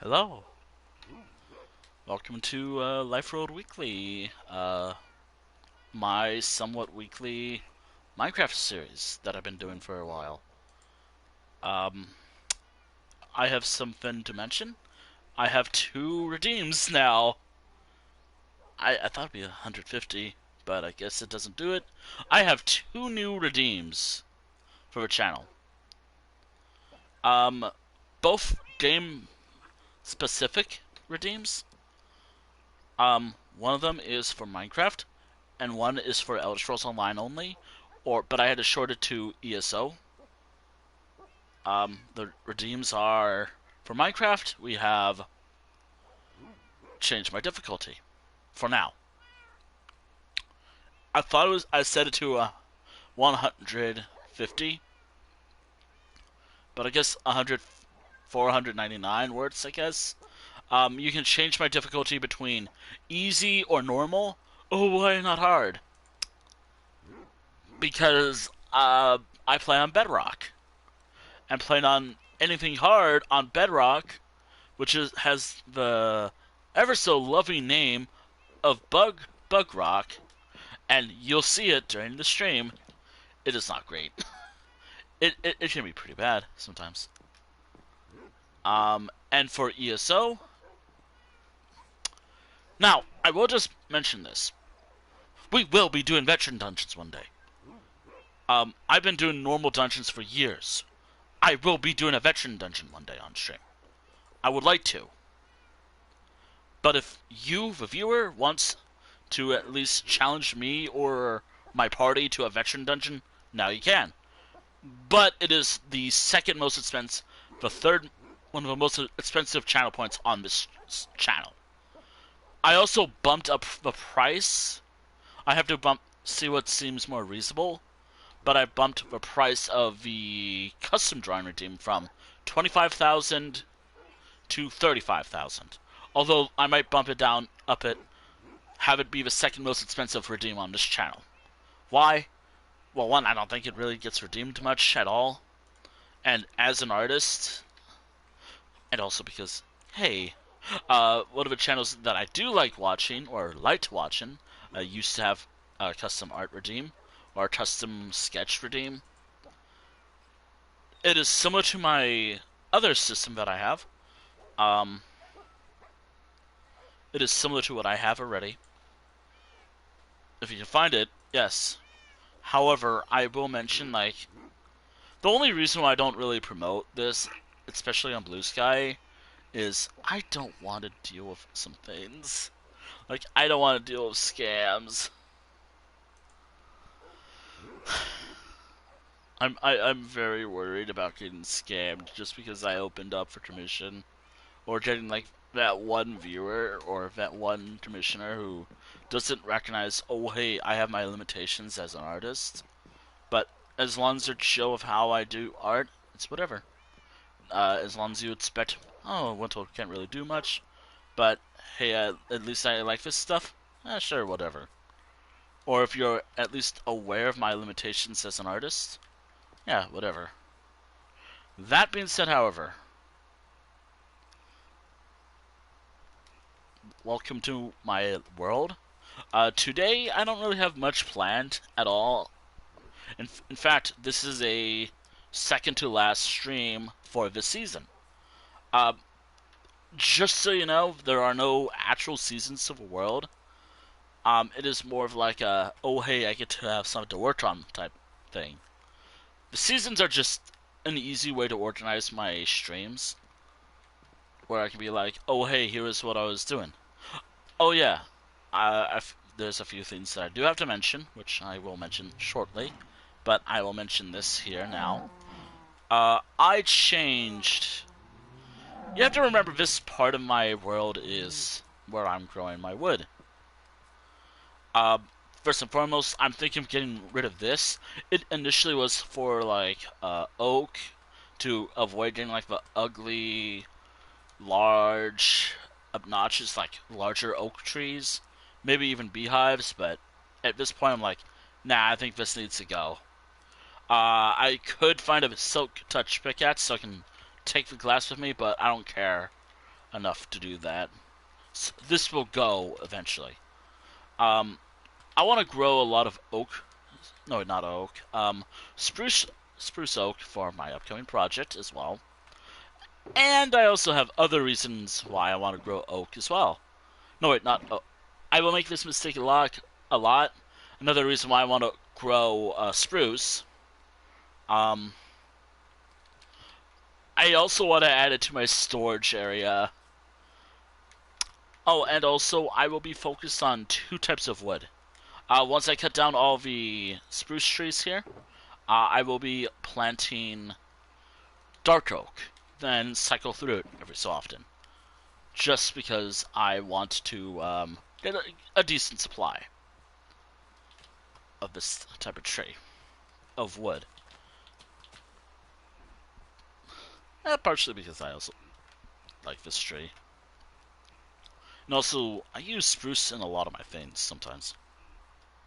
Hello, welcome to Life Road Weekly, my somewhat weekly Minecraft series that I've been doing for a while. Um, I have something to mention. I have two redeems now. I thought it'd be 150, but I guess it doesn't do it. I have two new redeems for the channel. Um, both game specific redeems. One of them is for Minecraft, and one is for Elder Scrolls Online only, but I had to short it to ESO. The redeems are for Minecraft. We have changed my difficulty for now. I set it to 150, but I guess 499 words. I guess. You can change my difficulty between easy or normal. Oh, why not hard? Because I play on Bedrock, and playing on anything hard on Bedrock, has the ever so loving name of Bug Rock, and you'll see it during the stream. It is not great. It can be pretty bad sometimes. And for ESO, now I will just mention this: we will be doing veteran dungeons one day. I've been doing normal dungeons for years. I will be doing a veteran dungeon one day on stream. I would like to. But if you, the viewer, wants to at least challenge me or my party to a veteran dungeon, now you can. But it is the second most expensive, one of the most expensive channel points on this channel. I also bumped up the price. I have to see what seems more reasonable, but I bumped the price of the custom drawing redeem from 25,000 to 35,000. Although I might bump it down, have it be the second most expensive redeem on this channel. Why? Well, one, I don't think it really gets redeemed much at all. And as an artist, and also because, hey, one of the channels that I do like watching, or liked watching, used to have a custom art redeem, or a custom sketch redeem. It is similar to my other system that I have. It is similar to what I have already. If you can find it, yes. However, I will mention, like, the only reason why I don't really promote this, especially on Blue Sky, is I don't want to deal with some things. Like, I don't want to deal with scams. I'm very worried about getting scammed just because I opened up for commission, or getting like that one viewer or that one commissioner who doesn't recognize, oh hey, I have my limitations as an artist, but as long as they're chill of how I do art, it's whatever. As long as you expect, oh, Wintle can't really do much, but hey, at least I like this stuff, sure, whatever. Or if you're at least aware of my limitations as an artist, yeah, whatever. That being said, however, welcome to my world. Today, I don't really have much planned at all. In fact, this is a second to last stream for this season. Uh, just so you know, there are no actual seasons of the world. It is more of like a, oh hey, I get to have something to work on type thing. The seasons are just an easy way to organize my streams, where I can be like, oh hey, here is what I was doing. Oh yeah, there's a few things that I do have to mention, which I will mention shortly, but I will mention this here now. I changed... You have to remember, this part of my world is where I'm growing my wood. First and foremost, I'm thinking of getting rid of this. It initially was for, like, oak, to avoid getting, like, the ugly, large, obnoxious, like, larger oak trees. Maybe even beehives, but at this point I'm like, nah, I think this needs to go. I could find a silk touch pickaxe so I can take the glass with me, but I don't care. enough to do that. So this will go eventually. Um, I want to grow a lot of oak. No, not oak. Spruce, spruce oak for my upcoming project as well. And I also have other reasons why I want to grow oak as well. No, wait, not oak. I will make this mistake a lot. A lot. Another reason why I want to grow spruce. Um, I also want to add it to my storage area. Oh, and also I will be focused on two types of wood. Once I cut down all the spruce trees here, I will be planting dark oak, then cycle through it every so often. Just because I want to get a decent supply of this type of tree, of wood. Partially because I also like this tree. And also, I use spruce in a lot of my things sometimes.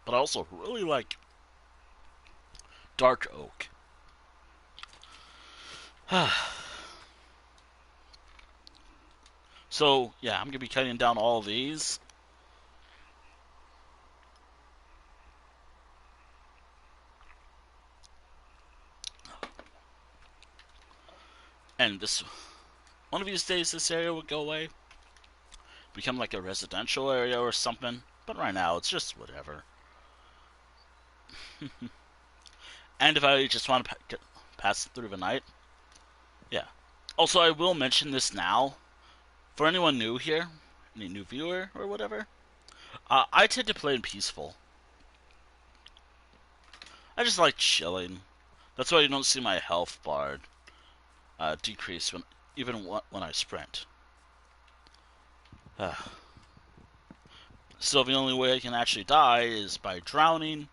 But I also really like dark oak. So, yeah, I'm going to be cutting down all of these. And this, one of these days, this area will go away. Become like a residential area or something. But right now, it's just whatever. And if I just want to pass through the night, yeah. Also, I will mention this now. For anyone new here, any new viewer or whatever, I tend to play in peaceful. I just like chilling. That's why you don't see my health bar decrease even when I sprint. So the only way I can actually die is by drowning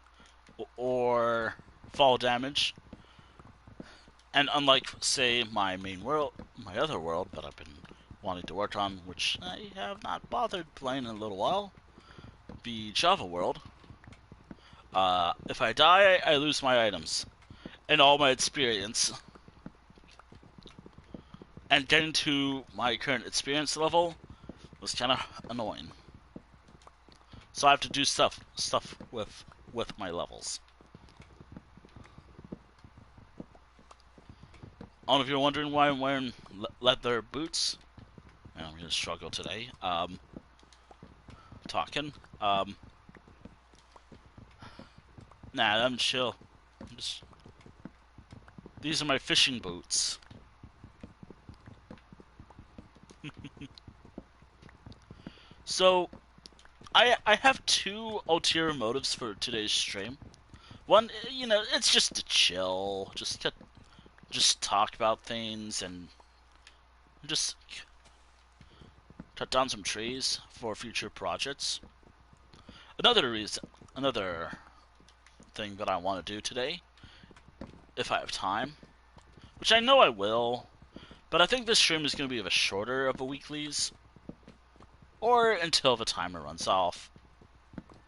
or fall damage. And unlike, say, my main world, my other world that I've been wanting to work on, which I have not bothered playing in a little while, the Java world, if I die, I lose my items and all my experience. And getting to my current experience level was kind of annoying. So I have to do stuff with my levels. I don't know if you're wondering why I'm wearing leather boots. I'm gonna struggle today. Talking. Nah, I'm chill. These are my fishing boots. So, I have two ulterior motives for today's stream. One, it's just to chill, just talk about things and just cut down some trees for future projects. Another thing that I want to do today, if I have time, which I know I will, but I think this stream is going to be a shorter of a weeklies, or until the timer runs off,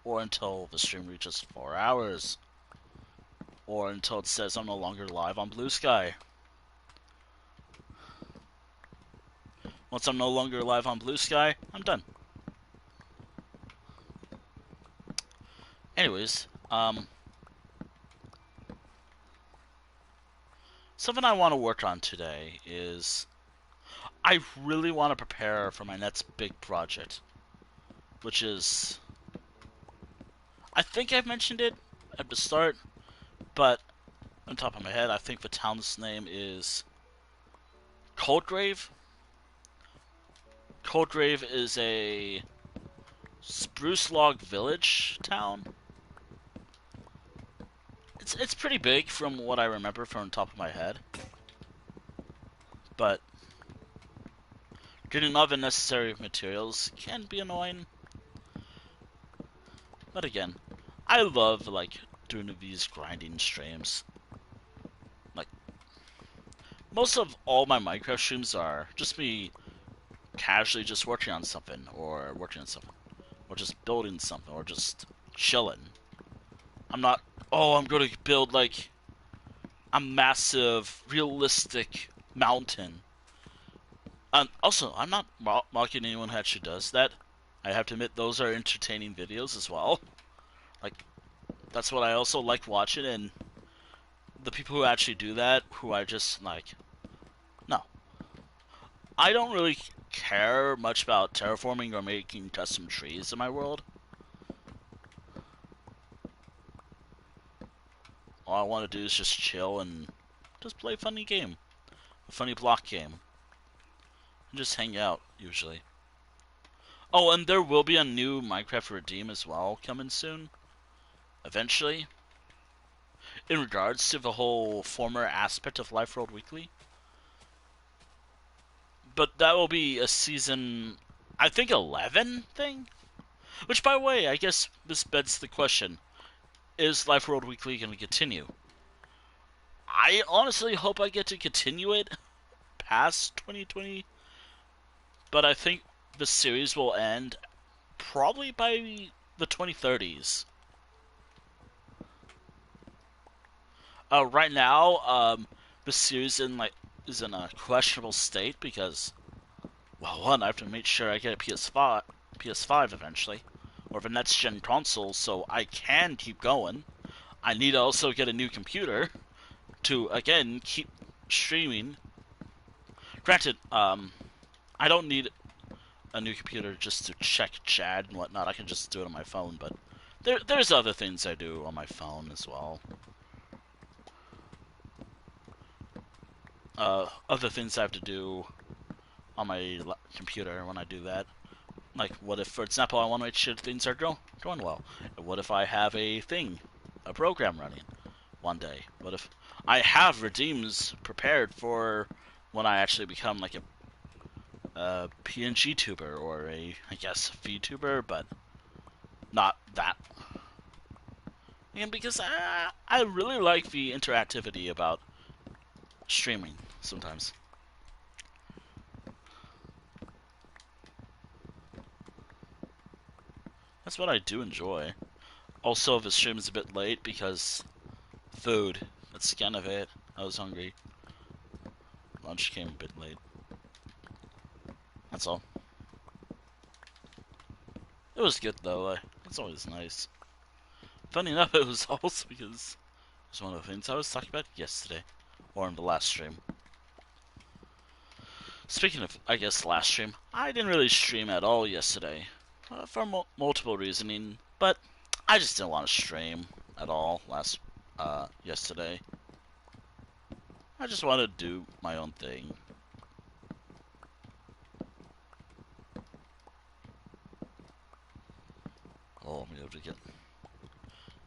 or until the stream reaches 4 hours, or until it says I'm no longer live on Blue Sky. Once I'm no longer live on Blue Sky, I'm done. Anyways, something I want to work on today is I really want to prepare for my next big project, which is, I think I've mentioned it at the start, but on top of my head, I think the town's name is Coldgrave. Coldgrave is a spruce log village town. It's pretty big from what I remember from the top of my head, but getting all the necessary materials can be annoying. But again, I love doing these grinding streams. Like, most of all my Minecraft streams are just me casually just working on something, or just building something, or just chilling. I'm not, I'm going to build a massive, realistic mountain Also, I'm not mocking anyone who actually does that. I have to admit, those are entertaining videos as well. Like, that's what I also like watching, and the people who actually do that, who I just, like, no. I don't really care much about terraforming or making custom trees in my world. All I want to do is just chill and just play a funny game. A funny block game. And just hang out, usually. Oh, and there will be a new Minecraft Redeem as well coming soon. Eventually. In regards to the whole former aspect of Life World Weekly. But that will be a season, I think 11 thing? Which, by the way, I guess this begs the question. Is Life World Weekly going to continue? I honestly hope I get to continue it past 2020. But I think the series will end probably by the 2030s. Right now, the series is in a questionable state because, well, one, I have to make sure I get a PS5 eventually, or the next gen console, so I can keep going. I need to also get a new computer to again keep streaming. Granted, I don't need a new computer just to check chat and whatnot. I can just do it on my phone, but there's other things I do on my phone as well. Other things I have to do on my computer when I do that. Like, what if, for example, I want to make sure things are going well? What if I have a program running one day? What if I have redeems prepared for when I actually become like a PNG tuber or I guess, VTuber, but not that. And because I really like the interactivity about streaming sometimes. That's what I do enjoy. Also, the stream is a bit late because food. That's kind of it. I was hungry. Lunch came a bit late. That's all. It was good though. It's always nice. Funny enough, it was also because it was one of the things I was talking about yesterday, or in the last stream. Speaking of, I guess, last stream, I didn't really stream at all yesterday, for multiple reasoning, but I just didn't want to stream at all yesterday. I just wanted to do my own thing. Oh, I'm able to get.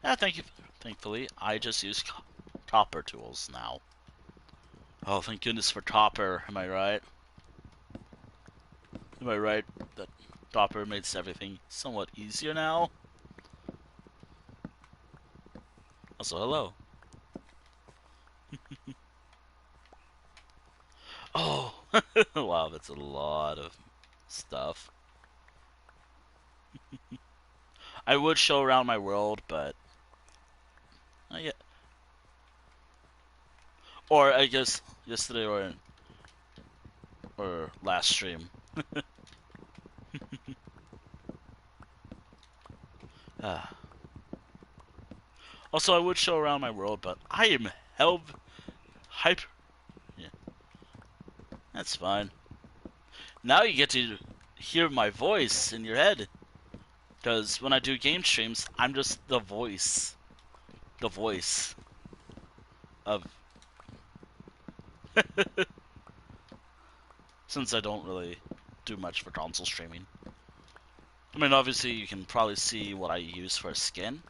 Yeah, thank you. Thankfully, I just use copper tools now. Oh, thank goodness for copper. Am I right? Am I right that copper makes everything somewhat easier now? Also, hello. Oh, wow, that's a lot of stuff. I would show around my world, but yeah. Or I guess yesterday or last stream. Ah. Also, I would show around my world, but I am held hyper. Yeah, that's fine. Now you get to hear my voice in your head. Because when I do game streams, I'm just the voice. The voice of. Since I don't really do much for console streaming. I mean, obviously, you can probably see what I use for skin.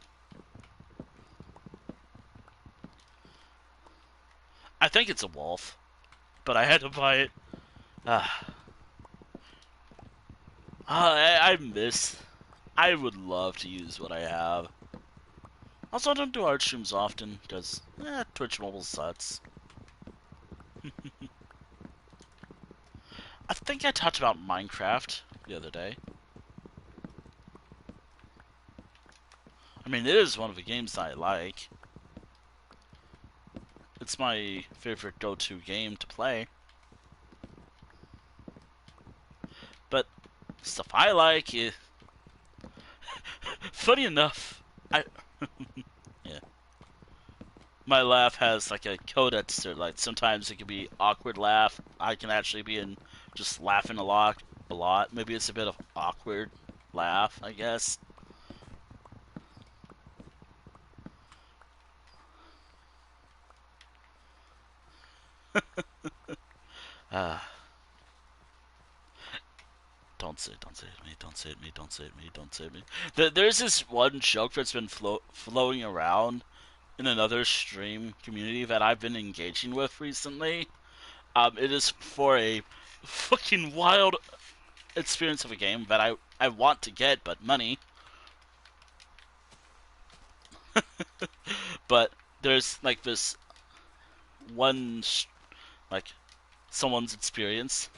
I think it's a wolf, but I had to buy it. Ah. I miss. I would love to use what I have. Also, I don't do art streams often, because Twitch mobile sucks. I think I talked about Minecraft the other day. I mean, it is one of the games that I like. It's my favorite go-to game to play. stuff I like. Funny enough, I yeah, my laugh has like a codex, or like sometimes it can be awkward laugh. I can actually be in just laughing a lot, a lot. Maybe it's a bit of awkward laugh, I guess. Uh, don't say it me, don't say it me, don't say it me, don't say it me. There's this one joke that's been flowing around in another stream community that I've been engaging with recently. It is for a fucking wild experience of a game that I want to get, but money. But there's like this one, like someone's experience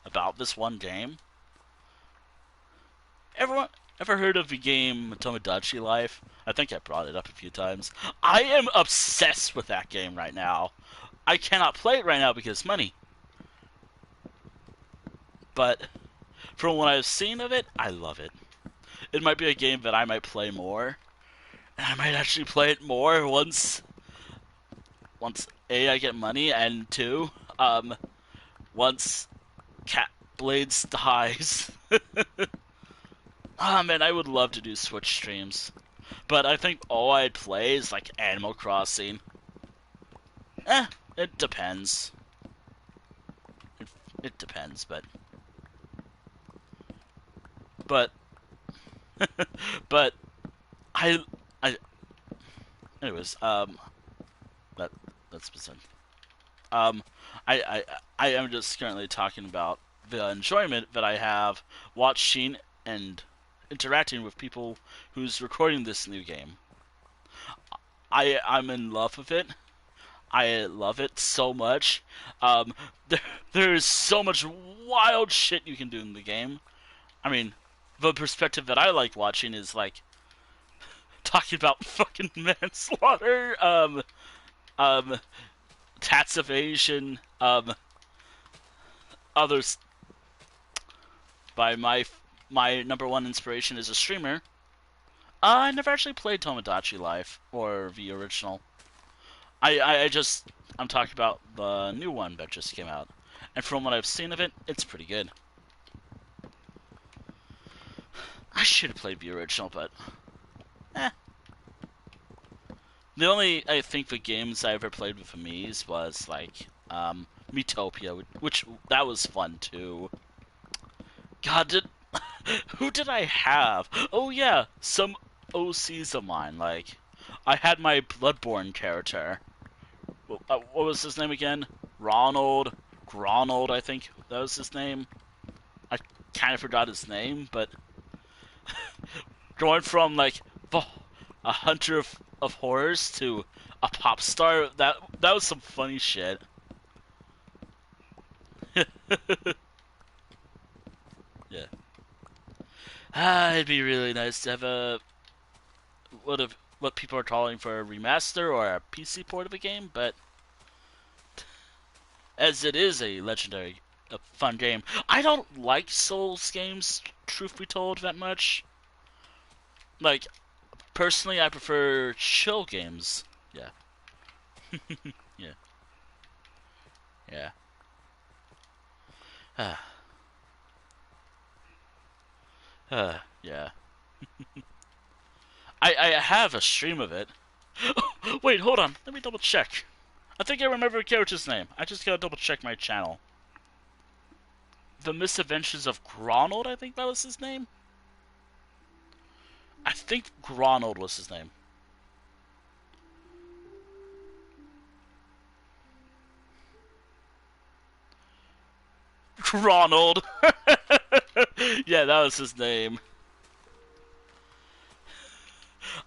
about this one game. Everyone ever heard of the game Tomodachi Life? I think I brought it up a few times. I am obsessed with that game right now. I cannot play it right now because money. But from what I've seen of it, I love it. It might be a game that I might play more. And I might actually play it more once A, I get money, and two, once Cat Blades dies. Ah, man, I would love to do Switch streams. But I think all I'd play is like Animal Crossing. Eh, it depends. It, it depends, but but I I anyways, that that's beside. Um, I am just currently talking about the enjoyment that I have watching and interacting with people who's recording this new game. I'm in love with it. I love it so much. Um, there, there's so much wild shit you can do in the game. I mean, the perspective that I like watching is like talking about fucking manslaughter, um, tax evasion, others. By my number one inspiration as a streamer, I never actually played Tomodachi Life or the original. I just I'm talking about the new one that just came out, and from what I've seen of it, it's pretty good. I should have played the original, but eh. The only I think the games I ever played with Amiz was like Metopia, which that was fun too. God, who did I have? Oh yeah, some OCs of mine. Like I had my Bloodborne character. What was his name again? Ronald, Gronald, I think that was his name. I kind of forgot his name, but going from like a hunter of horrors to a pop star, that was some funny shit. Yeah. It'd be really nice to have a what people are calling for a remaster or a PC port of a game, but as it is a fun game. I don't like Souls games, truth be told, that much. Like, personally, I prefer chill games. Yeah. Yeah. Yeah. Yeah. I have a stream of it. Wait, hold on. Let me double check. I think I remember the character's name. I just gotta double check my channel. The Misadventures of Gronald, I think that was his name. I think Gronald was his name. Ronald. Yeah, that was his name.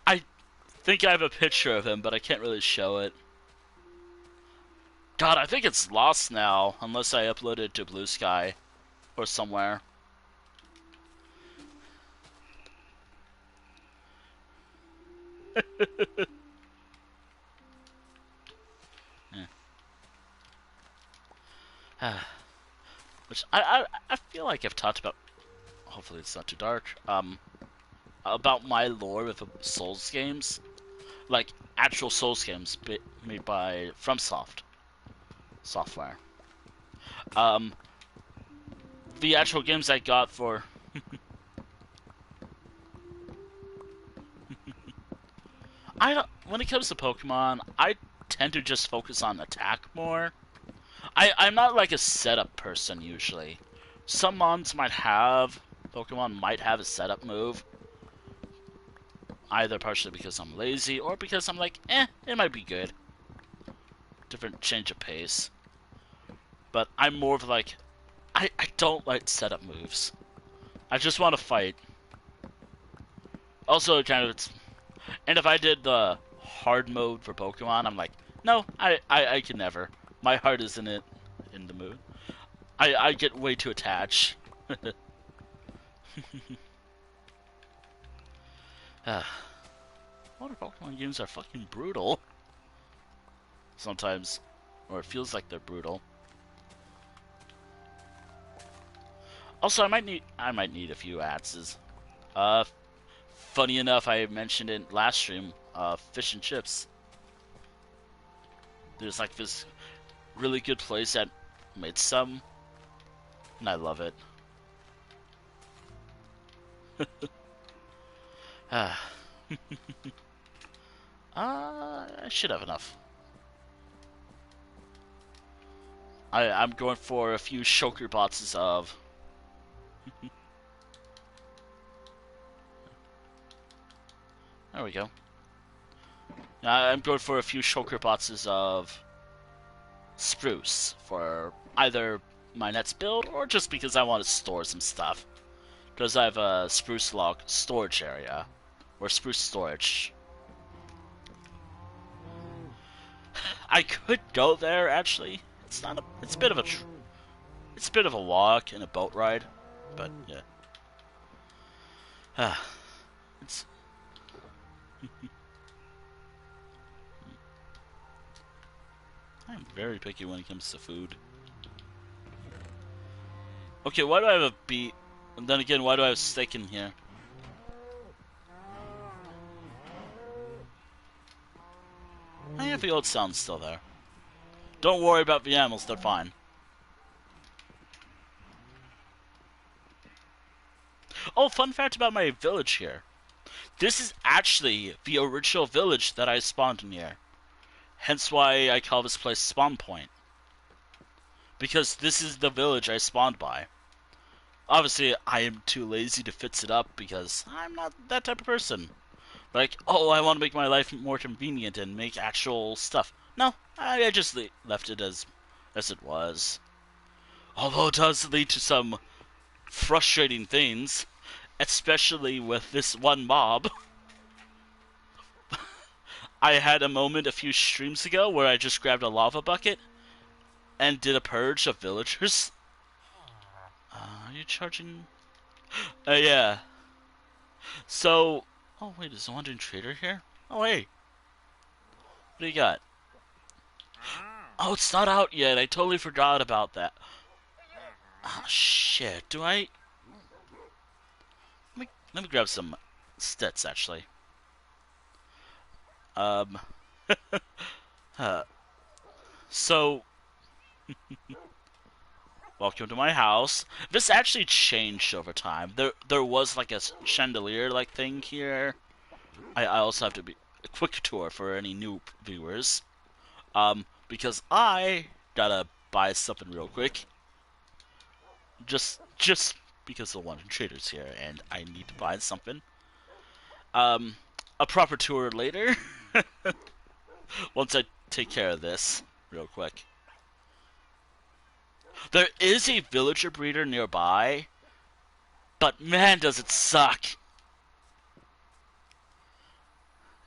I think I have a picture of him, but I can't really show it. God, I think it's lost now, unless I upload it to Blue Sky or somewhere. Yeah. Which I feel like I've talked about. hopefully it's not too dark. About my lore with the Souls games, like actual Souls games made by FromSoft software. Um, the actual games I got for I don't. When it comes to Pokemon, I tend to just focus on attack more. I'm not like a setup person usually. Some mons might have Pokemon might have a setup move, either partially because I'm lazy or because I'm like, it might be good. Different change of pace. But I'm more of like, I don't like setup moves. I just want to fight. Also, kind of, and if I did the hard mode for Pokemon, I'm like, no, I can never. My heart isn't in the mood. I get way too attached. Water Pokemon games are fucking brutal. Sometimes. Or it feels like they're brutal. Also, I might need a few axes. Funny enough, I mentioned it last stream, fish and chips. There's like this really good place that made some, and I love it. I should have enough. I'm going for a few shulker boxes of. There we go. I'm going for a few shulker boxes of spruce for either my next build or just because I want to store some stuff. Because I have a spruce log storage area, or spruce storage. I could go there actually. It's not a. It's a bit of a. It's a bit of a walk and a boat ride, but yeah. It's. I'm very picky when it comes to food. Okay, why do I have a beet? And then again, why do I have steak in here? I have the old sound still there. Don't worry about the animals, they're fine. Oh, fun fact about my village here. This is actually the original village that I spawned near. Hence why I call this place Spawn Point. Because this is the village I spawned by. Obviously, I am too lazy to fix it up because I'm not that type of person. Like, oh, I want to make my life more convenient and make actual stuff. No, I just left it as it was. Although it does lead to some frustrating things, especially with this one mob. I had a moment a few streams ago where I just grabbed a lava bucket and did a purge of villagers. Are you charging? Yeah. So, oh wait, is the Wandering Trader here? Oh hey, what do you got? Oh, it's not out yet. I totally forgot about that. Oh shit, do I? Let me grab some stats actually. So, welcome to my house. This actually changed over time. There was like a chandelier like thing here. I also have to be a quick tour for any new viewers. Because I gotta buy something real quick. Just because the London Trader's here and I need to buy something. A proper tour later. Once I take care of this real quick. There is a villager breeder nearby, but man does it suck.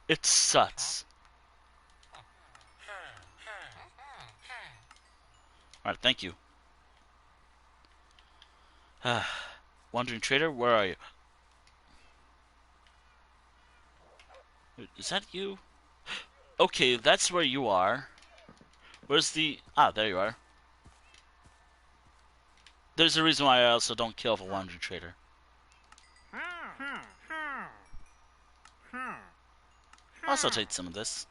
It sucks. Alright, thank you. Wandering Trader, where are you? Is that you? Okay, that's where you are. Where's the... Ah, there you are. There's a reason why I also don't kill the Wandering Trader. I'll also take some of this.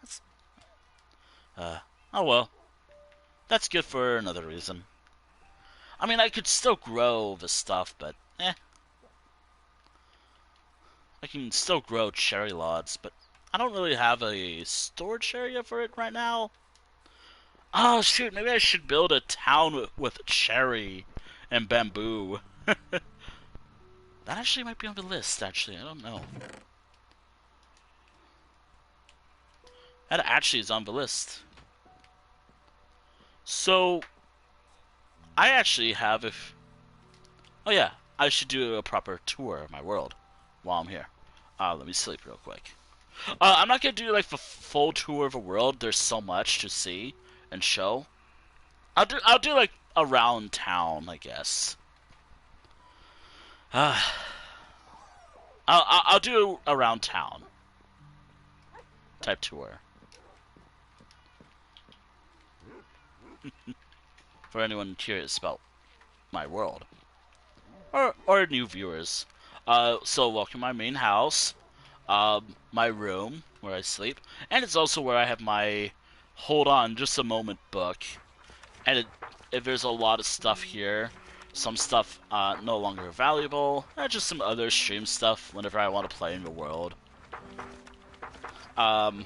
That's, oh well. That's good for another reason. I mean, I could still grow the stuff, but I can still grow cherry lots, but I don't really have a storage area for it right now. Oh shoot, maybe I should build a town with cherry and bamboo. That actually might be on the list, actually, I don't know. That actually is on the list. So, I actually have oh yeah, I should do a proper tour of my world while I'm here. Let me sleep real quick. I'm not gonna do like the full tour of a world. There's so much to see and show. I'll do like around town, I guess. I'll do around town type tour for anyone curious about my world or new viewers. So welcome to my main house, my room where I sleep, and it's also where I have my hold on just a moment book. And there's a lot of stuff here. Some stuff no longer valuable. Just some other stream stuff whenever I want to play in the world. I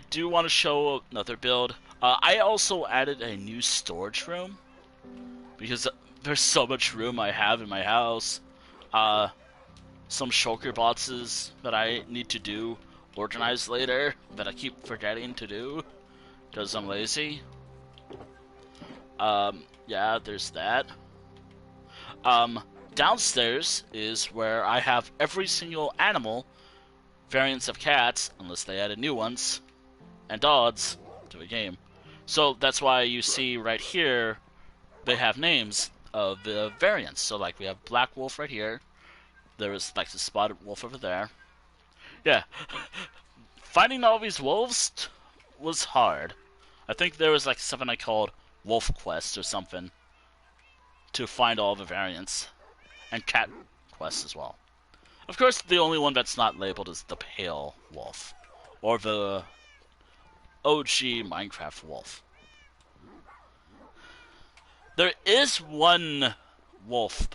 do want to show another build. I also added a new storage room because there's so much room I have in my house. Some shulker boxes that I need to do organize later that I keep forgetting to do because I'm lazy. Yeah, there's that. Downstairs is where I have every single animal variants of cats, unless they added new ones, and dogs to the game. So that's why you see right here, they have names of the variants. So like we have Black Wolf right here. There is like the Spotted Wolf over there. Yeah. Finding all these wolves was hard. I think there was like something I called Wolf Quest or something to find all the variants. And Cat Quest as well. Of course, the only one that's not labeled is the Pale Wolf. Or the OG Minecraft Wolf. There is one wolf.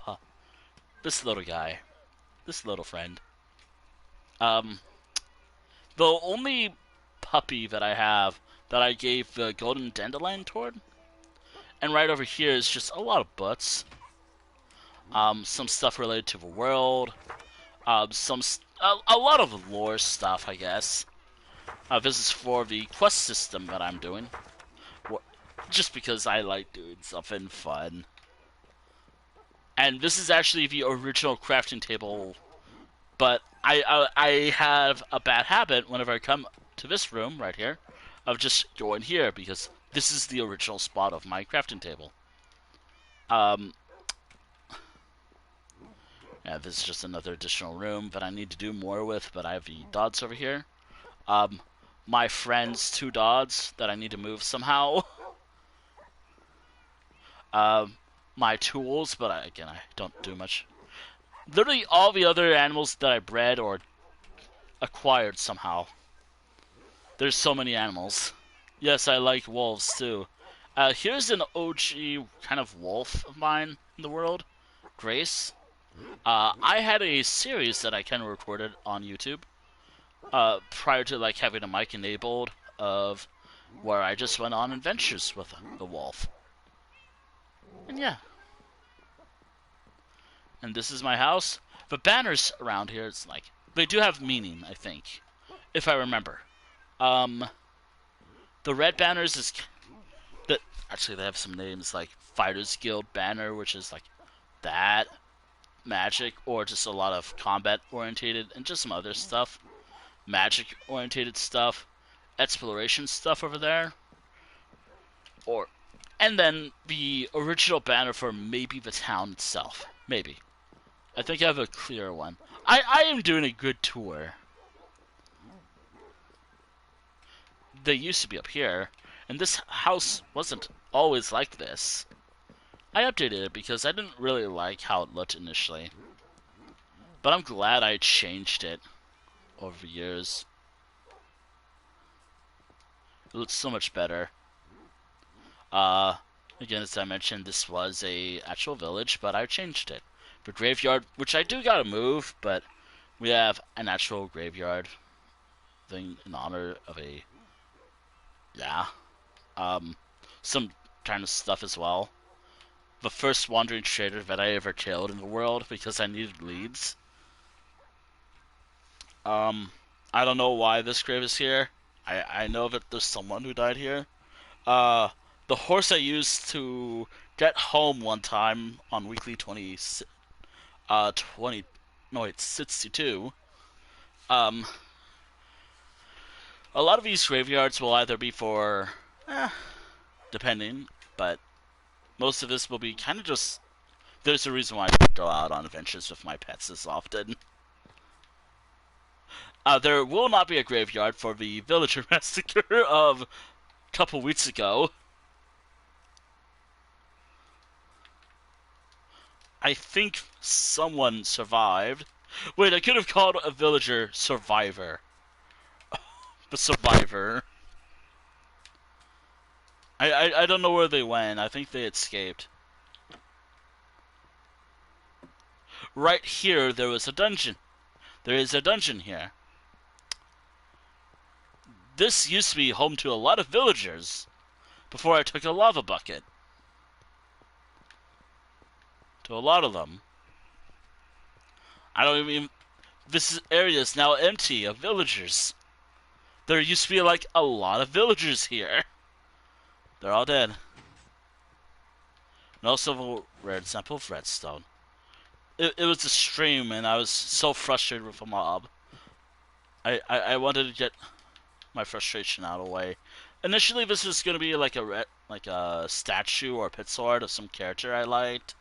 This little guy. This little friend. The only puppy that I have that I gave the Golden Dandelion toward. And right over here is just a lot of butts. Some stuff related to the world. A lot of lore stuff, I guess. This is for the quest system that I'm doing. Just because I like doing something fun. And this is actually the original crafting table. But I have a bad habit whenever I come to this room right here of just going here because this is the original spot of my crafting table. Yeah, this is just another additional room that I need to do more with, but I have the dogs over here. My friend's 2 dogs that I need to move somehow. My tools, but again, I don't do much. Literally all the other animals that I bred or acquired somehow. There's so many animals. Yes, I like wolves too. Here's an OG kind of wolf of mine in the world, Grace. I had a series that I kind of recorded on YouTube prior to like having a mic enabled of where I just went on adventures with the wolf. And yeah. And this is my house. The banners around here, it's like, they do have meaning, I think, if I remember. The red banners is that actually they have some names like Fighters Guild banner, which is like that, magic, or just a lot of combat orientated and just some other stuff, magic orientated stuff, exploration stuff over there, and then the original banner for maybe the town itself, maybe. I think I have a clearer one. I am doing a good tour. They used to be up here, and this house wasn't always like this. I updated it because I didn't really like how it looked initially. But I'm glad I changed it over the years. It looks so much better. Uh, Again, as I mentioned, this was a actual village, but I changed it. The graveyard, which I do gotta move, but we have an actual graveyard thing in honor of a, yeah, um, some kind of stuff as well. The first wandering trader that I ever killed in the world because I needed leads. Um, I don't know why this grave is here. I know that there's someone who died here. Uh, the horse I used to get home one time on weekly 20, no wait, 62. Um, a lot of these graveyards will either be for, depending, but most of this will be kind of just. There's a reason why I don't go out on adventures with my pets as often. There will not be a graveyard for the villager massacre of a couple weeks ago. I think someone survived. Wait, I could have called a villager survivor. The survivor. I don't know where they went. I think they escaped. Right here, there was a dungeon. There is a dungeon here. This used to be home to a lot of villagers before I took a lava bucket. To a lot of them. I don't even. This area is now empty of villagers. There used to be like a lot of villagers here. They're all dead. And also a rare example of redstone. It was a stream and I was so frustrated with a mob. I wanted to get my frustration out of the way. Initially, this was going to be like a statue or pixel art of some character I liked,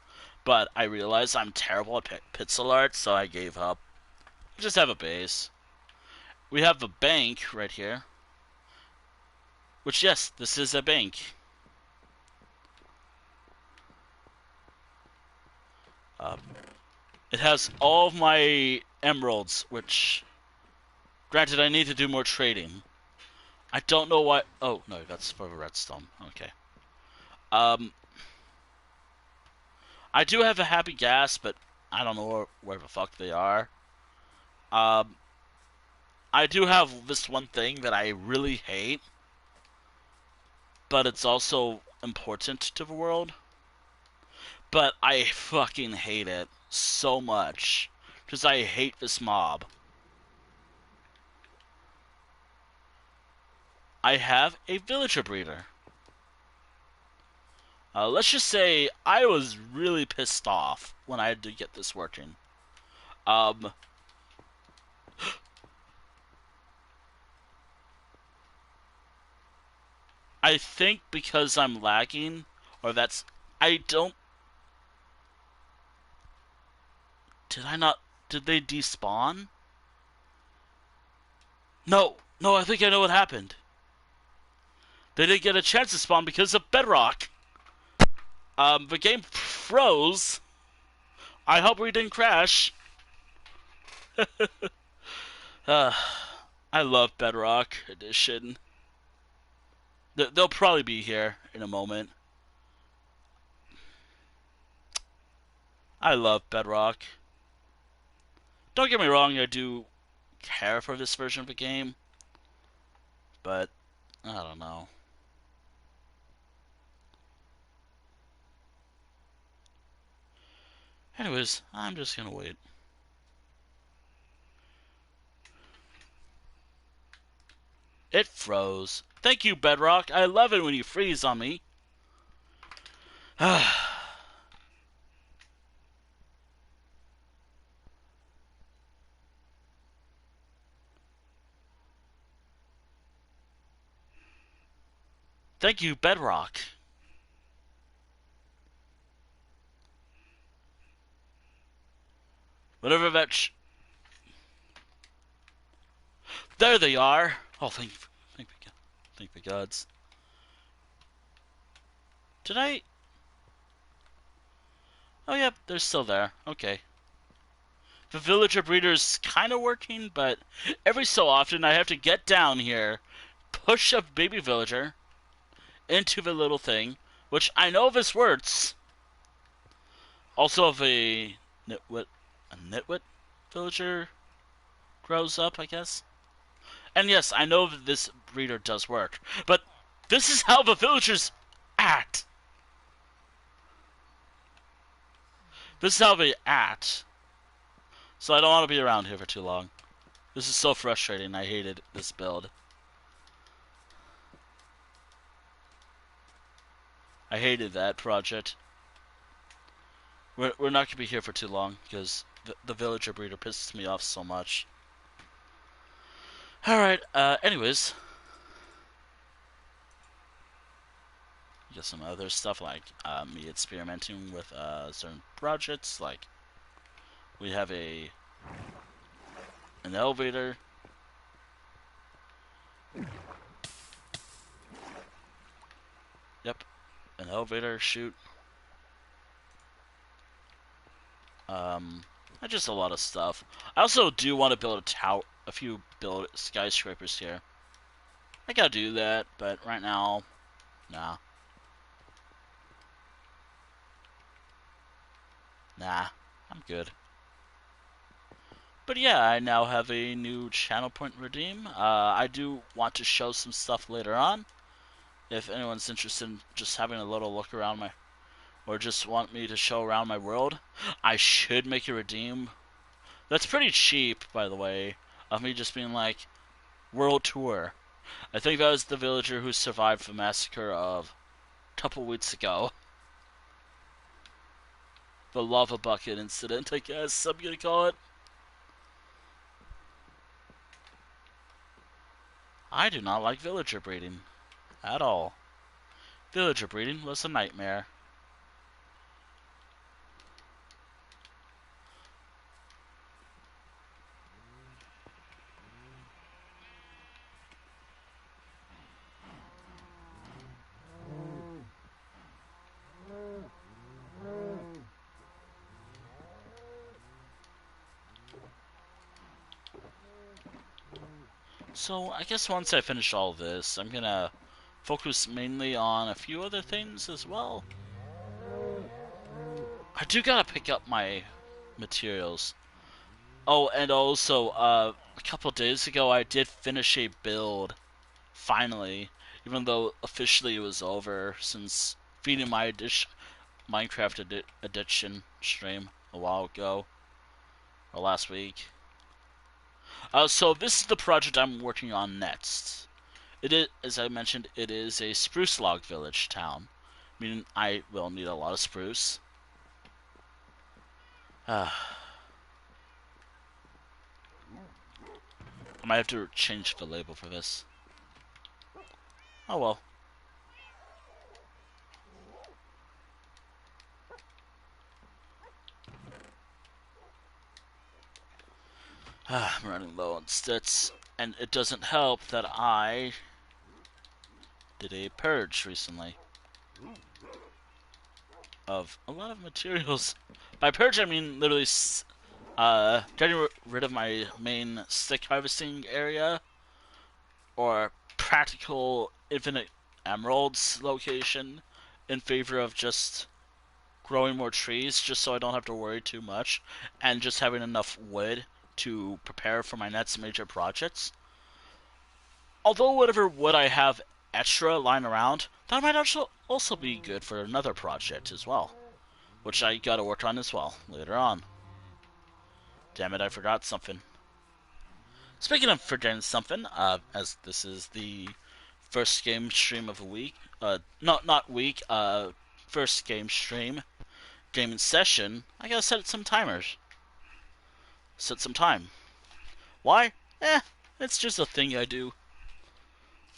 but I realized I'm terrible at pixel art, so I gave up. I just have a base. We have the bank right here, which yes, this is a bank. It has all of my emeralds, which, granted, I need to do more trading. I don't know why. Oh no, that's for the redstone. Okay. Um, I do have a happy gas, but I don't know where the fuck they are. Um, I do have this one thing that I really hate, but it's also important to the world. But I fucking hate it so much because I hate this mob. I have a villager breeder. Let's just say I was really pissed off when I had to get this working. Um, I think because I'm lagging, or that's. I don't. Did I not. Did they despawn? No! No, I think I know what happened. They didn't get a chance to spawn because of Bedrock. The game froze. I hope we didn't crash. uh, I love Bedrock Edition. They'll probably be here in a moment. I love Bedrock. Don't get me wrong, I do care for this version of the game, but I don't know. Anyways, I'm just gonna wait. It froze. Thank you, Bedrock. I love it when you freeze on me. Thank you, Bedrock. Whatever that. There they are. Oh, thank the gods. Did I? Oh, yep, they're still there. Okay. The villager breeder's kind of working, but every so often I have to get down here, push a baby villager into the little thing, which I know this works. Also, if a nitwit villager grows up, I guess. And yes, I know that this breeder does work, but this is how the villagers act. This is how they act. So I don't want to be around here for too long. This is so frustrating. I hated this build. I hated that project. We're not going to be here for too long because the villager breeder pisses me off so much. Alright, anyways. Got some other stuff like me experimenting with certain projects. Like we have an elevator. Yep, an elevator. Shoot. Just a lot of stuff. I also do want to build a few skyscrapers here. I gotta do that, but right now, nah. Nah, I'm good. But yeah, I now have a new channel point redeem. I do want to show some stuff later on. If anyone's interested in just having a little look around or just want me to show around my world, I should make a redeem. That's pretty cheap, by the way, of me just being like, world tour. I think that was the villager who survived the massacre of a couple weeks ago. The lava bucket incident, I guess I'm gonna call it. I do not like villager breeding. At all. Villager breeding was a nightmare. So, I guess once I finish all this, I'm gonna focus mainly on a few other things as well. I do gotta pick up my materials. Oh, and also, a couple days ago I did finish a build, finally, even though officially it was over since feeding my Minecraft addiction stream a while ago, or last week. So this is the project I'm working on next. It is, as I mentioned, it is a spruce log village town, meaning I will need a lot of spruce. I might have to change the label for this. Oh well. I'm running low on stats, and it doesn't help that I did a purge recently of a lot of materials. By purge, I mean literally getting rid of my main stick harvesting area, or practical infinite emeralds location, in favor of just growing more trees, just so I don't have to worry too much, and just having enough wood to prepare for my next major projects. Although whatever wood I have extra lying around, that might also be good for another project as well, which I gotta work on as well later on. Damn it, I forgot something. Speaking of forgetting something, as this is the first game stream of the week, not week, first game stream, gaming session, I gotta set some timers. Set some time. Why? It's just a thing I do.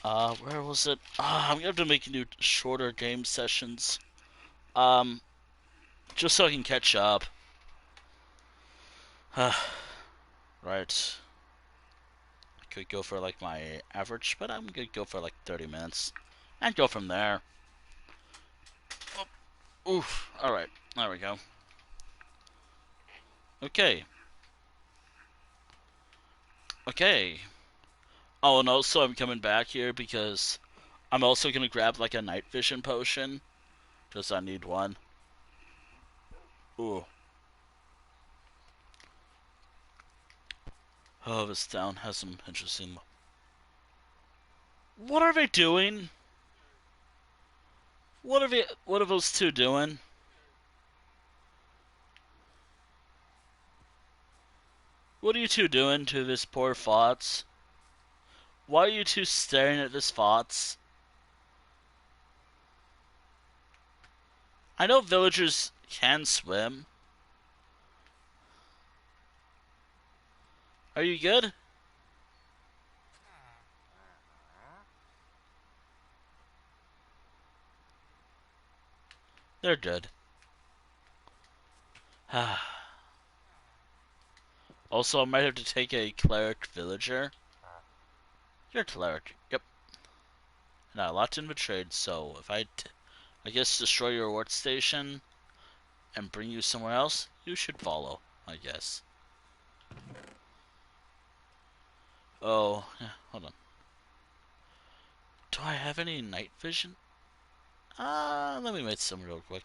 Where was it? I'm gonna have to make new shorter game sessions. Just so I can catch up. Right. I could go for like my average, but I'm gonna go for like 30 minutes. And go from there. Oh, oof. Alright. There we go. Okay. Okay. Oh, and also I'm coming back here because I'm also gonna grab like a night vision potion. Because I need one. Ooh. Oh, this town has some interesting... What are they doing? What are those two doing? What are you two doing to this poor Fots? Why are you two staring at this Fots? I know villagers can swim. Are you good? They're good. Also, I might have to take a cleric villager. You're a cleric. Yep. Now, locked in the trade, so if I guess destroy your workstation and bring you somewhere else, you should follow, I guess. Oh, yeah, hold on. Do I have any night vision? Let me make some real quick.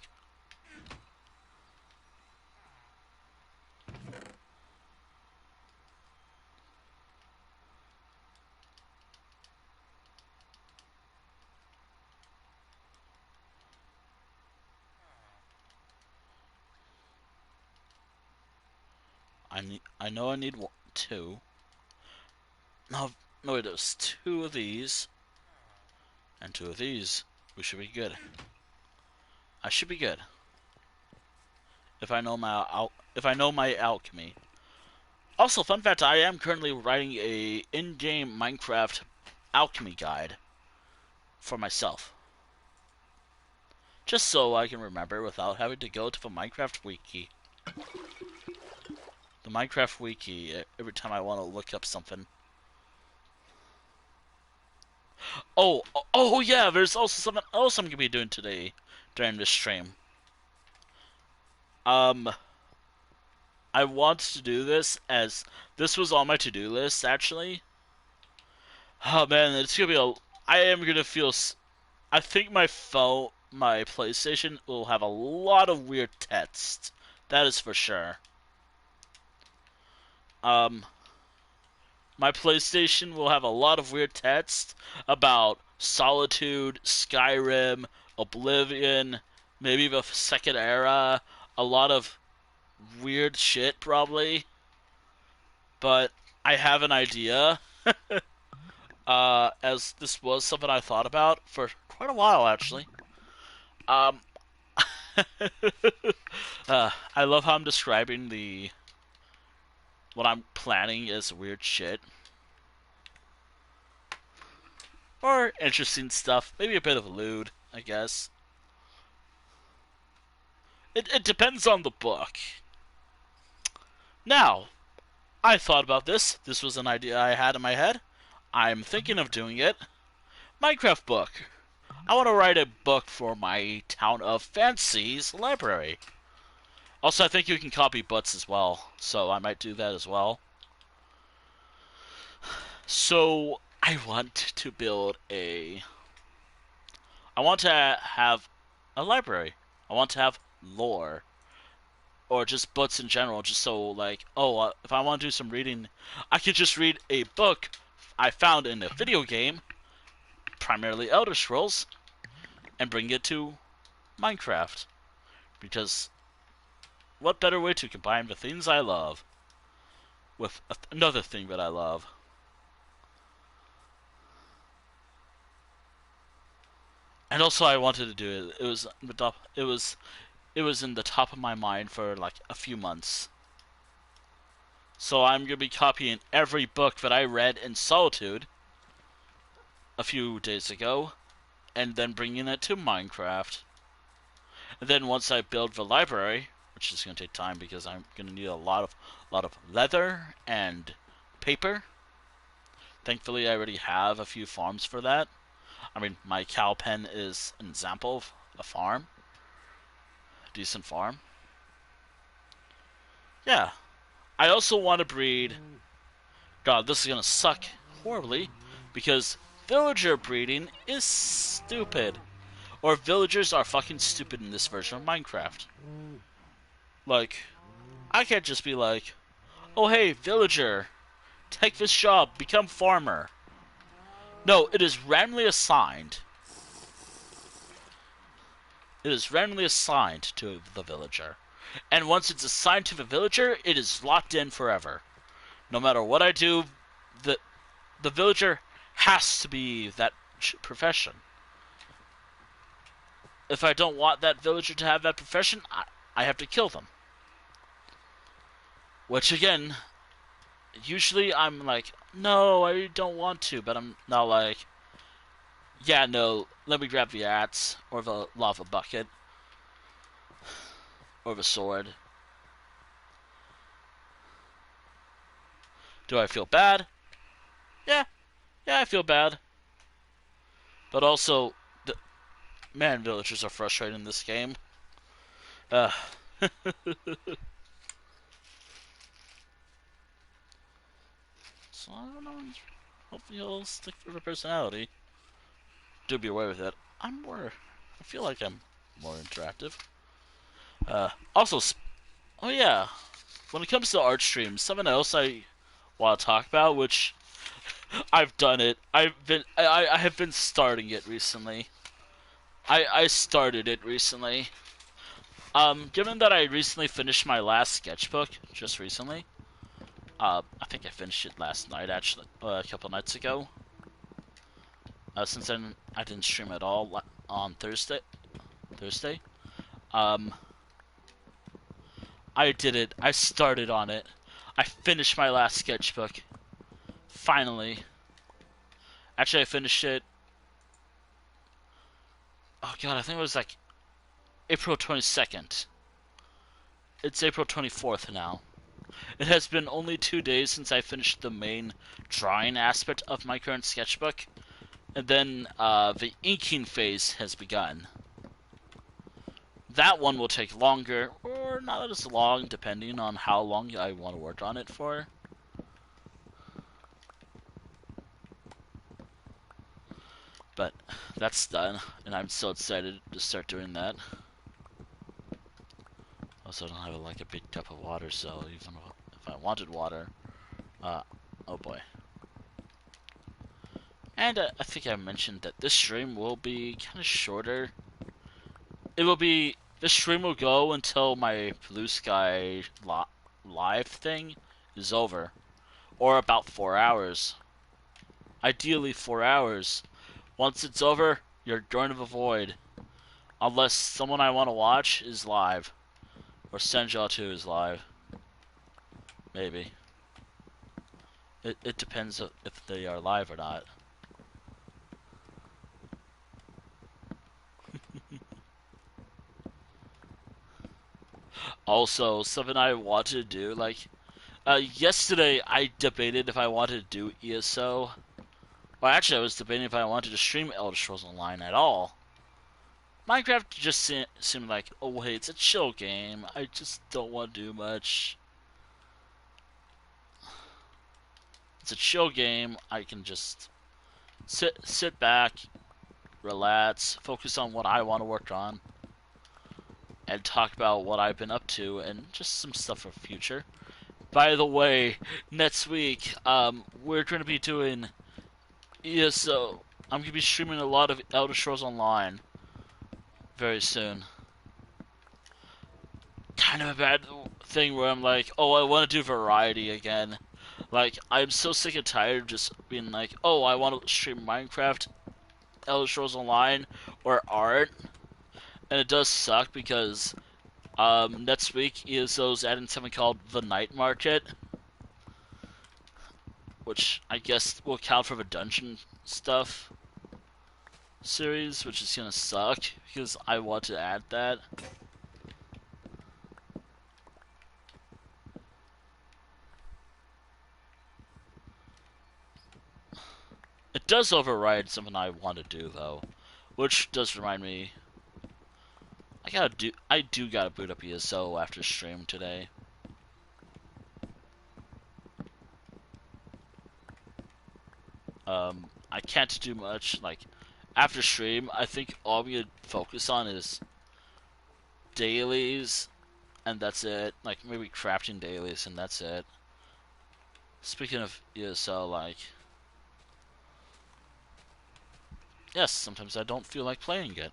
I know I need two. No, no, wait, there's two of these and two of these. We should be good. I should be good if I know my alchemy. Also, fun fact: I am currently writing a in-game Minecraft alchemy guide for myself, just so I can remember without having to go to the Minecraft wiki. The Minecraft wiki every time I want to look up something. Oh yeah, there's also something else I'm gonna be doing today during this stream. Um, I want to do this as this was on my to-do list actually. Oh man, it's gonna be a. I am gonna feel. I think my PlayStation will have a lot of weird text. That is for sure. Um, my PlayStation will have a lot of weird text about Solitude, Skyrim, Oblivion, maybe the Second Era. A lot of weird shit, probably. But I have an idea. As this was something I thought about for quite a while, actually. Um, I love how I'm describing what I'm planning as weird shit or interesting stuff. Maybe a bit of lewd, I guess. It depends on the book. Now, I thought about this. This was an idea I had in my head. I'm thinking of doing it. Minecraft book. I want to write a book for my Town of Fancies library. Also, I think you can copy books as well, so I might do that as well. So, I want to build a. I want to have a library. I want to have lore. Or just books in general, just so, like, oh, if I want to do some reading, I could just read a book I found in a video game, primarily Elder Scrolls, and bring it to Minecraft. Because what better way to combine the things I love with another thing that I love? And also, I wanted to do it. It was in the top of my mind for like a few months. So I'm gonna be copying every book that I read in Solitude a few days ago, and then bringing it to Minecraft. And then once I build the library, which is gonna take time because I'm gonna need a lot of leather and paper. Thankfully, I already have a few farms for that. I mean, my cow pen is an example of a farm, a decent farm. Yeah. I also want to breed God, this is gonna suck horribly because villager breeding is stupid. Or villagers are fucking stupid in this version of Minecraft. Like, I can't just be like, oh hey, villager, take this job, become farmer. No, it is randomly assigned. It is randomly assigned to the villager. And once it's assigned to the villager, it is locked in forever. No matter what I do, the villager has to be that profession. If I don't want that villager to have that profession, I have to kill them. Which again, usually I'm like, no, I don't want to, but I'm not like, yeah, no, let me grab the axe, or the lava bucket, or the sword. Do I feel bad? Yeah, I feel bad. But also, man, villagers are frustrating in this game. So I don't know. Hopefully he'll stick for the personality. Do be aware with it. I feel like I'm more interactive. Also, oh yeah, when it comes to art streams, something else I want to talk about, which I've done it. I have been starting it recently. I started it recently. Given that I recently finished my last sketchbook, just recently. I think I finished it last night, actually, a couple nights ago. Since then, I didn't stream at all on Thursday. I did it. I started on it. I finished my last sketchbook. Finally. Actually, I finished it. Oh god, I think it was like April 22nd. It's April 24th now. It has been only 2 days since I finished the main drawing aspect of my current sketchbook. And then the inking phase has begun. That one will take longer, or not as long, depending on how long I want to work on it for. But that's done, and I'm so excited to start doing that. Also, I don't have like a big cup of water, so even if I wanted water, oh boy. And I think I mentioned that this stream will be kind of shorter. This stream will go until my Blue Sky live thing is over. Or about 4 hours. Ideally 4 hours. Once it's over, you're going to the void. Unless someone I want to watch is live. Or Senja 2 is live. Maybe. It depends if they are live or not. Also, something I wanted to do, like, yesterday I debated if I wanted to do ESO. Well, actually, I was debating if I wanted to stream Elder Scrolls Online at all. Minecraft just seemed like, oh hey, it's a chill game. I just don't want to do much. It's a chill game. I can just sit back, relax, focus on what I want to work on, and talk about what I've been up to and just some stuff for the future. By the way, next week, we're going to be doing ESO. I'm going to be streaming a lot of Elder Scrolls Online very soon. Kind of a bad thing where I'm like, oh, I want to do variety again. Like, I'm so sick and tired of just being like, oh, I want to stream Minecraft, Elder Scrolls Online, or art. And it does suck because next week ESO's adding something called the Night Market, which I guess will count for the dungeon stuff series, which is gonna suck because I want to add that. It does override something I want to do though, which does remind me. I do gotta boot up ESO after stream today. I can't do much. Like, after stream, I think all we would focus on is dailies, and that's it. Like, maybe crafting dailies, and that's it. Speaking of ESL, like, yes, sometimes I don't feel like playing it.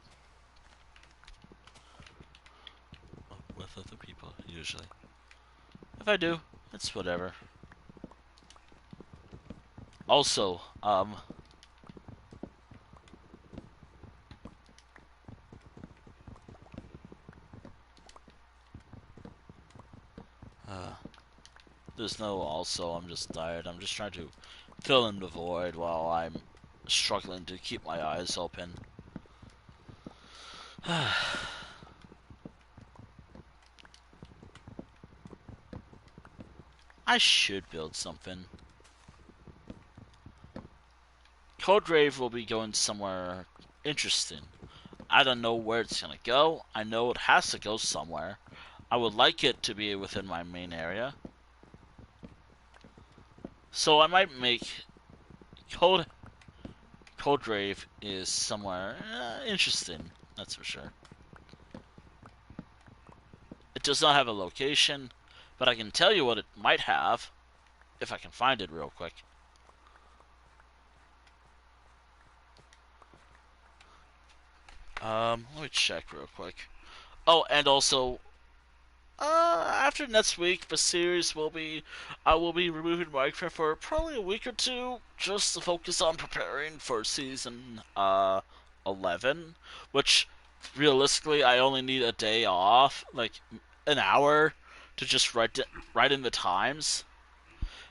With other people, usually. If I do, it's whatever. Also, there's no also, I'm just tired. I'm just trying to fill in the void while I'm struggling to keep my eyes open. I should build something. Code Rave will be going somewhere interesting. I don't know where it's gonna go. I know it has to go somewhere. I would like it to be within my main area. So I might make Code Rave is somewhere interesting. That's for sure. It does not have a location, but I can tell you what it might have if I can find it real quick. Let me check real quick. Oh, and also, after next week, the series will be, I will be removing Minecraft for probably a week or two, just to focus on preparing for season 11, which realistically I only need a day off, like an hour, to just write in the times.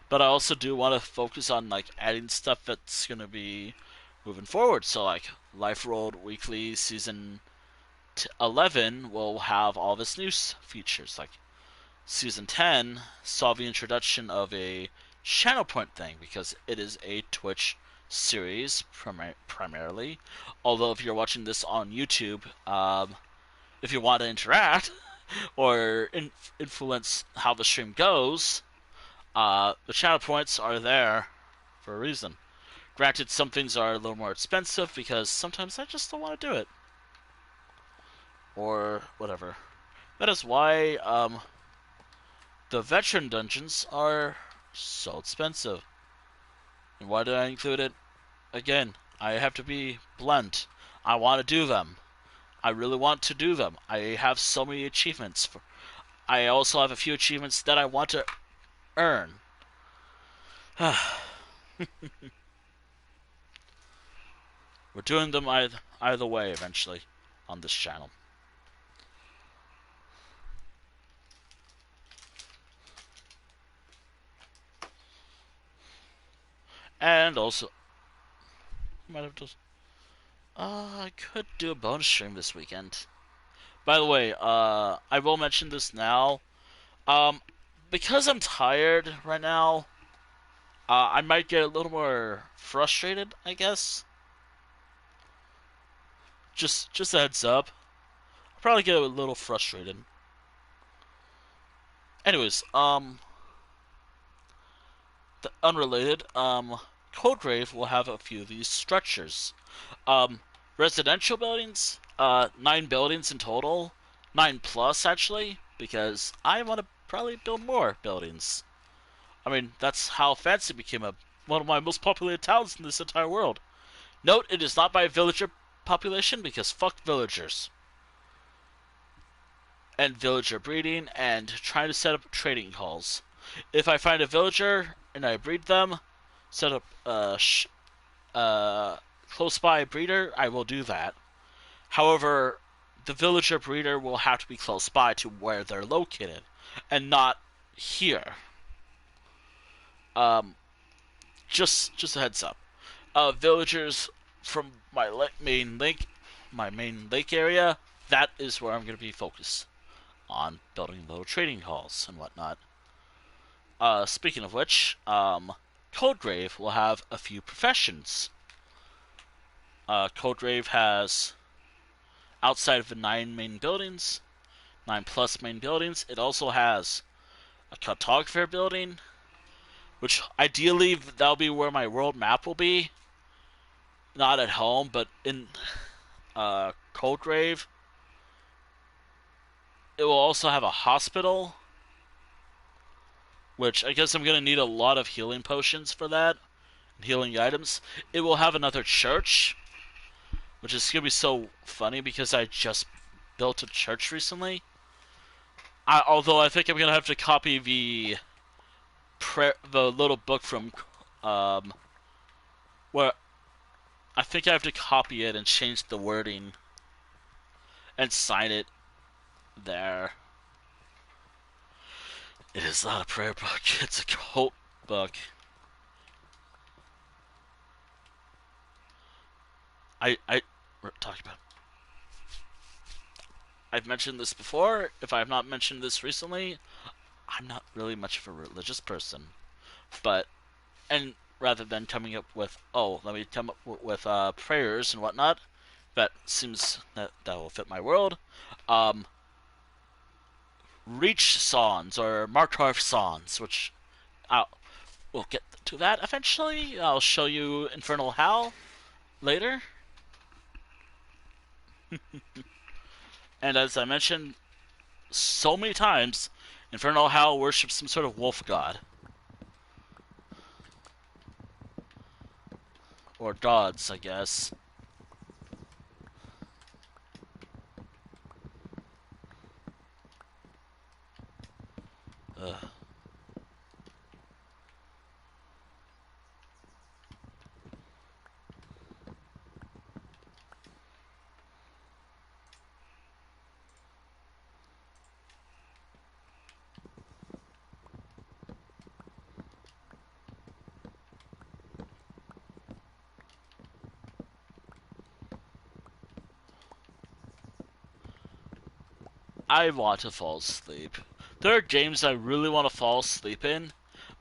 But I also do want to focus on like adding stuff that's gonna be moving forward. So like Life Rolled Weekly Season 11 will have all this new features. Like Season 10 saw the introduction of a channel point thing because it is a Twitch series primarily. Although if you're watching this on YouTube, if you want to interact or influence how the stream goes, the channel points are there for a reason. Granted, some things are a little more expensive because sometimes I just don't want to do it. Or whatever. That is why the veteran dungeons are so expensive. And why did I include it? Again, I have to be blunt. I want to do them. I really want to do them. I have so many achievements. I also have a few achievements that I want to earn. We're doing them either way eventually on this channel. And also, might have just, I could do a bonus stream this weekend. By the way, I will mention this now. Because I'm tired right now, I might get a little more frustrated, I guess. Just a heads up. I'll probably get a little frustrated. Anyways, unrelated, Code Rave will have a few of these structures. Residential buildings, 9 buildings in total. 9 plus, actually, because I want to probably build more buildings. I mean, that's how Fancy became one of my most populated towns in this entire world. Note, it is not by villager population, because fuck villagers. And villager breeding, and trying to set up trading halls. If I find a villager, and I breed them, set up close by breeder, I will do that. However, the villager breeder will have to be close by to where they're located, and not here. Just a heads up. Villagers from my main lake area, that is where I'm going to be focused on building little trading halls and whatnot. Speaking of which, Codegrave will have a few professions. Codegrave has, outside of the 9 main buildings, 9 plus main buildings, it also has a cartographer building, which ideally that'll be where my world map will be. Not at home, but in Coldgrave. It will also have a hospital, which I guess I'm going to need a lot of healing potions for that, healing items. It will have another church, which is going to be so funny because I just built a church recently. Although I think I'm going to have to copy the little book from where I think I have to copy it and change the wording and sign it there. It is not a prayer book, it's a cult book. We're talking about. I've mentioned this before. If I have not mentioned this recently, I'm not really much of a religious person. But, and rather than coming up with, let me come up with prayers and whatnot, that seems that will fit my world. Reach songs or Markarth songs, which we'll get to that eventually. I'll show you Infernal Hell later. And as I mentioned so many times, Infernal Hell worships some sort of wolf god. Or gods, I guess. Ugh. I want to fall asleep. There are games I really want to fall asleep in.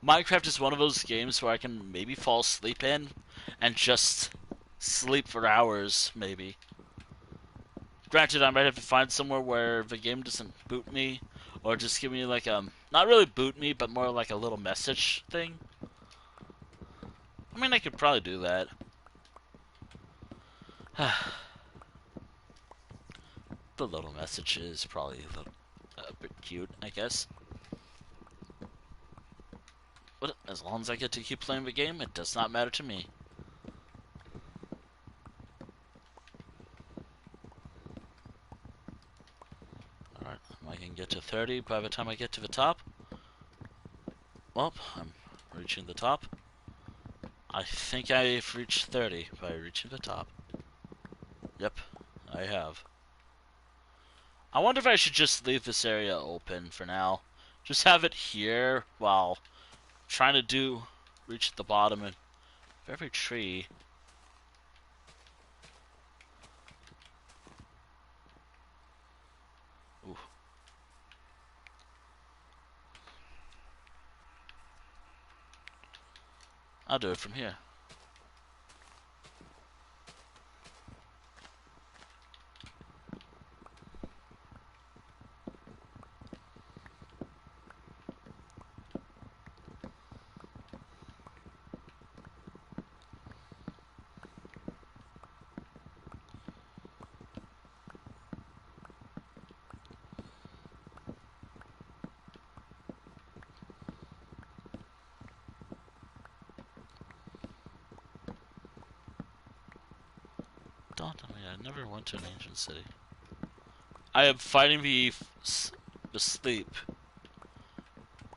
Minecraft is one of those games where I can maybe fall asleep in and just sleep for hours, maybe. Granted, I might have to find somewhere where the game doesn't boot me, or just give me like not really boot me, but more like a little message thing. I mean, I could probably do that. The little message is probably a bit cute, I guess. But as long as I get to keep playing the game, it does not matter to me. Alright, I can get to 30 by the time I get to the top. Well, I'm reaching the top. I think I've reached 30 by reaching the top. Yep, I have. I wonder if I should just leave this area open for now. Just have it here while trying to reach the bottom of every tree. Ooh. I'll do it from here. Don't tell me I never went to an ancient city. I am fighting the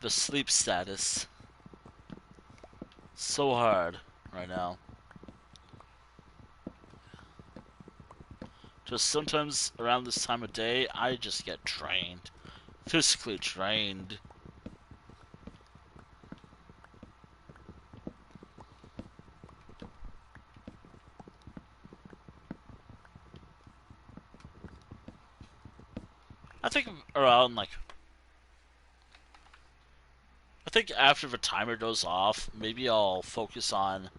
sleep status so hard right now. Just sometimes around this time of day, I just get drained. Physically drained. I think around like I think after the timer goes off, maybe I'll focus on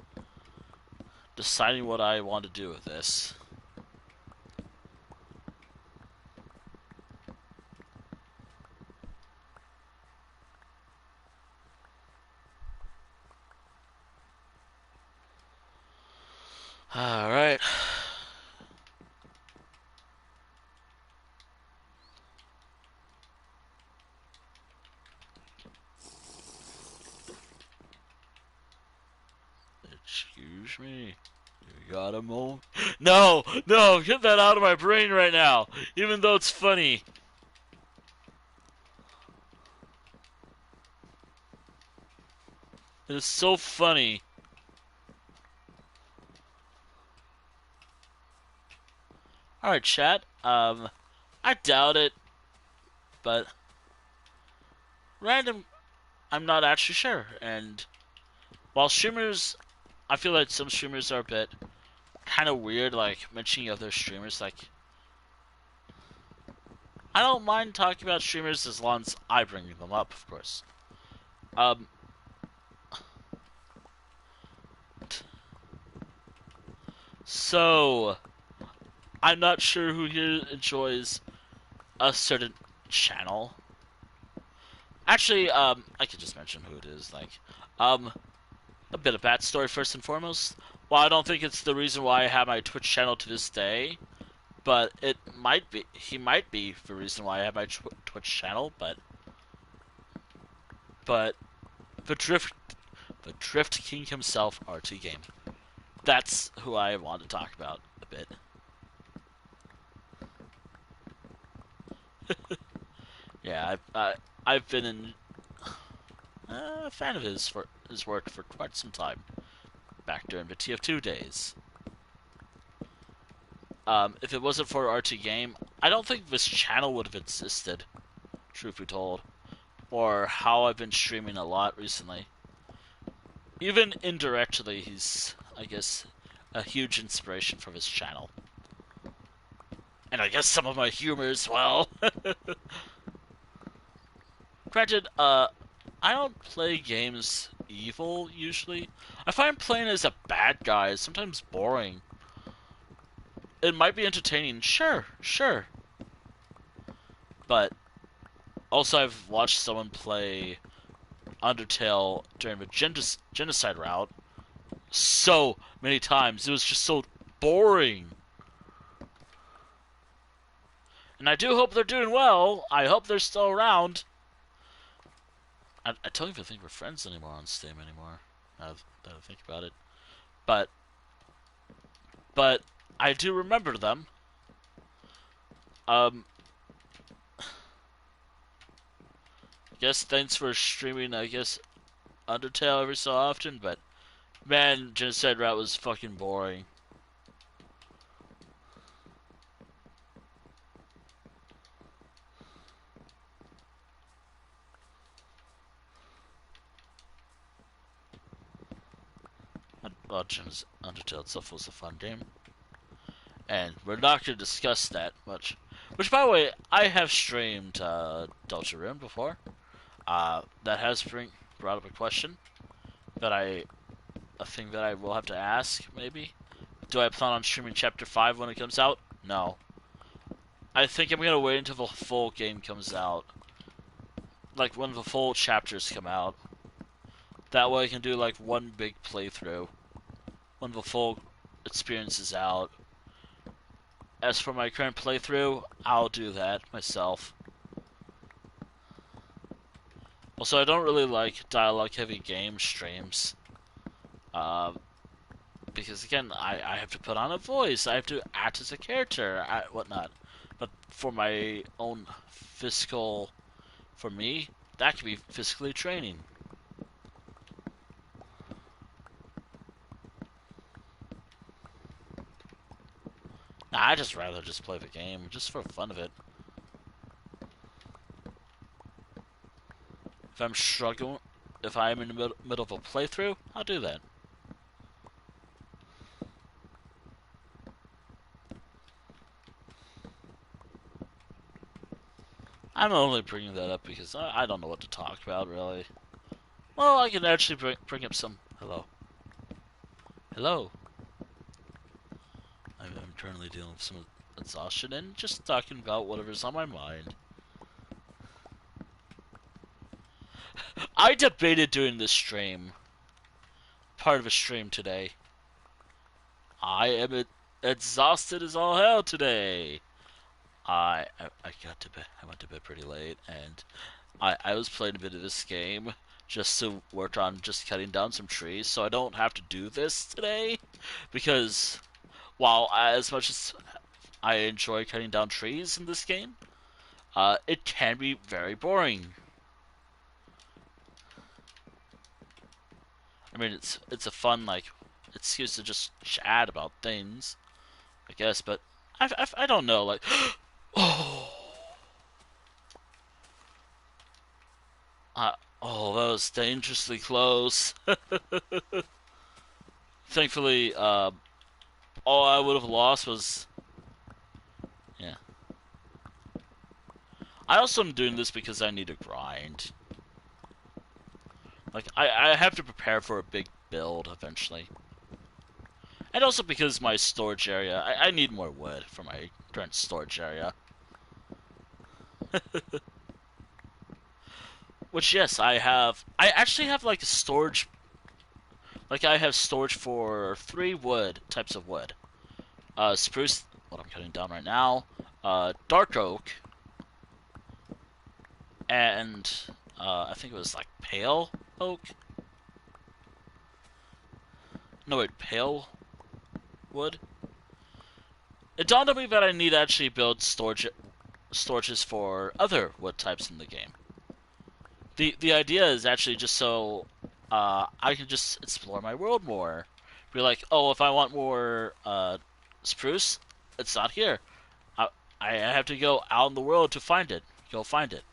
deciding what I want to do with this. Alright. Excuse me. You got a moment? No! No! Get that out of my brain right now! Even though it's funny. It is so funny. Alright, chat. I doubt it, but random, I'm not actually sure. And while streamers, I feel like some streamers are a bit kind of weird, like mentioning other streamers. Like, I don't mind talking about streamers as long as I bring them up, of course. Um, so I'm not sure who here enjoys a certain channel. Actually, I could just mention who it is. Like, um, a bit of backstory first and foremost. While I don't think it's the reason why I have my Twitch channel to this day, but it might be. He might be the reason why I have my Twitch channel. But the Drift King himself, RT Game. That's who I want to talk about a bit. Yeah, I've been a fan of his work for quite some time. Back during the TF2 days. If it wasn't for RT Game, I don't think this channel would have existed, truth be told. Or how I've been streaming a lot recently. Even indirectly, he's, I guess, a huge inspiration for this channel. And I guess some of my humor as well. Granted, I don't play games evil, usually. I find playing as a bad guy is sometimes boring. It might be entertaining, sure, sure. But also I've watched someone play Undertale during the genocide route so many times. It was just so boring. And I do hope they're doing well. I hope they're still around. I don't even think we're friends anymore on Steam anymore. Now that I think about it. But I do remember them. I guess thanks for streaming, I guess, Undertale every so often, but man, Genocide Route was fucking boring. Well, Undertale itself was a fun game. And we're not going to discuss that much. Which, by the way, I have streamed Deltarune before. That has brought up a question that a thing that I will have to ask, maybe. Do I plan on streaming Chapter 5 when it comes out? No. I think I'm going to wait until the full game comes out. Like, when the full chapters come out. That way I can do, like, one big playthrough. When the full experience is out. As for my current playthrough, I'll do that myself. Also, I don't really like dialogue-heavy game streams. Because, again, I have to put on a voice, I have to act as a character, whatnot. But for my own physical... For me, that can be physically training. Nah, I just rather just play the game, just for fun of it. If I'm struggling, if I'm in the middle of a playthrough, I'll do that. I'm only bringing that up because I don't know what to talk about, really. Well, I can actually bring up some... Hello. Hello. I'm currently dealing with some exhaustion and just talking about whatever's on my mind. I debated doing this stream. Part of a stream today. I am exhausted as all hell today. I got to bed. I went to bed pretty late, and I was playing a bit of this game just to work on just cutting down some trees, so I don't have to do this today. Because while as much as I enjoy cutting down trees in this game, it can be very boring. I mean, it's a fun like excuse to just chat about things, I guess. But I don't know. Like, oh, uh, oh, that was dangerously close. Thankfully, all I would have lost was yeah. I also am doing this because I need to grind. Like, I have to prepare for a big build eventually. And also because my storage area, I need more wood for my current storage area. Which, yes, I have. I actually have, like, a storage. Like, I have storage for 3 wood, types of wood. Spruce, what I'm cutting down right now. Dark oak. And, I think it was, like, pale oak. No, wait, pale wood. It dawned on me that I need to actually build storages for other wood types in the game. The idea is actually just so I can just explore my world more. Be like, oh, if I want more spruce, it's not here. I I have to go out in the world to find it. Go find it.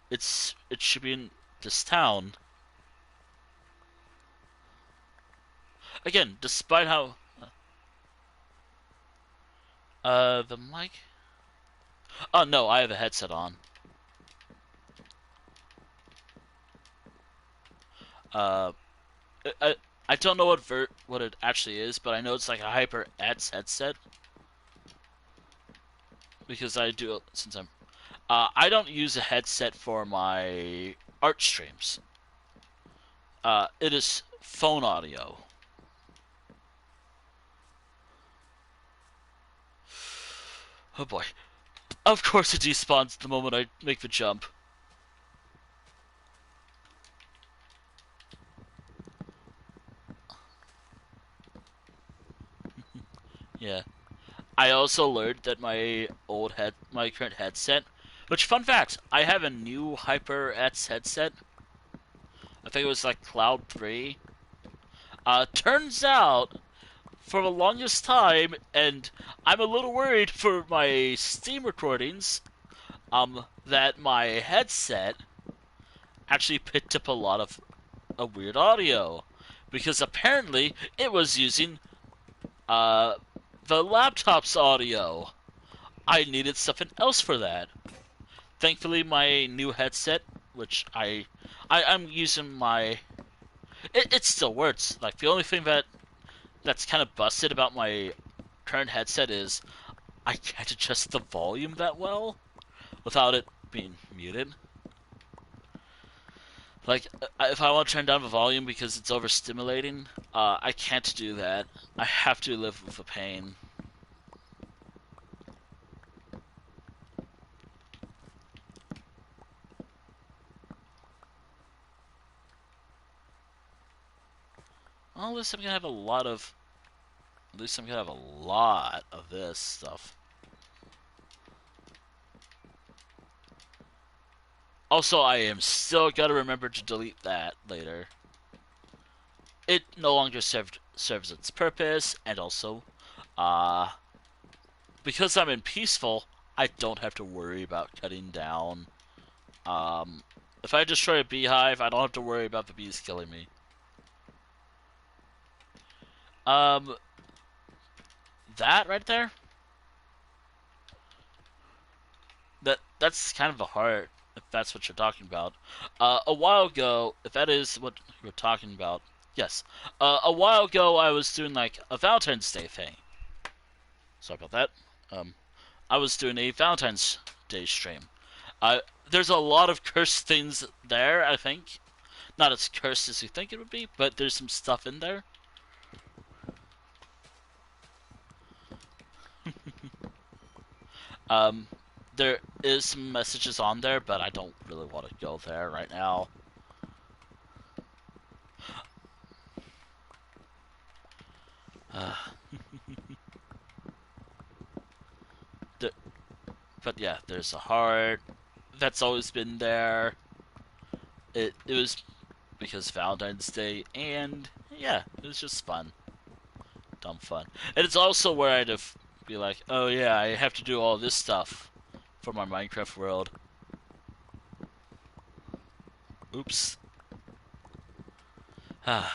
It should be in this town. Again, despite how the mic. Oh no, I have a headset on. Uh, I don't know what it actually is, but I know it's like a HyperX headset because I do since I'm. I don't use a headset for my art streams. It is phone audio. Oh boy. Of course it despawns the moment I make the jump. Yeah. I also learned that my current headset, which fun fact, I have a new HyperX headset. I think it was like Cloud 3. Turns out, for the longest time, and I'm a little worried for my Steam recordings, that my headset actually picked up a lot of weird audio. Because apparently it was using, uh, the laptop's audio. I needed something else for that. Thankfully, my new headset, which I'm using my, it still works. Like the only thing that's kind of busted about my current headset is I can't adjust the volume that well without it being muted. Like if I want to turn down the volume because it's overstimulating, I can't do that. I have to live with the pain. Well, at least I'm gonna have a lot of. At least I'm gonna have a lot of this stuff. Also, I am still gotta remember to delete that later. It no longer serves its purpose, and also, uh, because I'm in peaceful, I don't have to worry about cutting down. If I destroy a beehive, I don't have to worry about the bees killing me. Um, that right there, that's kind of the heart, if that's what you're talking about. A while ago, if that is what you're talking about, yes. A while ago, I was doing like a Valentine's Day thing. Sorry about that. I was doing a Valentine's Day stream. There's a lot of cursed things there, I think. Not as cursed as you think it would be, but there's some stuff in there. Um, there is some messages on there, but I don't really want to go there right now. The, but yeah, there's a heart that's always been there. It was because Valentine's Day, and yeah, it was just fun, dumb fun. And it's also where I'd have be like, oh yeah, I have to do all this stuff for my Minecraft world. Oops. I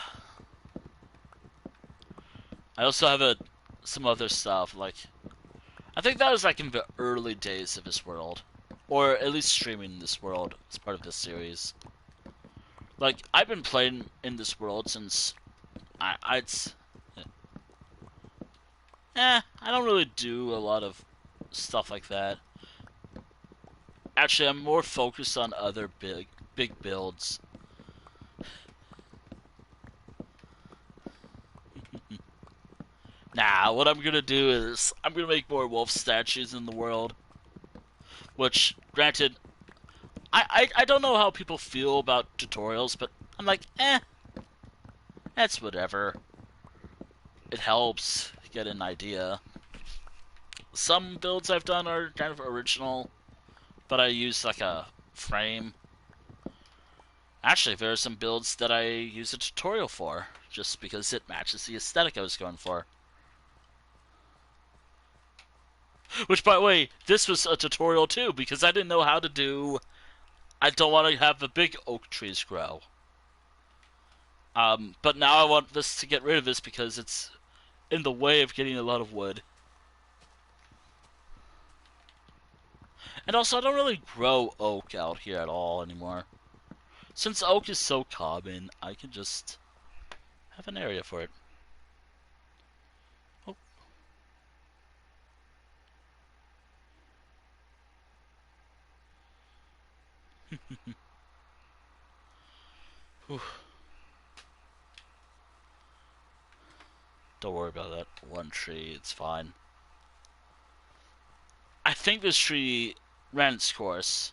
also have some other stuff like I think that was like in the early days of this world, or at least streaming this world as part of this series. Like I've been playing in this world since I'd I don't really do a lot of stuff like that. Actually, I'm more focused on other big builds. Nah, what I'm gonna do is I'm gonna make more wolf statues in the world. Which, granted, I don't know how people feel about tutorials, but I'm like, that's whatever. It helps get an idea. Some builds I've done are kind of original, but I use like a frame. Actually, there are some builds that I use a tutorial for, just because it matches the aesthetic I was going for. Which, by the way, this was a tutorial too, because I didn't know how to do... I don't want to have the big oak trees grow. But now I want this to get rid of this because it's in the way of getting a lot of wood. And also, I don't really grow oak out here at all anymore. Since oak is so common, I can just have an area for it. Oh. Don't worry about that one tree, it's fine. I think this tree ran its course.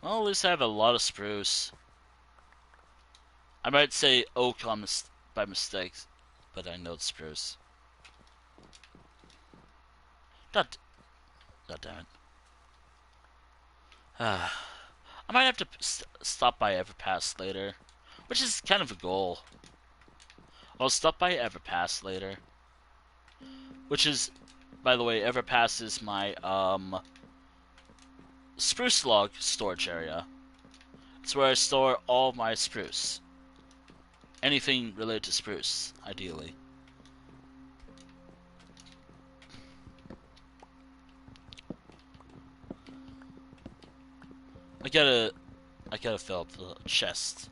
Well, at least I have a lot of spruce. I might say oak by mistake, but I know it's spruce. God damn it. I might have to stop by Everpass later, which is kind of a goal. I'll stop by Everpass later, which is, by the way, Everpass is my spruce log storage area. It's where I store all my spruce. Anything related to spruce, ideally. I gotta fill up the chest.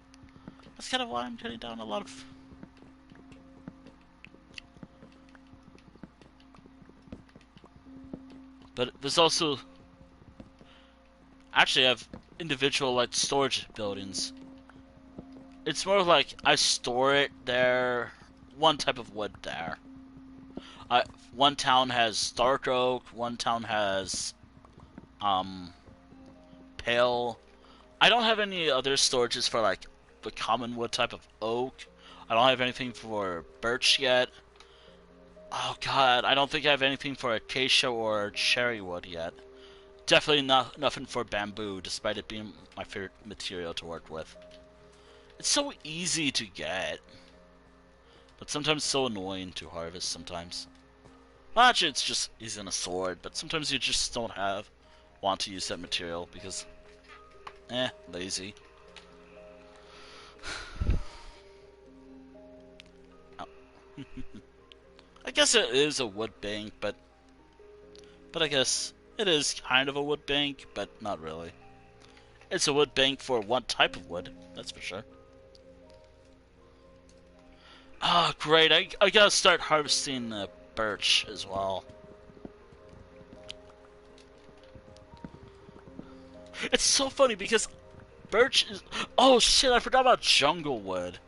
That's kind of why I'm cutting down a lot of... But there's also... Actually, I have individual, like, storage buildings. It's more like I store it there, one type of wood there. One town has dark oak, one town has, pale. I don't have any other storages for, like, the common wood type of oak. I don't have anything for birch yet. Oh god, I don't think I have anything for acacia or cherry wood yet. Definitely nothing for bamboo, despite it being my favorite material to work with. It's so easy to get, but sometimes so annoying to harvest sometimes. Well, actually, it's just easy on a sword, but sometimes you just don't want to use that material because, lazy. Oh. I guess it is a wood bank, but I guess it is kind of a wood bank, but not really. It's a wood bank for one type of wood, that's for sure. Oh, great. I gotta start harvesting birch as well. It's so funny because birch is... Oh shit, I forgot about jungle wood.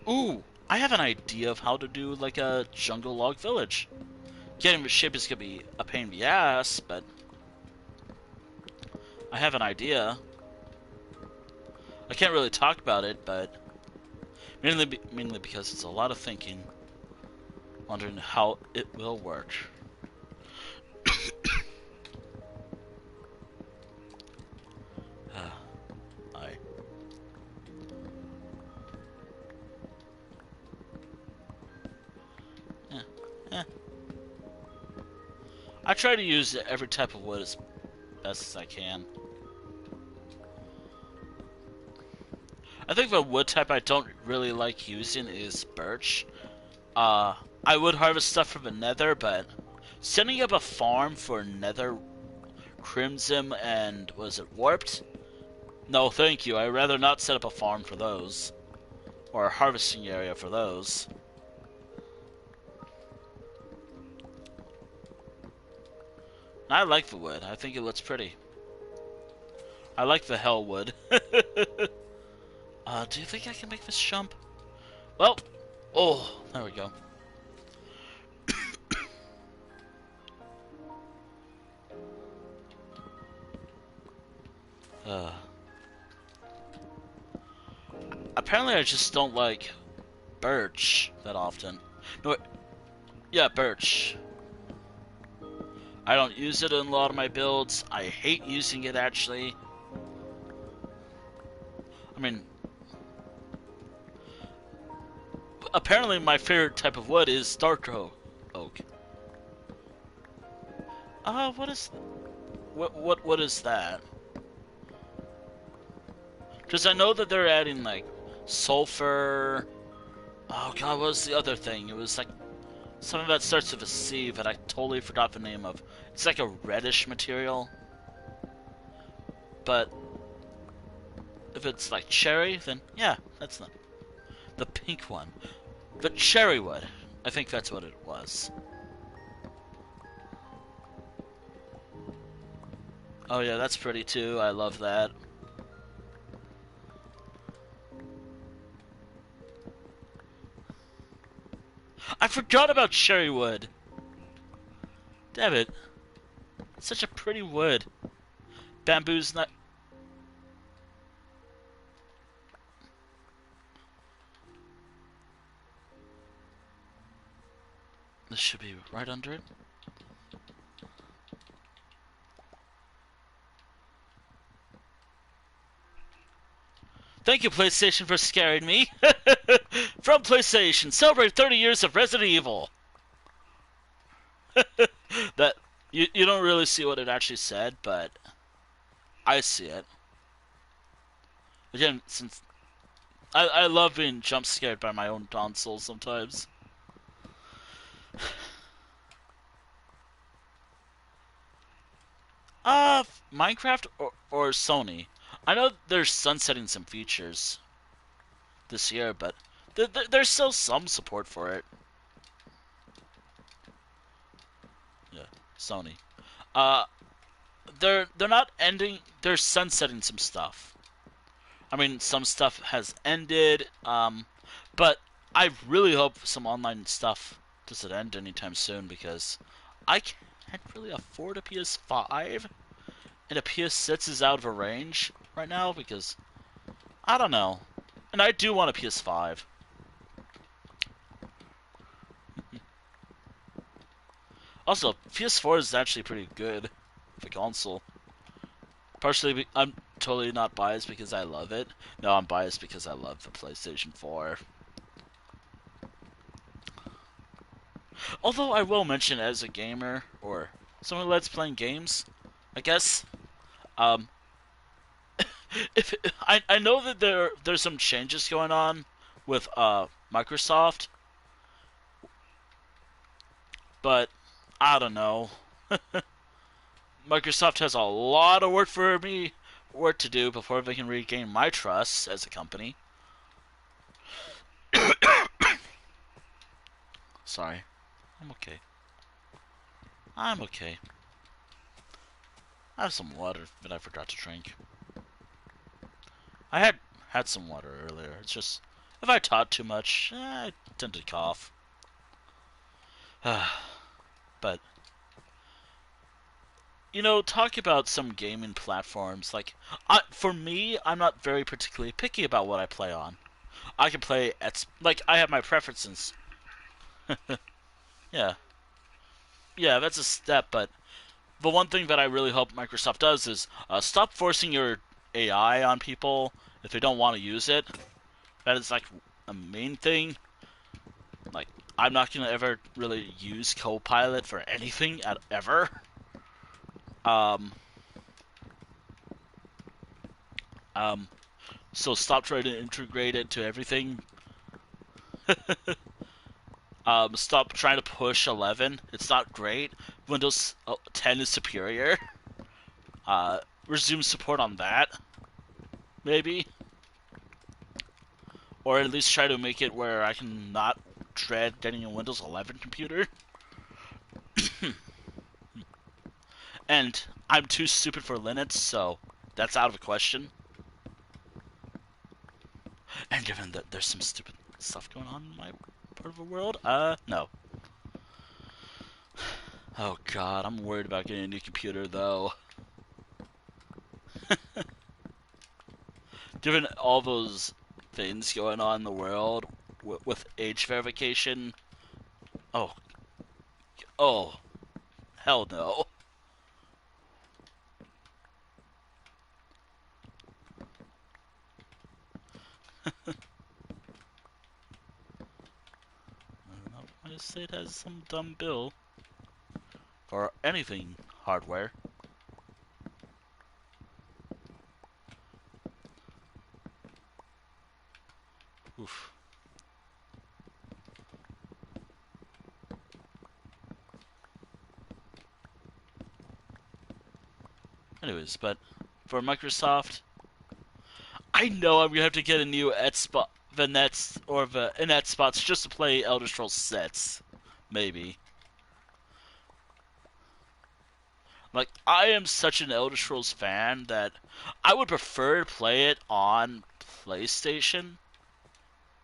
Ooh, I have an idea of how to do like a jungle log village. Getting the ship is gonna be a pain in the ass, but I have an idea. I can't really talk about it, but mainly because it's a lot of thinking, wondering how it will work. I. Eh, eh. I try to use every type of wood as best as I can. I think the wood type I don't really like using is birch. I would harvest stuff from the nether, but setting up a farm for nether crimson and was it warped? No, thank you. I'd rather not set up a farm for those. Or a harvesting area for those. I like the wood. I think it looks pretty. I like the hell wood. Do you think I can make this jump? Well, oh, there we go. Apparently I just don't like birch that often. No, yeah, birch. I don't use it in a lot of my builds. I hate using it, actually. I mean, apparently my favorite type of wood is dark oak. What is that? Because I know that they're adding, like, sulfur... Oh god, what was the other thing? It was, like, something that starts with a C, but I totally forgot the name of. It's like a reddish material. But if it's, like, cherry, then, yeah, that's the pink one. The cherry wood. I think that's what it was. Oh yeah, that's pretty, too. I love that. I forgot about cherry wood. Damn it. It's such a pretty wood. Bamboo's not... This should be right under it. Thank you, PlayStation, for scaring me. From PlayStation, celebrate 30 years of Resident Evil. That you don't really see what it actually said, but I see it. Again, since I love being jump scared by my own console sometimes. Minecraft or Sony? I know they're sunsetting some features this year, but there's still some support for it. Yeah, Sony. Uh, they're not ending. They're sunsetting some stuff. I mean, some stuff has ended. But I really hope some online stuff doesn't end anytime soon because I can't really afford a PS5, and a PS6 is out of range right now because I don't know. And I do want a PS5. Also, PS4 is actually pretty good for console. Partially, I'm totally not biased because I love it. No, I'm biased because I love the PlayStation 4. Although I will mention, as a gamer or someone who likes playing games, I guess, um, if I know that there's some changes going on with Microsoft, but I don't know. Microsoft has a lot of work to do before they can regain my trust as a company. Sorry. I'm okay. I'm okay. I have some water that I forgot to drink. I had some water earlier. It's just, if I talk too much, I tend to cough. But, you know, talk about some gaming platforms. Like, for me, I'm not very particularly picky about what I play on. I can play at, like, I have my preferences. Yeah. Yeah, that's a step, but the one thing that I really hope Microsoft does is stop forcing your AI on people if they don't want to use it. That is, like, a main thing. Like, I'm not going to ever really use Copilot for anything ever. Um, um, so stop trying to integrate it to everything. Stop trying to push 11. It's not great. Windows 10 is superior. Resume support on that, maybe. Or at least try to make it where I can not dread getting a Windows 11 computer. And I'm too stupid for Linux, so that's out of the question. And given that there's some stupid stuff going on in my part of the world, no. Oh god, I'm worried about getting a new computer, though. Given all those things going on in the world with age verification, oh, oh, hell no. My state has some dumb bill for anything hardware. Oof. Anyways, but for Microsoft, I know I'm gonna have to get a new the Nets or the Net spots just to play Elder Scrolls sets, maybe. Like, I am such an Elder Scrolls fan that I would prefer to play it on PlayStation.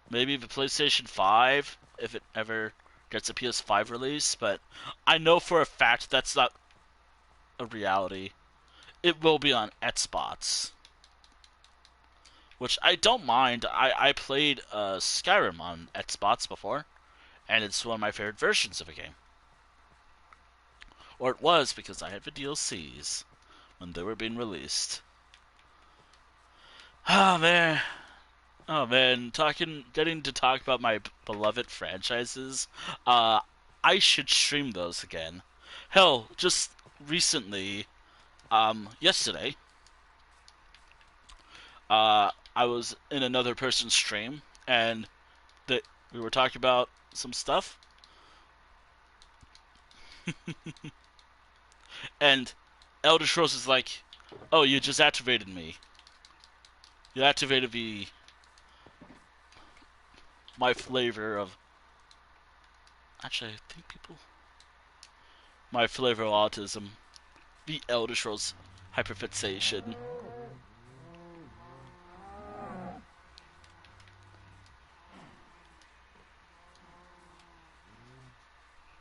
Maybe the PlayStation 5, if it ever gets a PS5 release, but I know for a fact that's not a reality. It will be on Xbox, which I don't mind. I played Skyrim on Xbox before, and it's one of my favorite versions of a game. Or it was, because I had the DLCs when they were being released. Oh man. Oh man, getting to talk about my beloved franchises. I should stream those again. Hell, just recently, yesterday, I was in another person's stream, and we were talking about some stuff, and Elder Scrolls is like, "Oh, you just activated me. You activated my flavor of." Actually, I think people. My flavor of autism. The Elder Scrolls hyperfixation.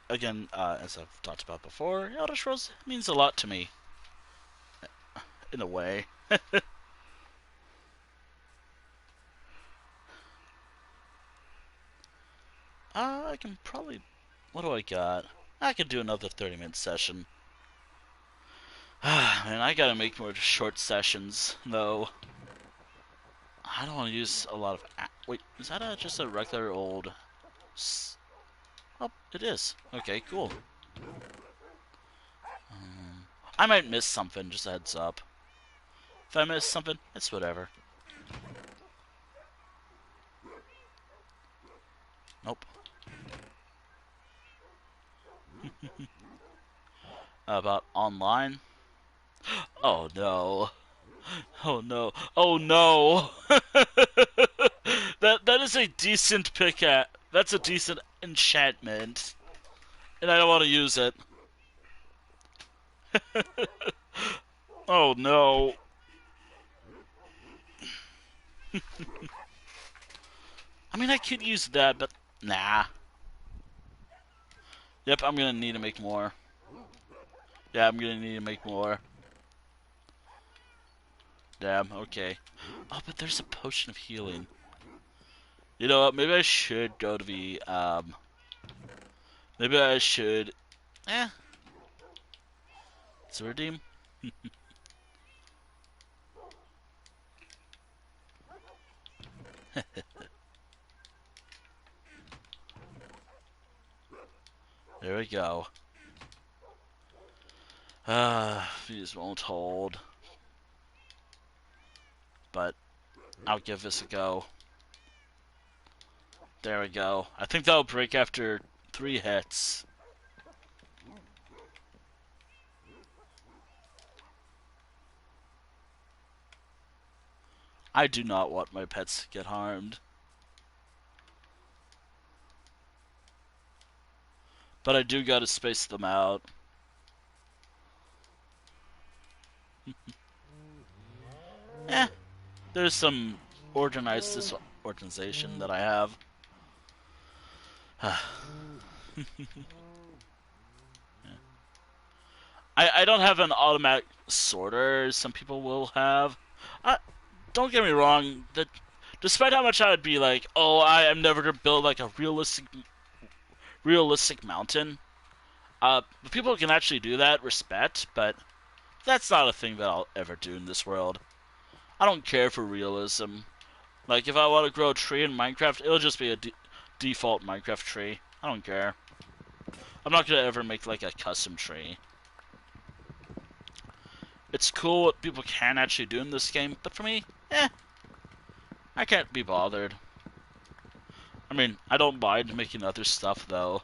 Again, as I've talked about before, Elder Scrolls means a lot to me, in a way. I can probably... What do I got? I could do another 30-minute session. Man, I gotta make more short sessions, though. I don't want to use a lot of... Wait, is that just a regular old... Oh, it is. Okay, cool. I might miss something, just a heads up. If I miss something, it's whatever. Nope. About online? Oh no. Oh no. Oh no! That is a decent pick at. That's a decent enchantment. And I don't want to use it. Oh no. I mean, I could use that, but nah. Yep, I'm gonna need to make more. Yeah, I'm gonna need to make more. Damn, okay. Oh, but there's a potion of healing. You know what, maybe I should go to the, maybe I should... Is it redeem? There we go. These won't hold. But I'll give this a go. There we go. I think that'll break after 3 hits. I do not want my pets to get harmed. But I do gotta space them out. There's some organized disorganization that I have. I don't have an automatic sorter some people will have. Don't get me wrong, that despite how much I would be like, oh, I am never gonna build like a realistic mountain. People who can actually do that, respect, but that's not a thing that I'll ever do in this world. I don't care for realism. Like, if I want to grow a tree in Minecraft, it'll just be a default Minecraft tree. I don't care. I'm not gonna ever make like a custom tree. It's cool what people can actually do in this game, but for me, I can't be bothered. I mean, I don't mind making other stuff though.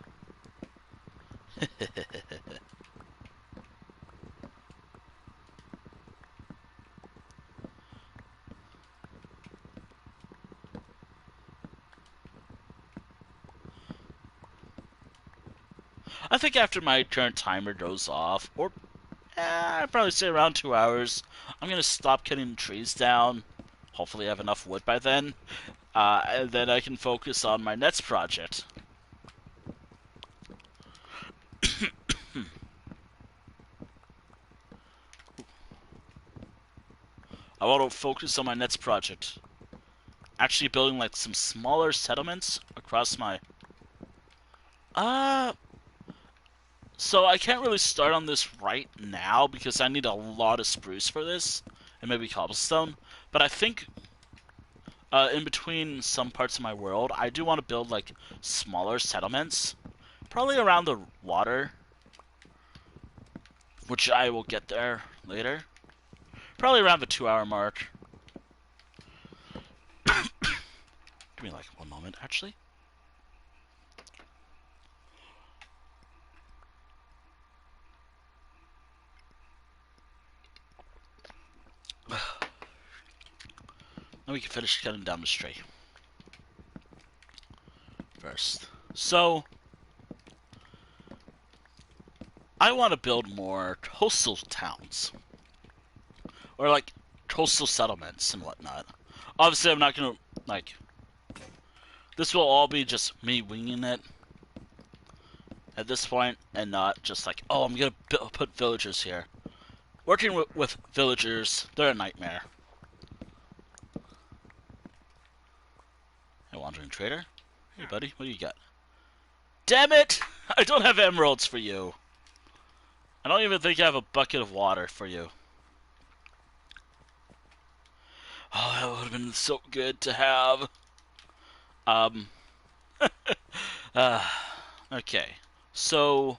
I think after my current timer goes off, or I'd probably say around 2 hours, I'm gonna stop cutting trees down. Hopefully I have enough wood by then. And then I can focus on my next project. I want to focus on my next project. Actually building like some smaller settlements across my... So I can't really start on this right now because I need a lot of spruce for this. And maybe cobblestone. But I think in between some parts of my world, I do want to build like smaller settlements. Probably around the water. Which I will get there later. Probably around the 2-hour mark. Give me like 1 moment, actually. Then we can finish cutting down this tree. First. So, I want to build more coastal towns. Or like coastal settlements and whatnot. Obviously I'm not gonna, like... This will all be just me winging it. At this point, and not just like, oh, I'm gonna put villagers here. Working with villagers, they're a nightmare. Hey, wandering trader. Hey, buddy, what do you got? Damn it! I don't have emeralds for you. I don't even think I have a bucket of water for you. Oh, that would have been so good to have. Okay. So,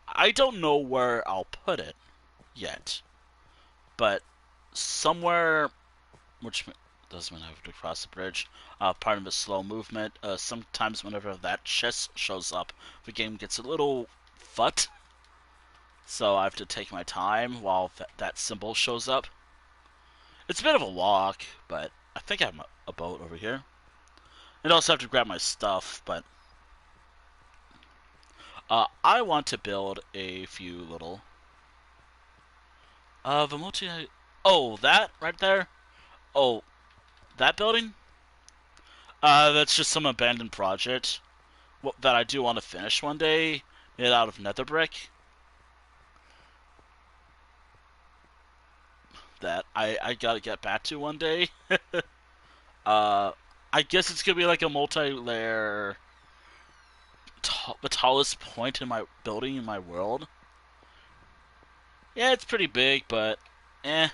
I don't know where I'll put it yet. But somewhere, which doesn't mean I have to cross the bridge, part of the slow movement, sometimes whenever that chest shows up, the game gets a little fut. So I have to take my time while that symbol shows up. It's a bit of a walk, but I think I have a boat over here. And I also have to grab my stuff, but... I want to build a few little The multi... Oh, that right there? Oh, that building? That's just some abandoned project that I do want to finish one day, made out of nether brick. That I gotta get back to one day. uh, I guess it's gonna be like a multi-layer, the tallest point in my building in my world. Yeah, it's pretty big, but eh.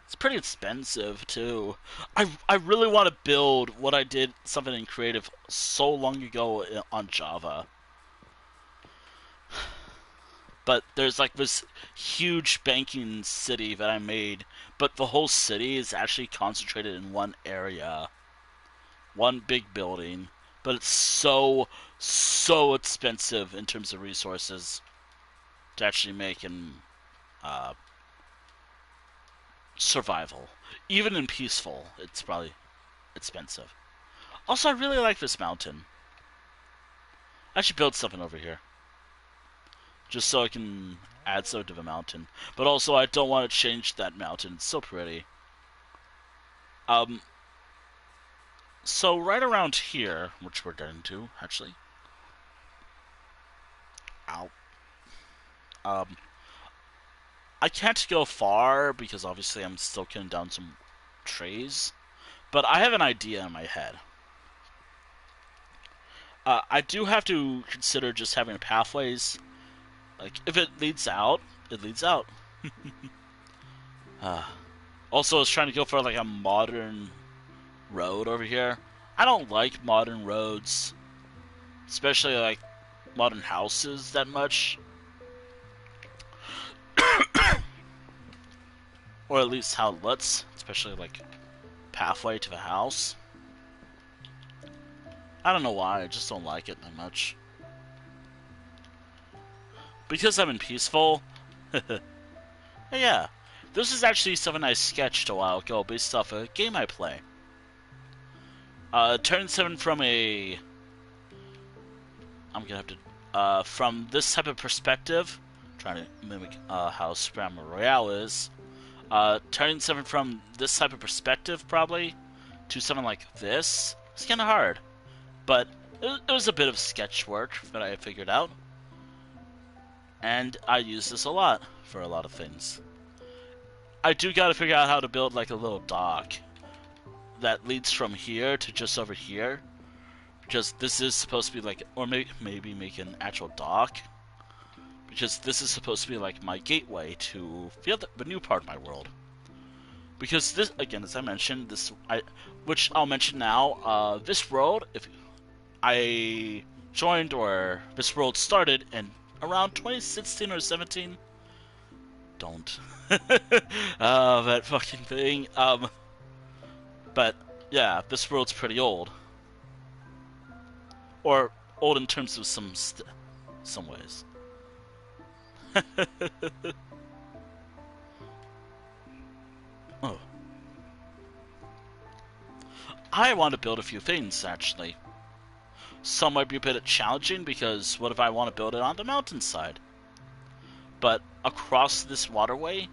It's pretty expensive too. I really want to build what I did something in creative so long ago on Java. But there's like this huge banking city that I made, but the whole city is actually concentrated in one area, one big building. But it's so expensive in terms of resources to actually make in uh, survival. Even in peaceful, it's probably expensive. Also, I really like this mountain. I should build something over here. Just so I can add something to the mountain. But also, I don't want to change that mountain. It's so pretty. So right around here, which we're getting to, actually. Ow. I can't go far because obviously I'm still cutting down some trees. But I have an idea in my head. I do have to consider just having pathways. Like, if it leads out, it leads out. Also, I was trying to go for like a modern road over here. I don't like modern roads, especially like modern houses that much. Or at least how it looks, especially like pathway to the house. I don't know why, I just don't like it that much. Because I'm in peaceful. Yeah, this is actually something I sketched a while ago based off a game I play. Turn 7 from a... I'm gonna have to... from this type of perspective, trying to mimic how Super Mario Royale is, turning something from this type of perspective, probably, to something like this, it's kinda hard. But it was a bit of sketch work that I figured out. And I use this a lot for a lot of things. I do gotta figure out how to build like a little dock that leads from here to just over here. Because this is supposed to be like, or maybe make an actual dock. Because this is supposed to be like my gateway to the new part of my world. Because this, again, as I mentioned, which I'll mention now, this world, if I joined or this world started in around 2016 or 17. Don't. That fucking thing. But yeah, this world's pretty old. Or old in terms of some ways. Oh. I want to build a few things, actually. Some might be a bit challenging because what if I want to build it on the mountainside? But across this waterway,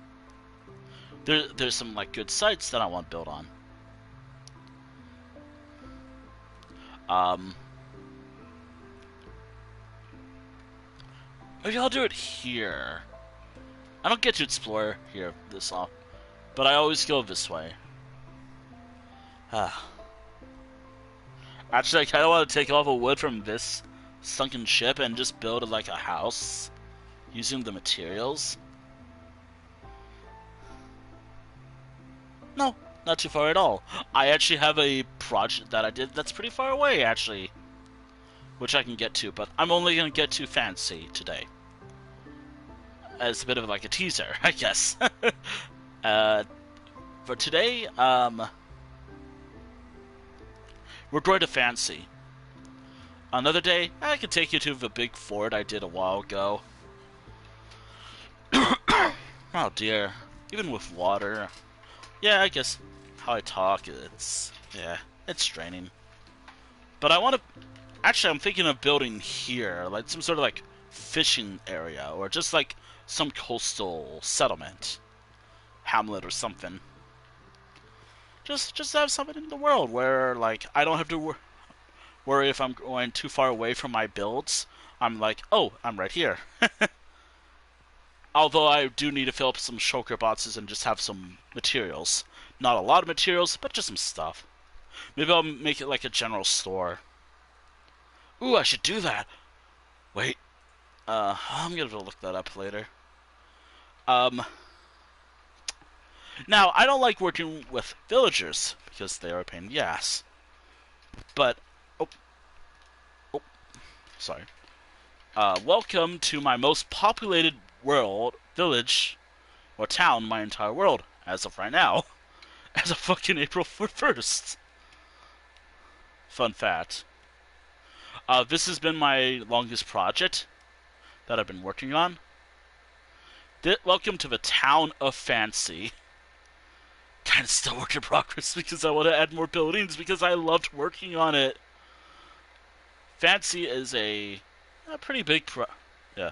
there's some like good sites that I want to build on. Maybe I'll do it here. I don't get to explore here this off, but I always go this way. Actually, I kind of want to take all the wood from this sunken ship and just build like a house using the materials. No, not too far at all. I actually have a project that I did that's pretty far away, actually, which I can get to, but I'm only going to get to fancy today. As a bit of like a teaser, I guess. For today, we're going to fancy. Another day, I can take you to the big fort I did a while ago. Oh dear. Even with water. Yeah, I guess how I talk, it's draining. But I want to... Actually, I'm thinking of building here, like some sort of like fishing area or just like some coastal settlement, hamlet or something. Just have something in the world where like I don't have to worry if I'm going too far away from my builds. I'm like, oh, I'm right here. Although I do need to fill up some shulker boxes and just have some materials. Not a lot of materials, but just some stuff. Maybe I'll make it like a general store. Ooh, I should do that. Wait. I'm gonna look that up later. Now, I don't like working with villagers because they are a pain in the ass. But, oh, sorry. Welcome to my most populated village, or town in my entire world, as of right now. As of fucking April 1st. Fun fact. This has been my longest project that I've been working on. Welcome to the town of Fancy. Kind of still work in progress because I want to add more buildings because I loved working on it. Fancy is a pretty big yeah.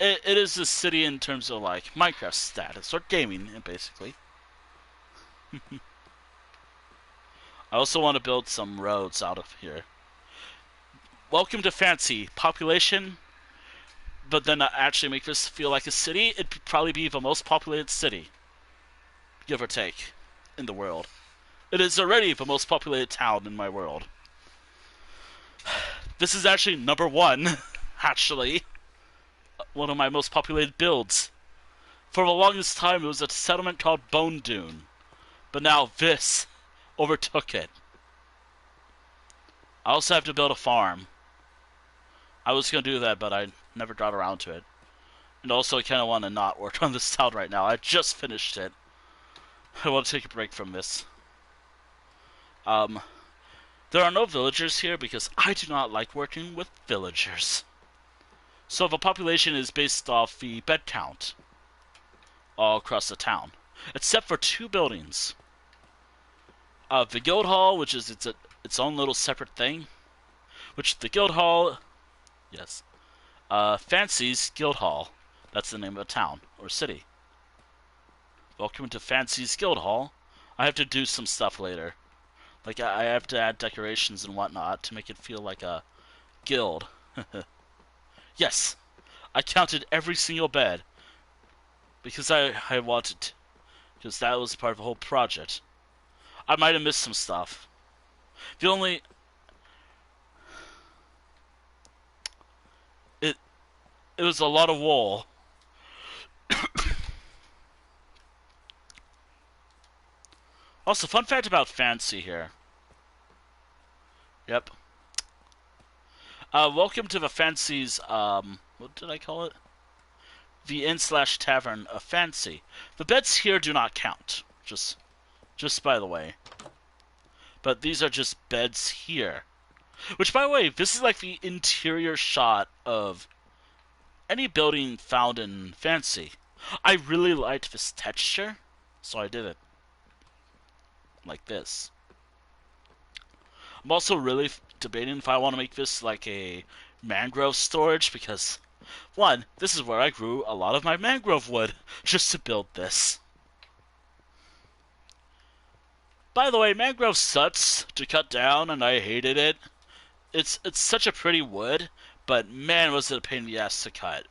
It is a city in terms of like Minecraft status or gaming, basically. I also want to build some roads out of here. Welcome to Fancy. Population, but then actually make this feel like a city, it'd probably be the most populated city, give or take, in the world. It is already the most populated town in my world. This is actually number one, actually. One of my most populated builds. For the longest time, it was a settlement called Bone Dune. But now this overtook it. I also have to build a farm. I was going to do that, but I never got around to it. And also, I kind of want to not work on this town right now. I just finished it. I want to take a break from this. There are no villagers here because I do not like working with villagers. So the population is based off the bed count all across the town, except for 2 buildings. The guild hall, which is its own little separate thing, which the guild hall, yes, Fancy's Guild Hall. That's the name of the town or city. Welcome to Fancy's Guild Hall. I have to do some stuff later. Like, I have to add decorations and whatnot to make it feel like a guild. Yes, I counted every single bed. Because I wanted to. Because that was part of the whole project. I might have missed some stuff. The only... It was a lot of wool. Also, fun fact about Fancy here. Yep. Welcome to the Fancy's, what did I call it? The Inn/Tavern of Fancy. The beds here do not count. Just by the way. But these are just beds here. Which, by the way, this is like the interior shot of any building found in Fancy. I really liked this texture, so I did it. Like this. I'm also really debating if I want to make this like a mangrove storage because, one, this is where I grew a lot of my mangrove wood just to build this. By the way, mangrove sucks to cut down and I hated it. It's such a pretty wood, but man was it a pain in the ass to cut.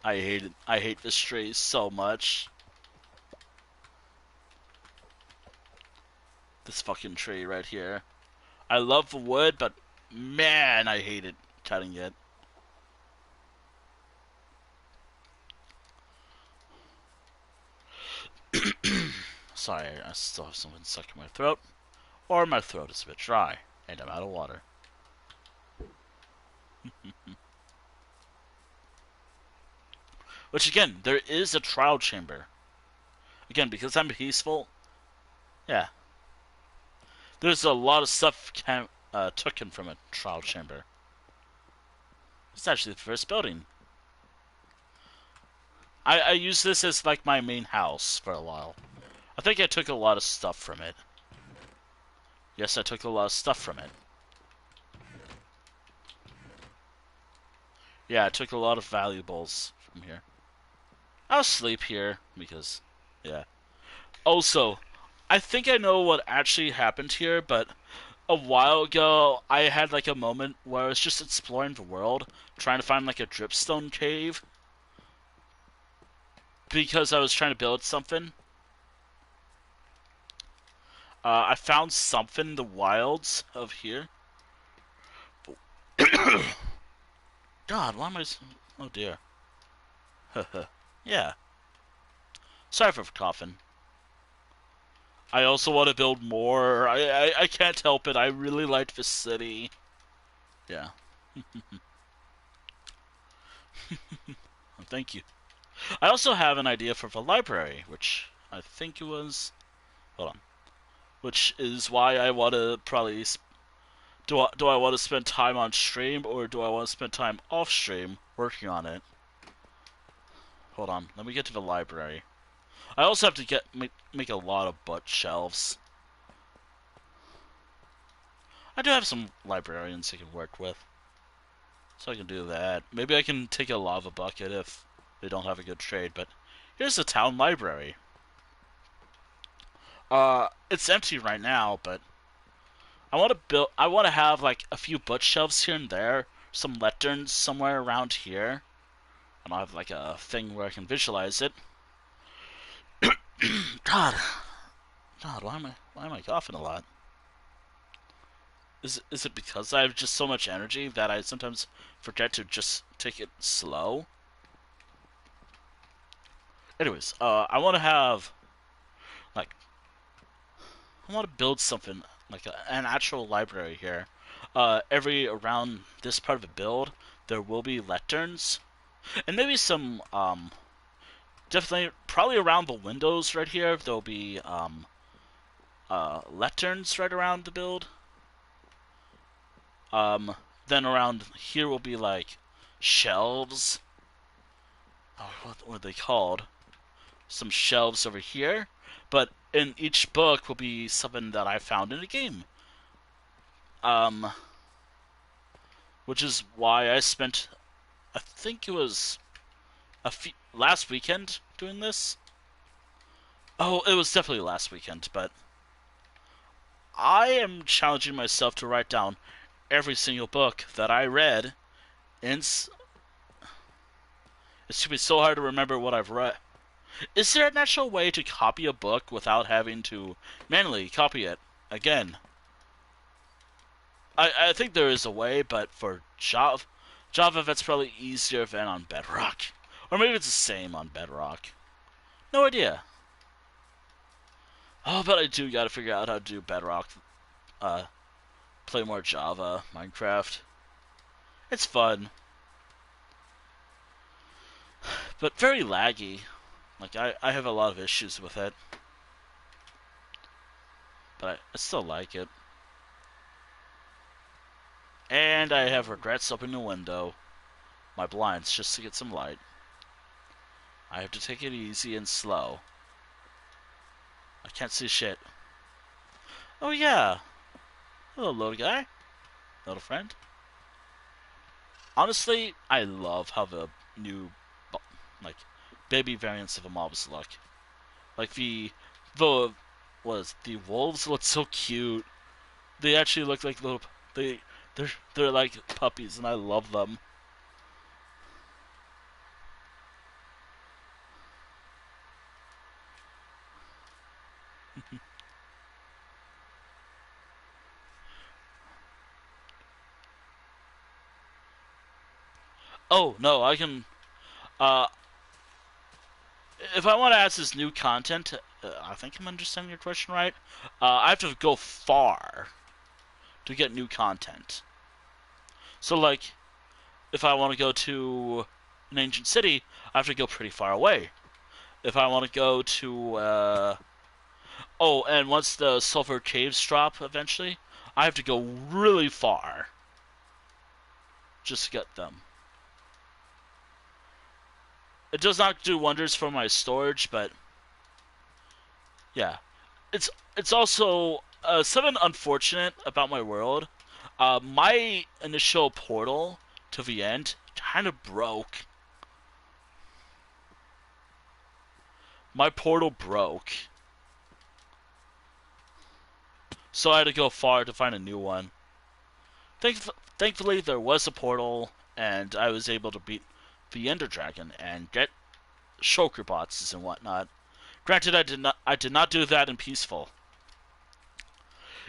I hate this tree so much. This fucking tree right here. I love the wood, but man, I hated cutting it. Sorry, I still have something stuck in my throat. Or my throat is a bit dry, and I'm out of water. Which again, there is a trial chamber. Again, because I'm peaceful, yeah. There's a lot of stuff taken from a trial chamber. It's actually the first building. I use this as like my main house for a while. I think I took a lot of stuff from it. Yes, I took a lot of stuff from it. Yeah, I took a lot of valuables from here. I'll sleep here because, yeah. Also, I think I know what actually happened here, but a while ago I had like a moment where I was just exploring the world, trying to find like a dripstone cave because I was trying to build something. I found something in the wilds of here. God, why am I? Oh dear. Yeah. Sorry for coughing. I also want to build more. I can't help it. I really like this city. Yeah. Thank you. I also have an idea for the library, which I think it was. Hold on. Which is why I want to probably. Do I want to spend time on stream or do I want to spend time off stream working on it? Hold on. Let me get to the library. I also have to make a lot of bookshelves. I do have some librarians I can work with. So I can do that. Maybe I can take a lava bucket if they don't have a good trade, but here's the town library. It's empty right now, but I want to have like a few bookshelves here and there, some lecterns somewhere around here, and I'll have like a thing where I can visualize it. God, God, why am I coughing a lot? Is it because I have just so much energy that I sometimes forget to just take it slow? Anyways, like I want to build something like an actual library here. Every around this part of the build, there will be lecterns, and maybe some definitely probably around the windows right here. There'll be lecterns right around the build. Um, then around here will be like shelves. Oh, what are they called? Some shelves over here. But in each book will be something that I found in a game. Um, which is why I spent, I think it was last weekend doing this. Oh, it was definitely last weekend, but I am challenging myself to write down every single book that I read. And it's gonna be so hard to remember what I've read. Is there a natural way to copy a book without having to manually copy it again? I think there is a way, but for Java that's probably easier than on Bedrock. Or maybe it's the same on Bedrock. No idea. Oh, but I do gotta figure out how to do Bedrock. Play more Java, Minecraft. It's fun. But very laggy. Like, I have a lot of issues with it. But I still like it. And I have regrets opening the window. My blinds just to get some light. I have to take it easy and slow. I can't see shit. Oh yeah. Hello, little guy. Little friend. Honestly, I love how the new, like, baby variants of the mobs look. Like the the wolves look so cute. They actually look like little, they, they're like puppies, and I love them. Oh no, I can. Uh, if I want to add this new content, I think I'm understanding your question right. I have to go far to get new content. So, like, if I want to go to an ancient city, I have to go pretty far away. If I want to go to, oh, and once the sulfur caves drop eventually, I have to go really far just to get them. It does not do wonders for my storage, but yeah, it's also something unfortunate about my world. My initial portal to the end kind of broke. My portal broke, so I had to go far to find a new one. Thankfully, there was a portal, and I was able to beat the Ender Dragon and get shulker bots and whatnot. Granted, I did not do that in peaceful.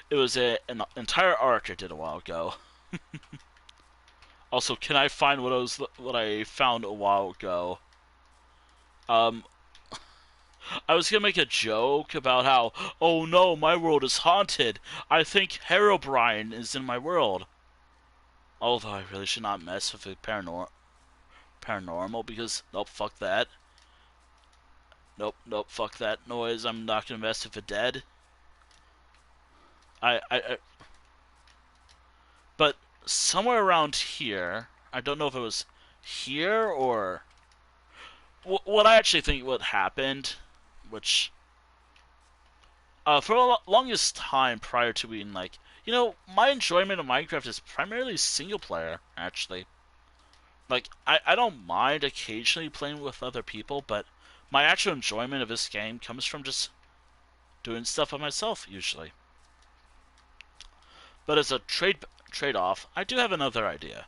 It was an entire arc I did a while ago. Also, can I find what I found a while ago? Um, I was gonna make a joke about how, oh no, my world is haunted. I think Herobrine is in my world. Although I really should not mess with the paranormal because nope, fuck that. Nope, fuck that noise. I'm not gonna mess with the dead. But somewhere around here, I don't know if it was here or what I actually think what happened, which for the longest time prior to being like, my enjoyment of Minecraft is primarily single player, actually. Like, I don't mind occasionally playing with other people, but my actual enjoyment of this game comes from just doing stuff by myself, usually. But as a trade-off, I do have another idea.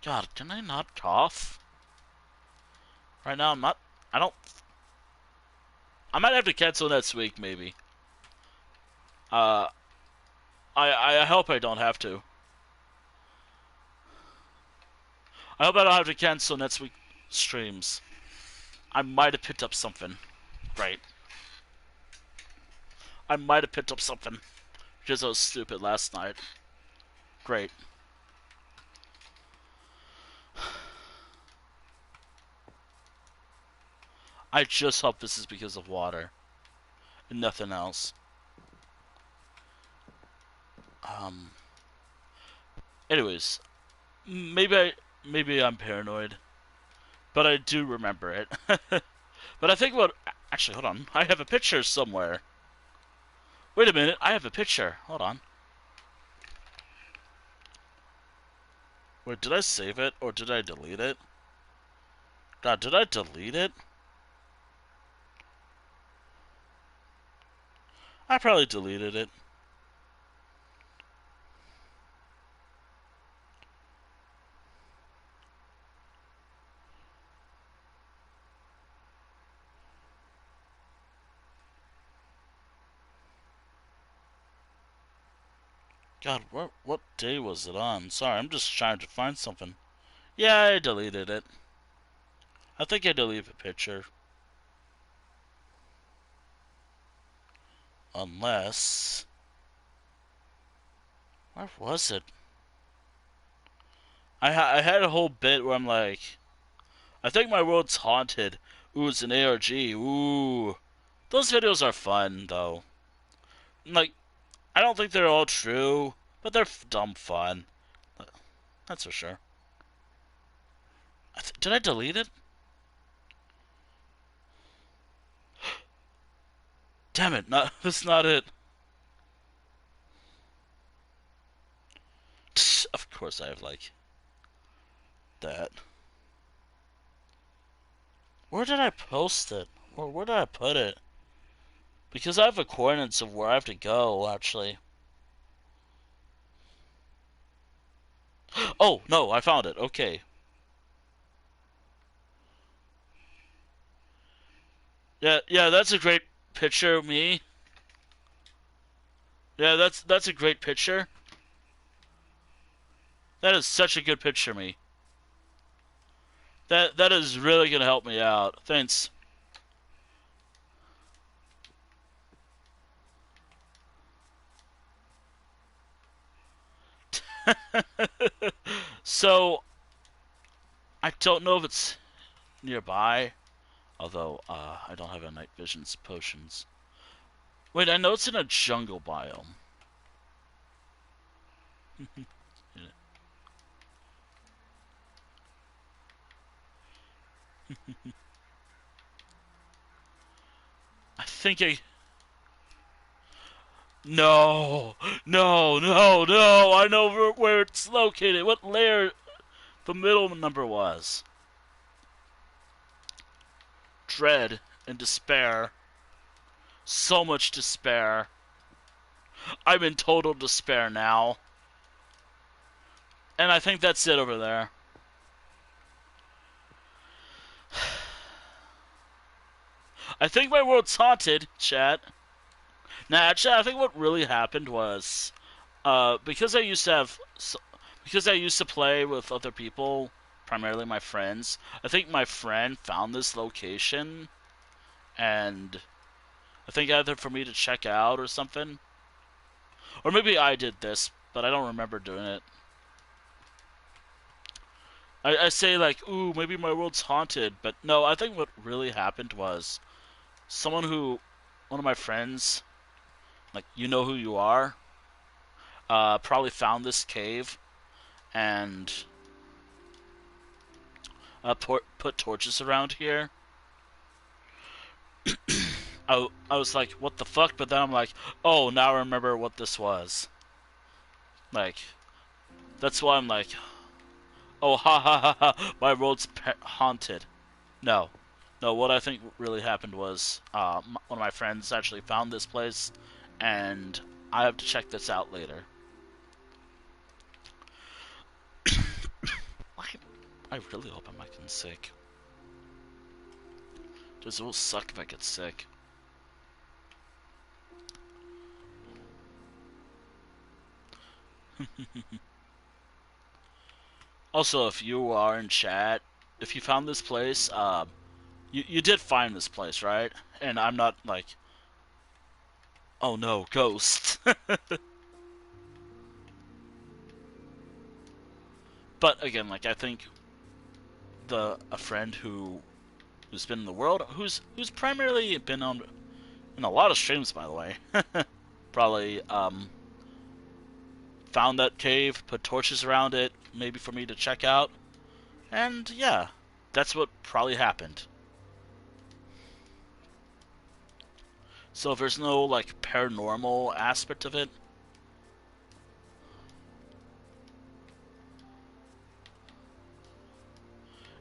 God, can I not cough? Right now, I don't. I might have to cancel next week, maybe. Uh, I hope I don't have to. I hope I don't have to cancel next week's streams. I might have picked up something. Great. I might have picked up something. Because I was stupid last night. Great. I just hope this is because of water. And nothing else. Anyways. Maybe I'm paranoid. But I do remember it. But I think what... Actually, hold on. I have a picture somewhere. Wait a minute. I have a picture. Hold on. Wait, did I save it? Or did I delete it? God, did I delete it? I probably deleted it. God, what day was it on? Sorry, I'm just trying to find something. Yeah, I deleted it. I think I deleted the picture. Unless... Where was it? I had a whole bit where I'm like... I think my world's haunted. Ooh, it's an ARG. Ooh. Those videos are fun, though. Like, I don't think they're all true, but they're dumb fun. That's for sure. Did I delete it? Damn it, that's not it. Of course I have, like, that. Where did I post it? Or where did I put it? Because I have the coordinates of where I have to go, actually. Oh, no, I found it. Okay. Yeah, that's a great picture of me. Yeah, that's a great picture. That is such a good picture of me. That is really gonna help me out. Thanks. So, I don't know if it's nearby. Although, I don't have a night vision potions. Wait, I know it's in a jungle biome. I think I... No! No, no, no! I know where it's located. What layer the middle number was. Dread and despair. So much despair. I'm in total despair now. And I think that's it over there. I think my world's haunted, chat. Nah, actually, I think what really happened was, because I used to have, because I used to play with other people, primarily my friends. I think my friend found this location, and I think either for me to check out or something, or maybe I did this, but I don't remember doing it. I say like, ooh, maybe my world's haunted, but no, I think what really happened was one of my friends, like, you know who you are, probably found this cave and put torches around here. I was like, what the fuck? But then I'm like, oh, now I remember what this was. Like, that's why I'm like, oh, ha ha ha ha, my world's haunted. No. No, what I think really happened was one of my friends actually found this place, and I have to check this out later. I really hope I'm not getting sick. Just, it will suck if I get sick. Also, if you are in chat, if you found this place, you did find this place, right? And I'm not like, oh no, ghost. But again, like, I think a friend who's been in the world, who's primarily been on in a lot of streams, by the way, probably found that cave, put torches around it, maybe for me to check out, and yeah, that's what probably happened. So if there's no like paranormal aspect of it,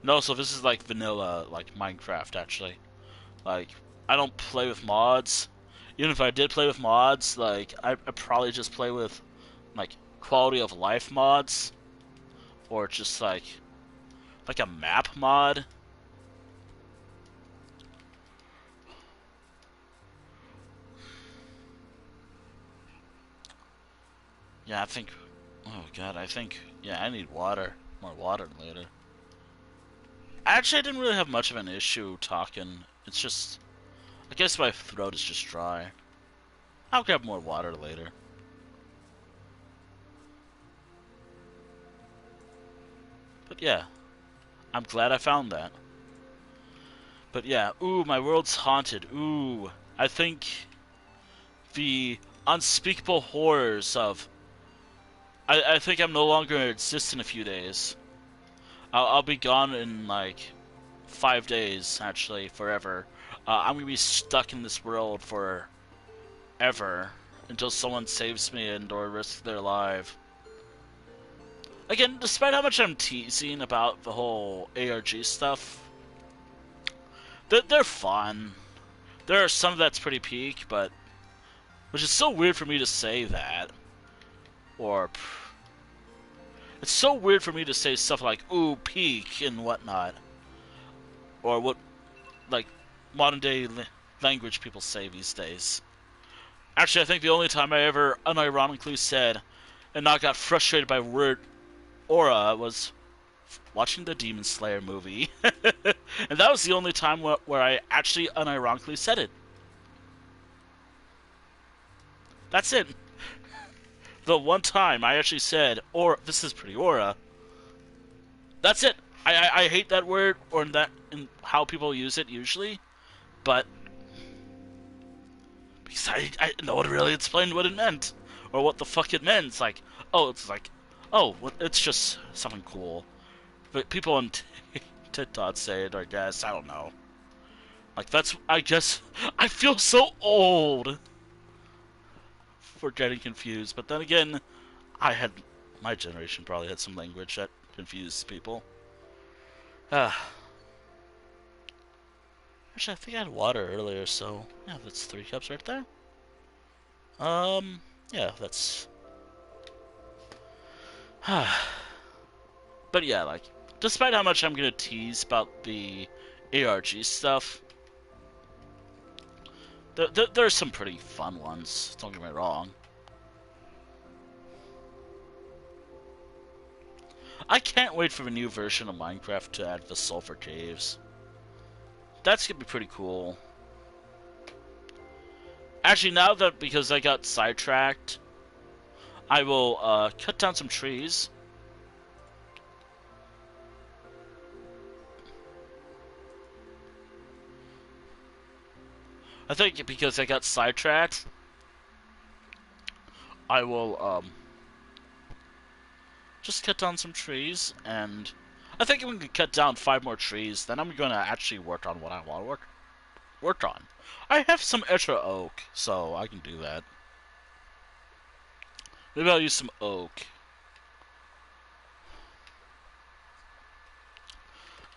no. So this is like vanilla, like Minecraft, actually. Like, I don't play with mods. Even if I did play with mods, like, I'd probably just play with, like, quality of life mods. Or just, like a map mod. Yeah, I think... Oh, God, I think... Yeah, I need water. More water later. Actually, I didn't really have much of an issue talking. It's just... I guess my throat is just dry. I'll grab more water later. But yeah, I'm glad I found that. But yeah, ooh, my world's haunted. Ooh, I think the unspeakable horrors of... I think I'm no longer gonna exist in a few days. I'll be gone in like 5 days, actually, forever. I'm gonna be stuck in this world forever until someone saves me and or risks their life. Again, despite how much I'm teasing about the whole ARG stuff, they're fun. There are some that's pretty peak, but... Which is so weird for me to say that. Or... It's so weird for me to say stuff like, ooh, peak, and whatnot. Or what, like, modern day language people say these days. Actually, I think the only time I ever unironically said, and not got frustrated by word aura, was watching the Demon Slayer movie. And that was the only time where I actually unironically said it. That's it. The one time I actually said, or this is pretty aura. That's it. I hate that word, or in how people use it usually, but because I no one really explained what it meant, or what the fuck it meant. It's like, oh, it's just something cool. But people on TikTok said, I guess. I don't know. Like, that's, I guess, I feel so old for getting confused. But then again, my generation probably had some language that confused people. Ah. Actually, I think I had water earlier, so, yeah, that's 3 cups right there. Yeah, that's... But yeah, like, despite how much I'm gonna tease about the ARG stuff, there's some pretty fun ones, don't get me wrong. I can't wait for the new version of Minecraft to add the sulfur caves. That's gonna be pretty cool. Actually, now that, because I got sidetracked, I will cut down some trees. I think because I got sidetracked, I will just cut down some trees, and I think if we can cut down 5 more trees, then I'm gonna actually work on what I want to work on. I have some extra oak, so I can do that. Maybe I'll use some oak.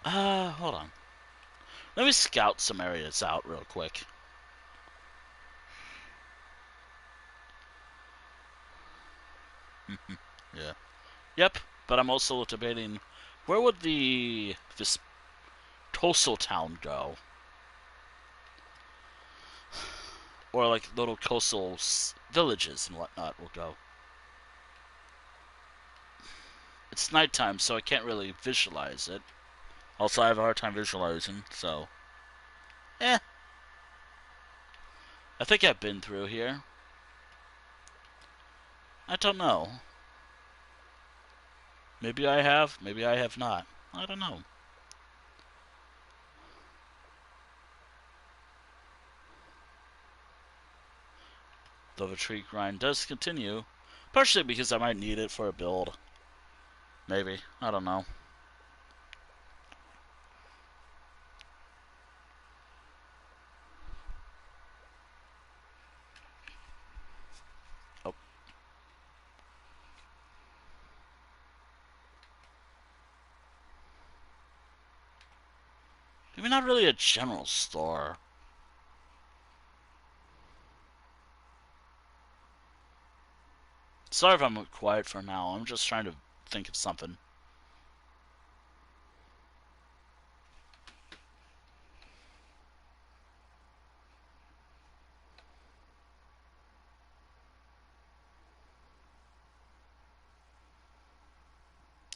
Hold on. Let me scout some areas out real quick. Yeah. Yep, but I'm also debating where would this coastal town go? Or like little coastal villages and whatnot will go. It's nighttime, so I can't really visualize it. Also, I have a hard time visualizing, so... Eh. I think I've been through here. I don't know. Maybe I have, maybe I have not. I don't know. Though the tree grind does continue. Partially because I might need it for a build. Maybe. I don't know. Oh. Maybe not really a general store. Sorry if I'm quiet for now. I'm just trying to think of something.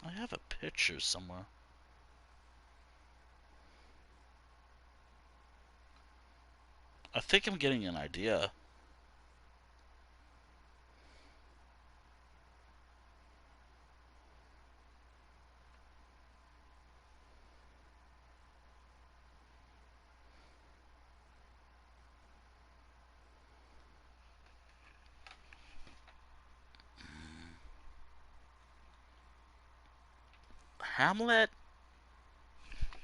I have a picture somewhere. I think I'm getting an idea. Hamlet?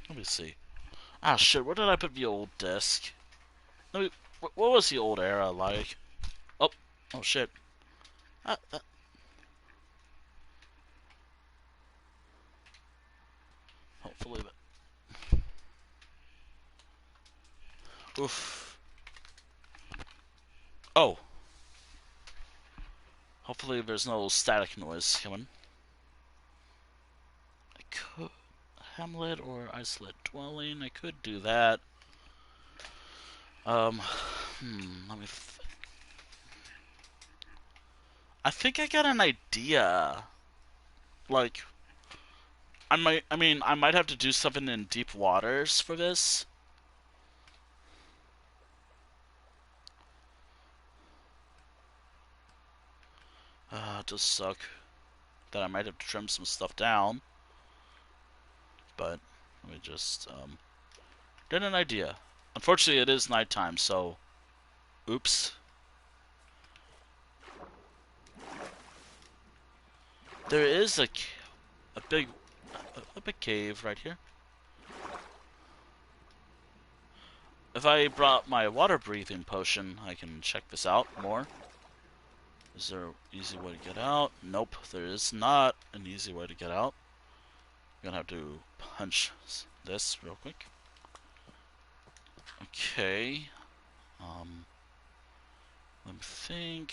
Let me see. Ah, shit, where did I put the old disc? Let me... What was the old era like? Oh, oh shit. Ah, hopefully... Oof. Oh. Hopefully there's no static noise coming. I could... Hamlet or isolate dwelling. I could do that. Let me... I think I got an idea. Like... I might have to do something in deep waters for this. It does suck that I might have to trim some stuff down. But, let me just, get an idea. Unfortunately, it is nighttime, so... Oops. There is a big cave right here. if I brought my water breathing potion, I can check this out more. Is there an easy way to get out? Nope, there is not an easy way to get out. I'm gonna have to punch this real quick. Okay. Let me think.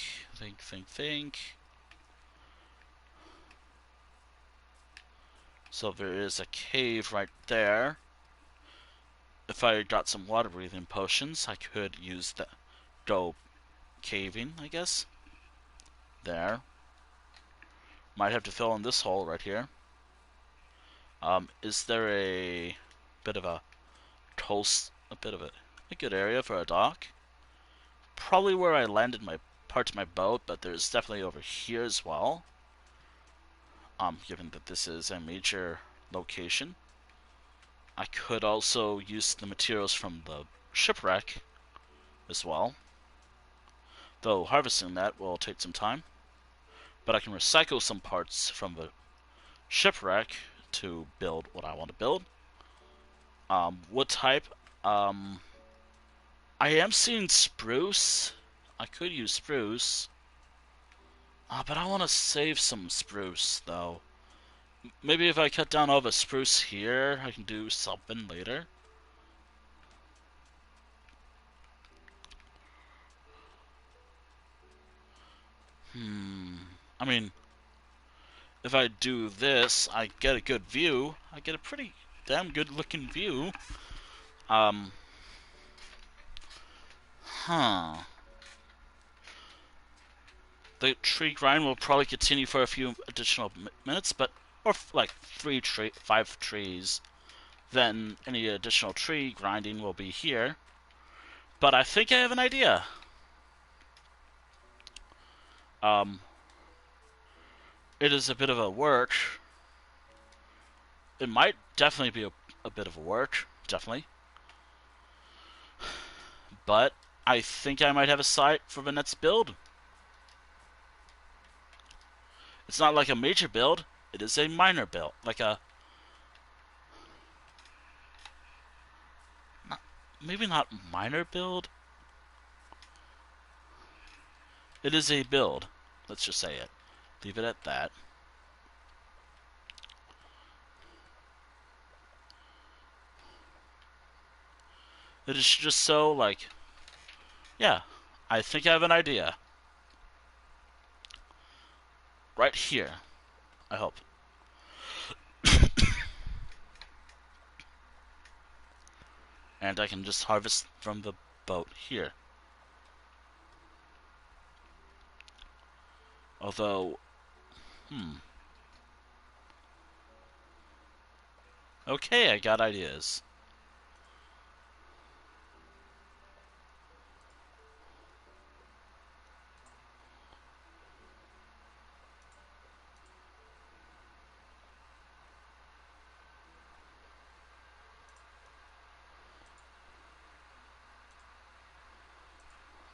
So there is a cave right there. If I got some water breathing potions, I could use the go caving, I guess. There. Might have to fill in this hole right here. Is there a bit of a a good area for a dock? Probably where I landed my parts of my boat, but there's definitely over here as well. Given that this is a major location. I could also use the materials from the shipwreck as well. Though harvesting that will take some time. But I can recycle some parts from the shipwreck to build what I want to build. Wood type. I am seeing spruce. I could use spruce. But I want to save some spruce, though. Maybe if I cut down all the spruce here, I can do something later. I mean, if I do this, I get a good view. I get a pretty damn good looking view. Huh. The tree grind will probably continue for a few additional minutes, but or like 5 trees. Then any additional tree grinding will be here. But I think I have an idea. It is a bit of a work. It might definitely be a bit of a work, definitely. But I think I might have a site for the next build. It's not like a major build, it is a minor build. Like a... maybe not minor build. It is a build. Let's just say it. Leave it at that. It is just so, like... yeah, I think I have an idea. Right here. I hope. And I can just harvest from the boat here. Although... okay, I got ideas.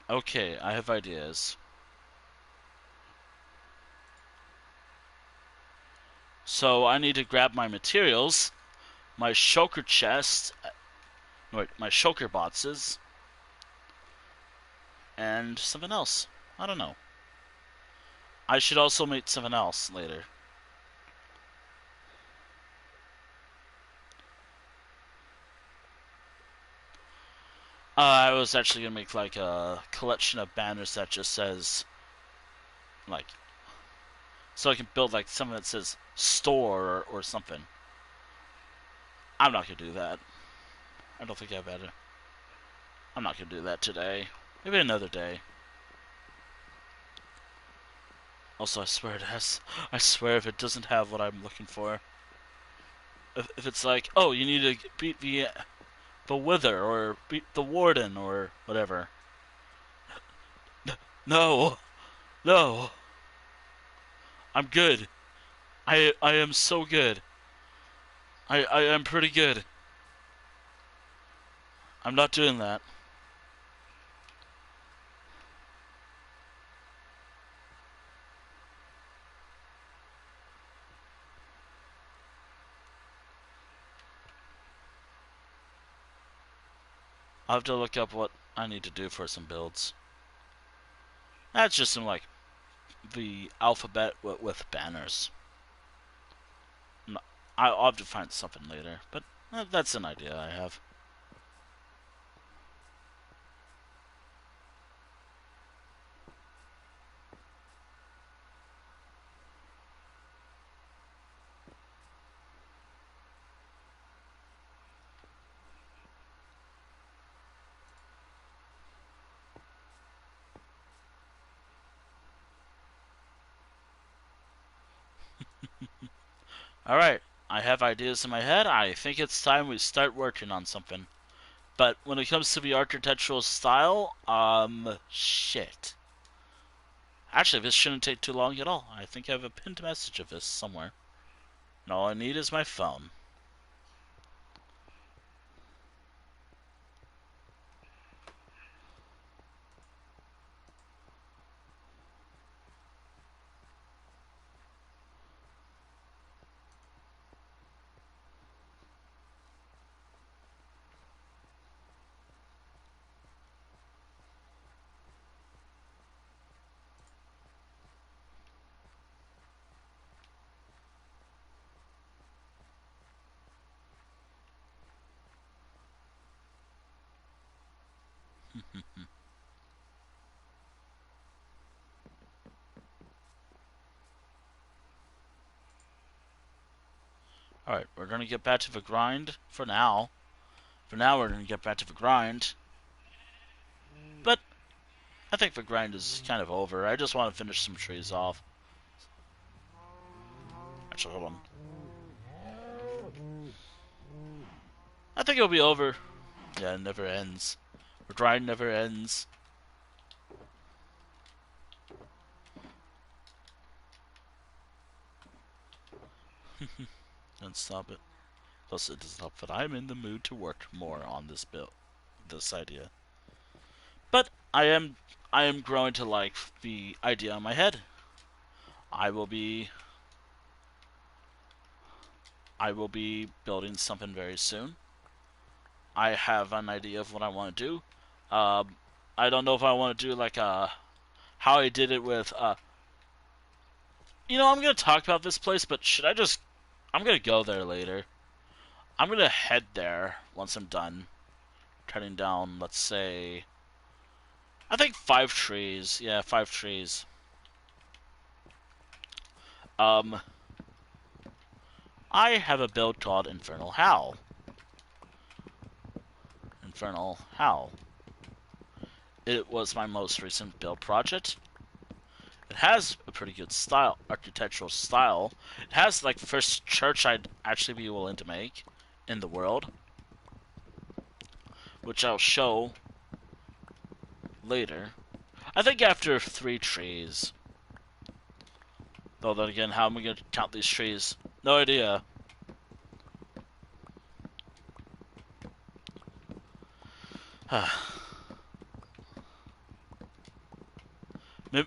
Okay, I have ideas. So I need to grab my materials, my shulker chest, wait, my shulker boxes, and something else. I don't know. I should also make something else later. I was actually gonna make like a collection of banners that just says, like, so I can build like something that says store or something. I'm not gonna do that. I don't think I better. I'm not gonna do that today. Maybe another day. Also, I swear it has. I swear if it doesn't have what I'm looking for. If it's like, oh, you need to beat the Wither or beat the Warden or whatever. No, no. I'm good. I am so good. I am pretty good. I'm not doing that. I'll have to look up what I need to do for some builds. That's just some, like, the alphabet with banners. I'll have to find something later, but that's an idea I have. Alright, I have ideas in my head. I think it's time we start working on something. But when it comes to the architectural style, shit. Actually, this shouldn't take too long at all. I think I have a pinned message of this somewhere. And all I need is my phone. Alright, we're gonna get back to the grind for now. For now, we're gonna get back to the grind. But I think the grind is kind of over. I just want to finish some trees off. Actually, hold on. I think it'll be over. Yeah, it never ends. The grind never ends. Don't stop it. Plus, it doesn't help that I'm in the mood to work more on this this idea. But I am growing to like the idea in my head. I will be building something very soon. I have an idea of what I want to do. I don't know if I want to do like how I did it with I'm gonna talk about this place, but should I just? I'm gonna go there later. I'm gonna head there once I'm done cutting down. Let's say, I think 5 trees. Yeah, 5 trees. I have a build called Infernal Howl. Infernal Howl. It was my most recent build project. It has a pretty good style, architectural style. It has like the first church I'd actually be willing to make in the world, which I'll show later. I think after 3 trees. Though then again, how am I going to count these trees? No idea.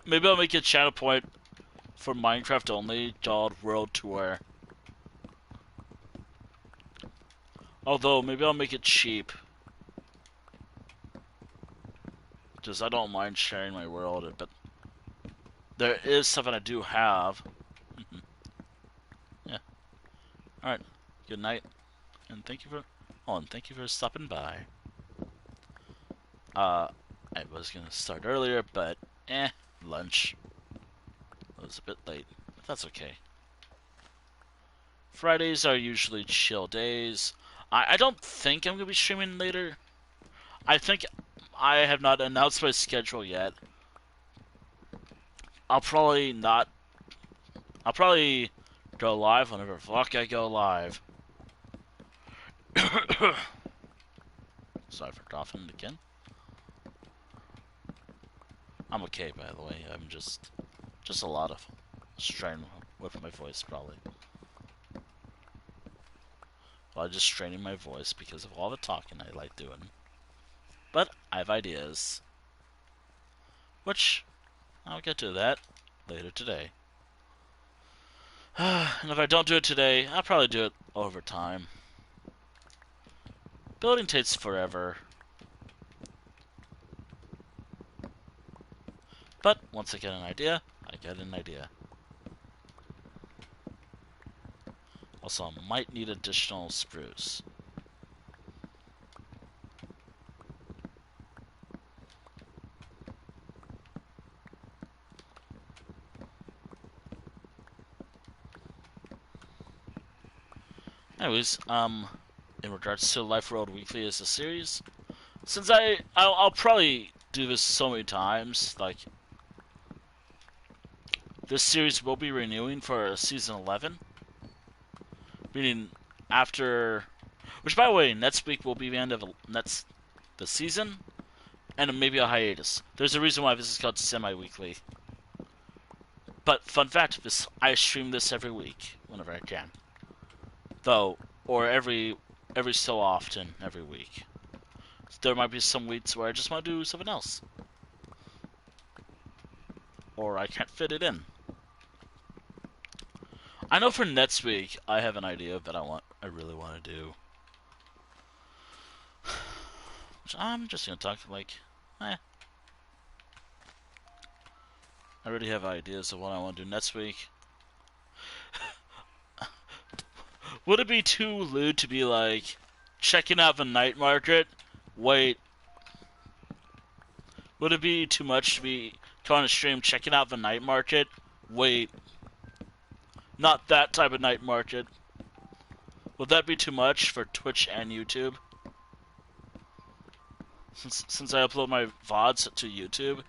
Maybe I'll make a channel point for Minecraft only called World Tour. Although, maybe I'll make it cheap. Because I don't mind sharing my world, but there is something I do have. Yeah. Alright. Good night. And thank you for stopping by. I was gonna start earlier, but lunch. It was a bit late, but that's okay. Fridays are usually chill days. I don't think I'm gonna be streaming later. I think I have not announced my schedule yet. I'll probably go live whenever the fuck I go live. Sorry for coughing again. I'm okay, by the way. I'm just a lot of strain with my voice, probably. Well, just straining my voice because of all the talking I like doing. But I have ideas, which I'll get to that later today. And if I don't do it today, I'll probably do it over time. Building takes forever. But once I get an idea, I get an idea. Also, I might need additional spruce. Anyways, in regards to Life Road Weekly as a series, since I'll probably do this so many times, like, this series will be renewing for season 11, meaning after, which by the way, next week will be the end of the season, and maybe a hiatus. There's a reason why this is called semi-weekly. But fun fact, I stream this every week whenever I can. Though, or every so often, every week. There might be some weeks where I just want to do something else. Or I can't fit it in. I know for next week, I have an idea that I really want to do. Which I'm just gonna talk like, I already have ideas of what I want to do next week. Would it be too lewd to be like, checking out the night market? Wait. Would it be too much to be on a stream checking out the night market? Wait. Not that type of night market. Would that be too much for Twitch and YouTube? Since I upload my VODs to YouTube?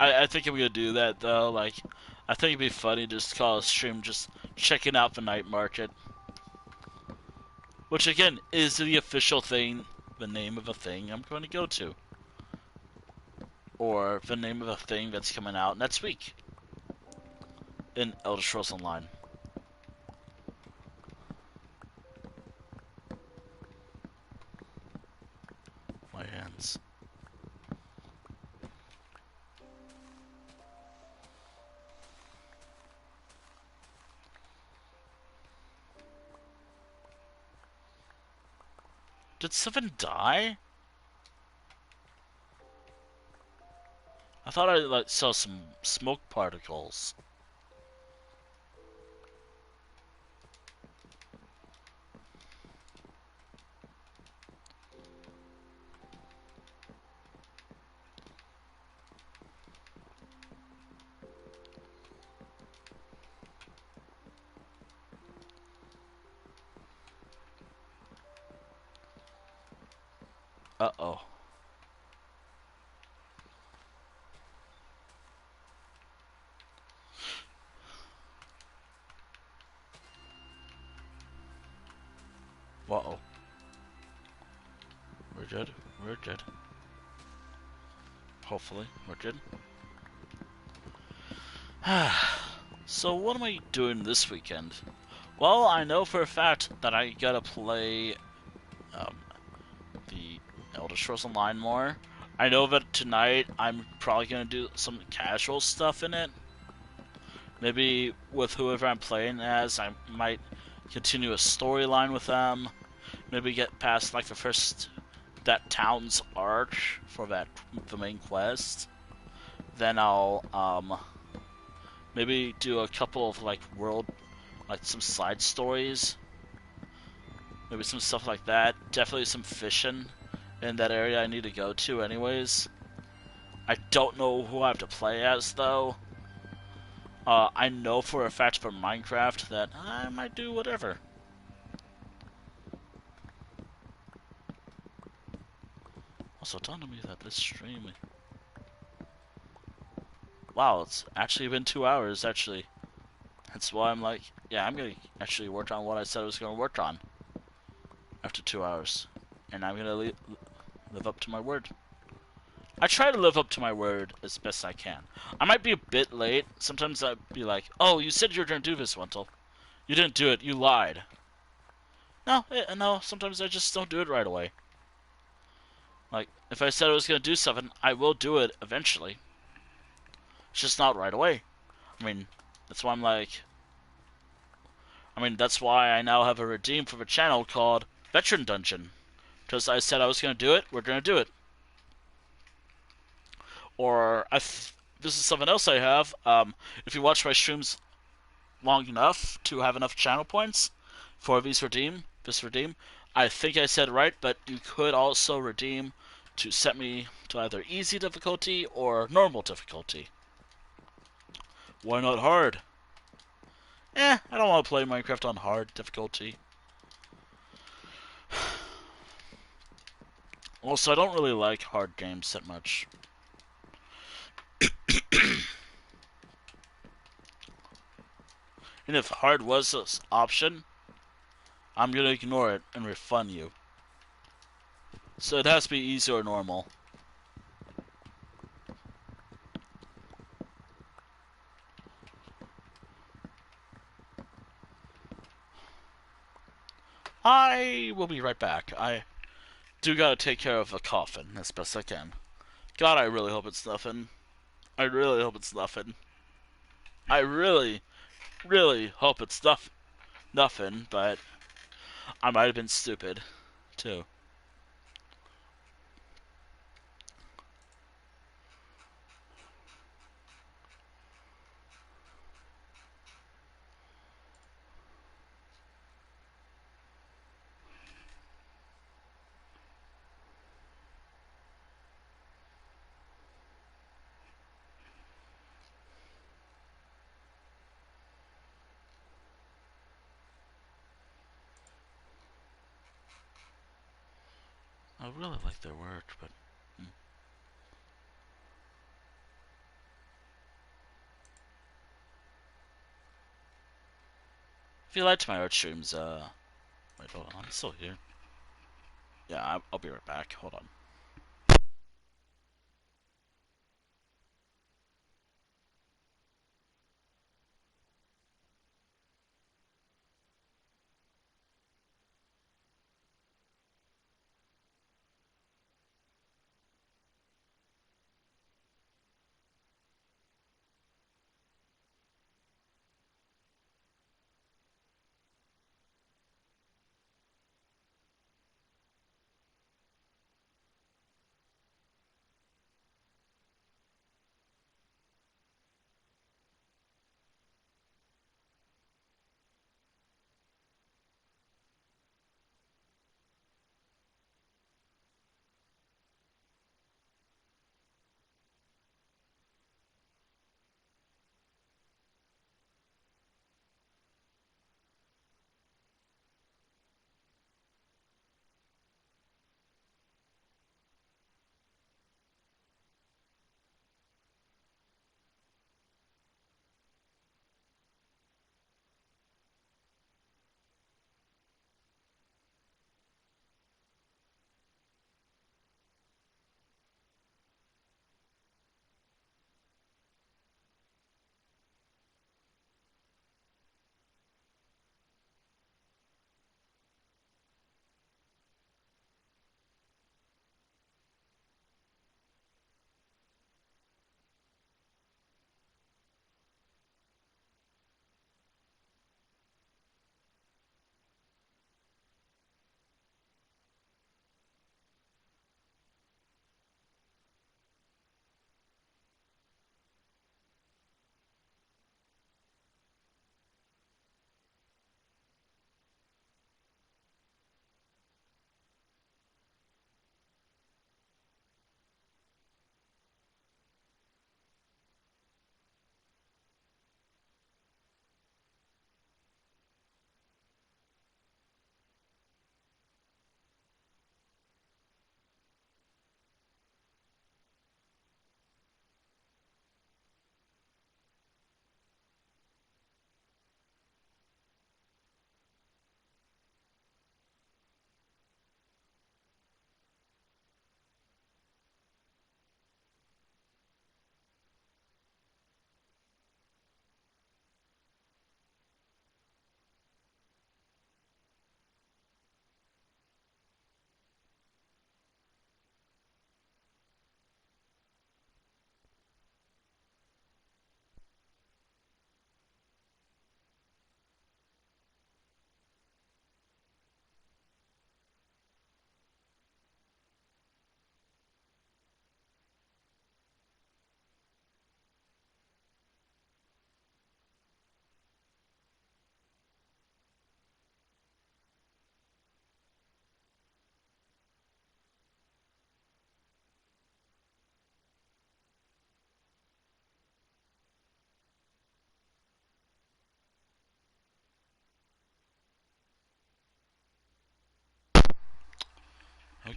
I think I'm gonna do that though, like, I think it'd be funny just to call a stream just checking out the night market. Which again, is the official thing, the name of a thing I'm going to go to. Or the name of a thing that's coming out next week. In Elder Scrolls Online. My hands. Did someone die? I thought I like saw some smoke particles. Uh-oh. Uh-oh. We're good. We're good. Hopefully, we're good. So what am I doing this weekend? Well, I know for a fact that I gotta play the Elder Scrolls Online more. I know that tonight I'm probably gonna do some casual stuff in it. Maybe with whoever I'm playing as, I might continue a storyline with them. Maybe get past like that town's arch for the main quest. Then I'll maybe do a couple of like some side stories. Maybe some stuff like that. Definitely some fishing in that area I need to go to anyways. I don't know who I have to play as though. I know for a fact for Minecraft that I might do whatever. Also, dawned on me that this stream... Wow, it's actually been 2 hours, actually. That's why I'm like, yeah, I'm gonna actually work on what I said I was gonna work on. After 2 hours. And I'm gonna live up to my word. I try to live up to my word as best I can. I might be a bit late. Sometimes I'd be like, oh, you said you were gonna do this, Wentel. You didn't do it, you lied. No, sometimes I just don't do it right away. Like, if I said I was gonna do something, I will do it eventually. It's just not right away. I mean, that's why I'm like... that's why I now have a redeem for the channel called Veteran Dungeon. Just I said I was going to do it, we're going to do it. Or this is something else I have. If you watch my streams long enough to have enough channel points for this redeem, I think I said right, but you could also redeem to set me to either easy difficulty or normal difficulty. Why not hard? I don't want to play Minecraft on hard difficulty. Also, I don't really like hard games that much. And if hard was an option, I'm gonna ignore it and refund you. So it has to be easy or normal. I will be right back. I do gotta take care of a coffin as best I can. God, I really hope it's nothing. I really hope it's nothing. I really, really hope it's nothing, but I might have been stupid, too. I really like their work, but... If you liked my art streams, wait, hold on, I'm still here. Yeah, I'll be right back. Hold on.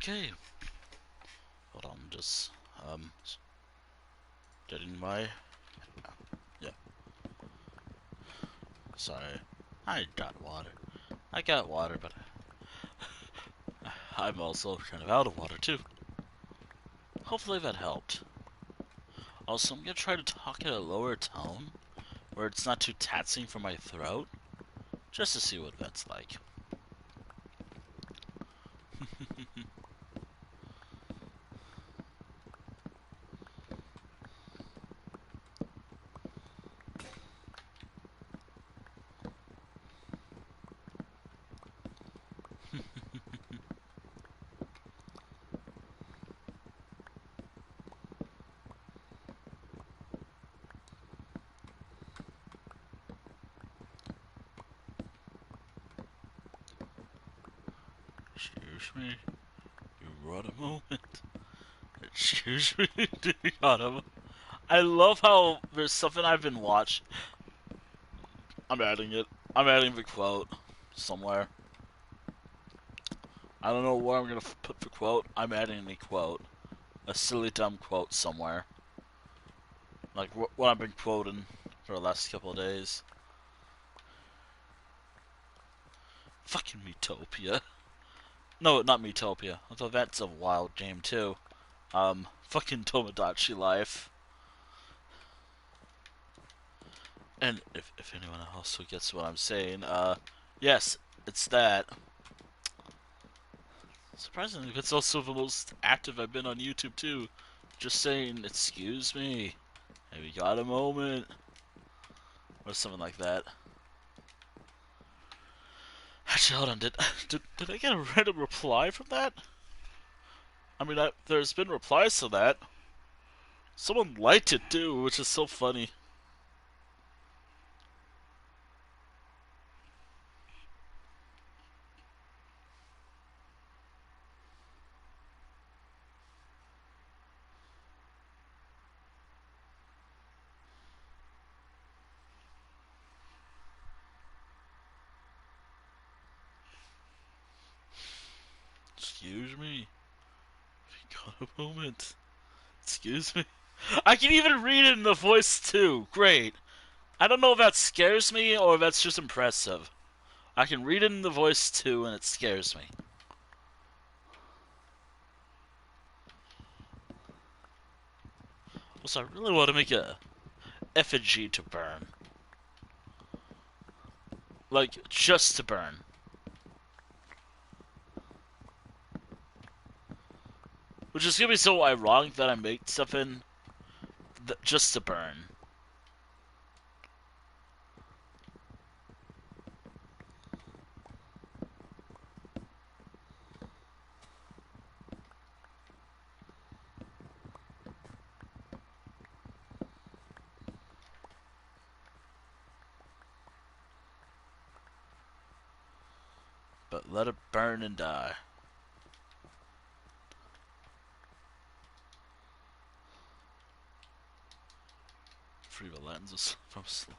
Okay. Hold on, just getting my yeah. Sorry, I got water. I got water, but I'm also kind of out of water too. Hopefully that helped. Also, I'm gonna try to talk at a lower tone, where it's not too taxing for my throat, just to see what that's like. Excuse me, you brought a moment. Excuse me, do you got a... I love how there's something I've been watching. I'm adding it. I'm adding the quote somewhere. I don't know where I'm gonna put the quote. I'm adding the quote. A silly dumb quote somewhere. Like what I've been quoting for the last couple of days. Fucking Metopia. No, not Metopia. Although that's a wild game too. Fucking Tomodachi Life. And if anyone else who gets what I'm saying, yes, it's that. Surprisingly, it's also the most active I've been on YouTube too. Just saying, excuse me, have you got a moment? Or something like that. Actually, hold on, did I get a random reply from that? I mean, there's been replies to that. Someone liked it too, which is so funny. Excuse me, have you got a moment? Excuse me. I can even read it in the voice too. Great. I don't know if that scares me or if that's just impressive. I can read it in the voice too, and it scares me. Also, I really want to make a effigy to burn. Like, just to burn. Which is gonna be so ironic that I make something just to burn. But let it burn and die. Free the lenses from slow.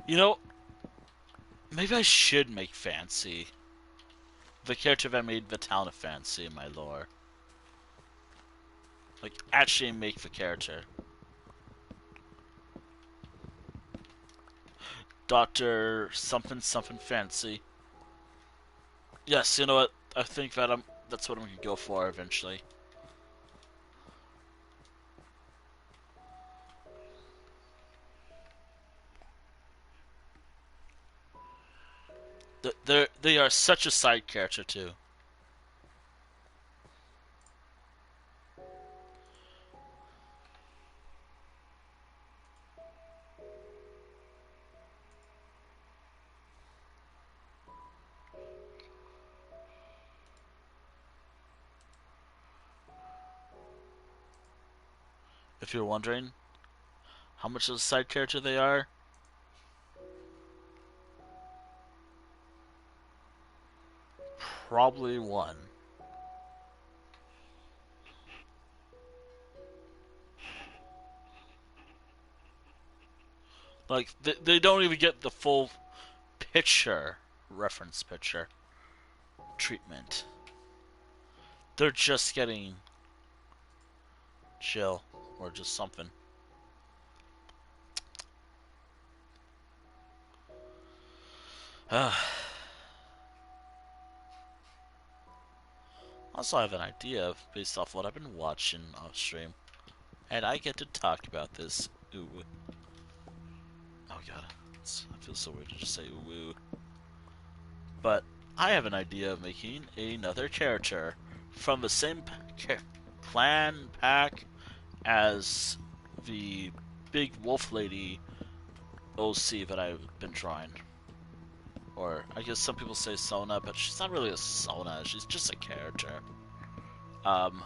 You know, maybe I should make Fancy the character that made the town of Fancy in my lore. Like, actually make the character. Dr. Something Something Fancy. Yes, you know what? I think that that's what I'm gonna go for eventually. They are such a side character too. If you're wondering how much of a side character they are, probably one. Like, they don't even get the full picture, reference picture, treatment. They're just getting chill or just something. Also, I have an idea of, based off what I've been watching off stream, and I get to talk about this. Ooh. Oh god, I feel so weird to just say ooh. But I have an idea of making another character from the same clan pack as the big wolf lady OC that I've been drawing. Or I guess some people say Sona, but she's not really a Sona. She's just a character. Um,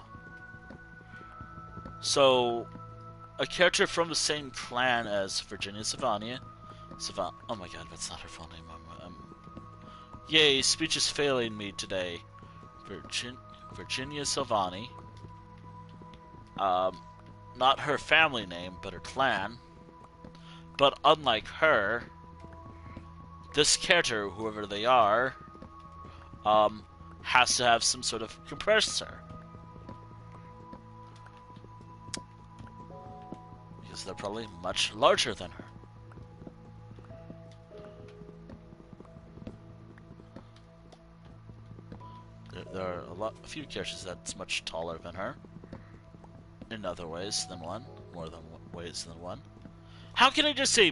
so a character from the same clan as Virginia Savania. Oh my god, that's not her full name. Yay, speech is failing me today. Virginia Silvani. Not her family name, but her clan. But unlike her, this character, whoever they are, has to have some sort of compressor. Because they're probably much larger than her. There are a few characters that's much taller than her. In other ways than one. More than ways than one. How can I just say,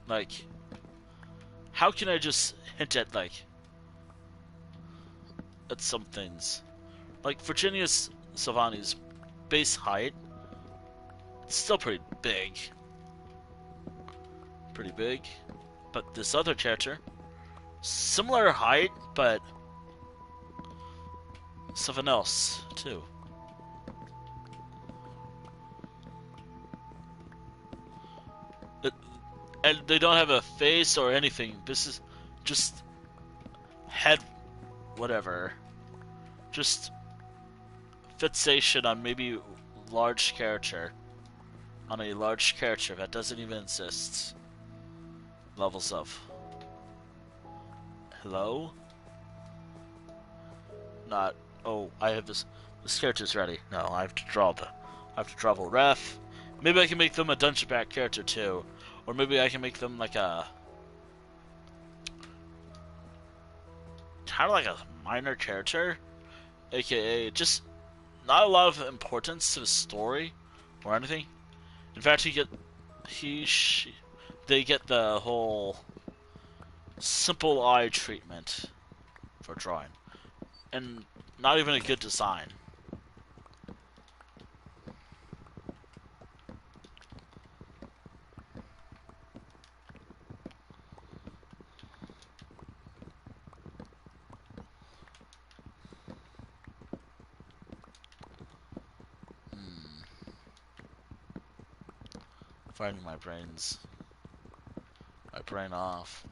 like... How can I just hint at, like... At some things? Like, Virginia Silvani's base height... It's still pretty big. Pretty big. But this other character... Similar height, but... Something else, too. And they don't have a face or anything. This is just head, whatever. Just fixation on maybe large character. On a large character that doesn't even exist. Levels of. Hello? Not. Oh, I have this. This character's ready. No, I have to draw the ref. Maybe I can make them a dungeon back character too. Or maybe I can make them like a... kind of like a minor character. AKA, just not a lot of importance to the story or anything. In fact, they get the whole simple eye treatment for drawing. And not even a good design. Finding my brain off.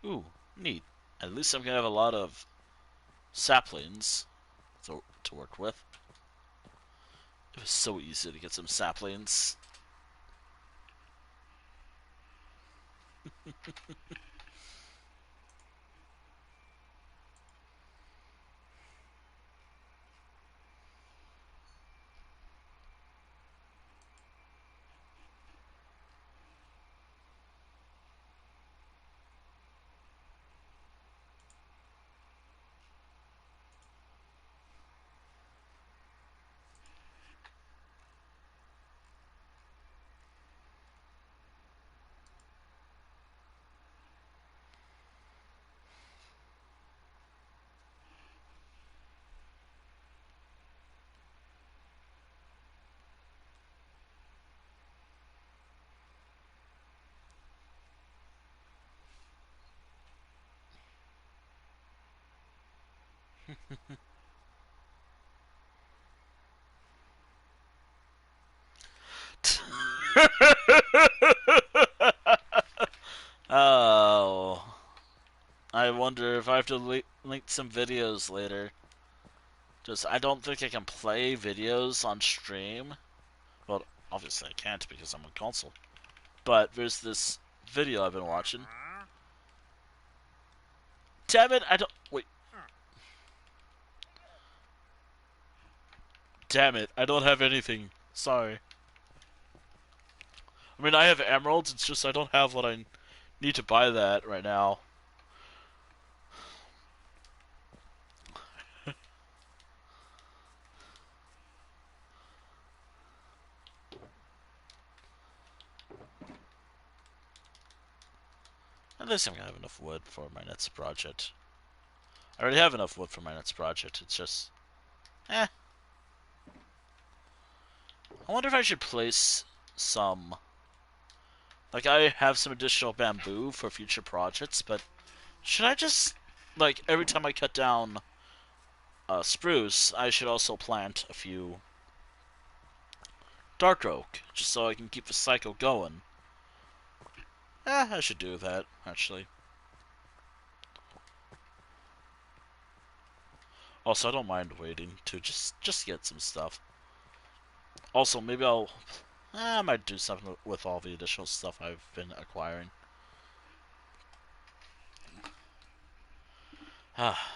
Ooh, neat. At least I'm gonna have a lot of saplings to work with. It was so easy to get some saplings. Oh, I wonder if I have to link some videos later. Just, I don't think I can play videos on stream. Well, obviously I can't because I'm on console. But there's this video I've been watching. Damn it, I don't... Wait. Damn it, I don't have anything. Sorry. I mean, I have emeralds, it's just I don't have what I need to buy that right now. At least I'm gonna have enough wood for my next project. I already have enough wood for my next project, it's just... Eh. I wonder if I should place some... Like, I have some additional bamboo for future projects, but... Should I just... Like, every time I cut down spruce, I should also plant a few dark oak, just so I can keep the cycle going. I should do that, actually. Also, I don't mind waiting to just get some stuff. Also, maybe I might do something with all the additional stuff I've been acquiring. Ah.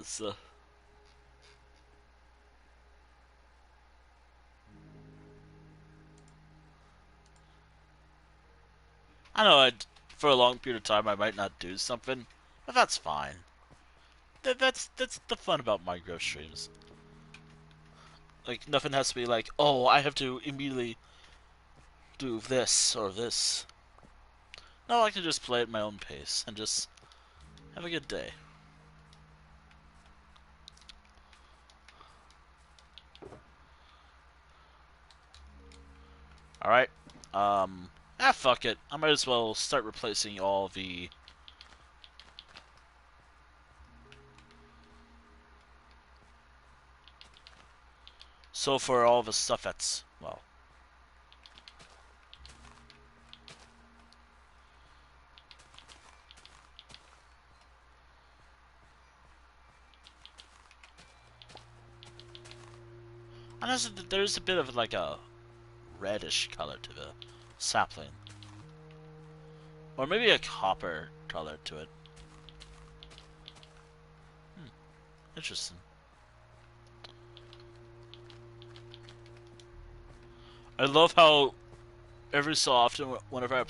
So I know for a long period of time I might not do something, but that's fine. That's the fun about Minecraft streams. Like nothing has to be like, oh, I have to immediately do this or this. No, I can just play at my own pace and just have a good day. Alright. Fuck it. I might as well start replacing all the... So for all the stuff that's, well... And there's a bit of like a reddish color to the sapling. Or maybe a copper color to it. Interesting. I love how every so often, whenever I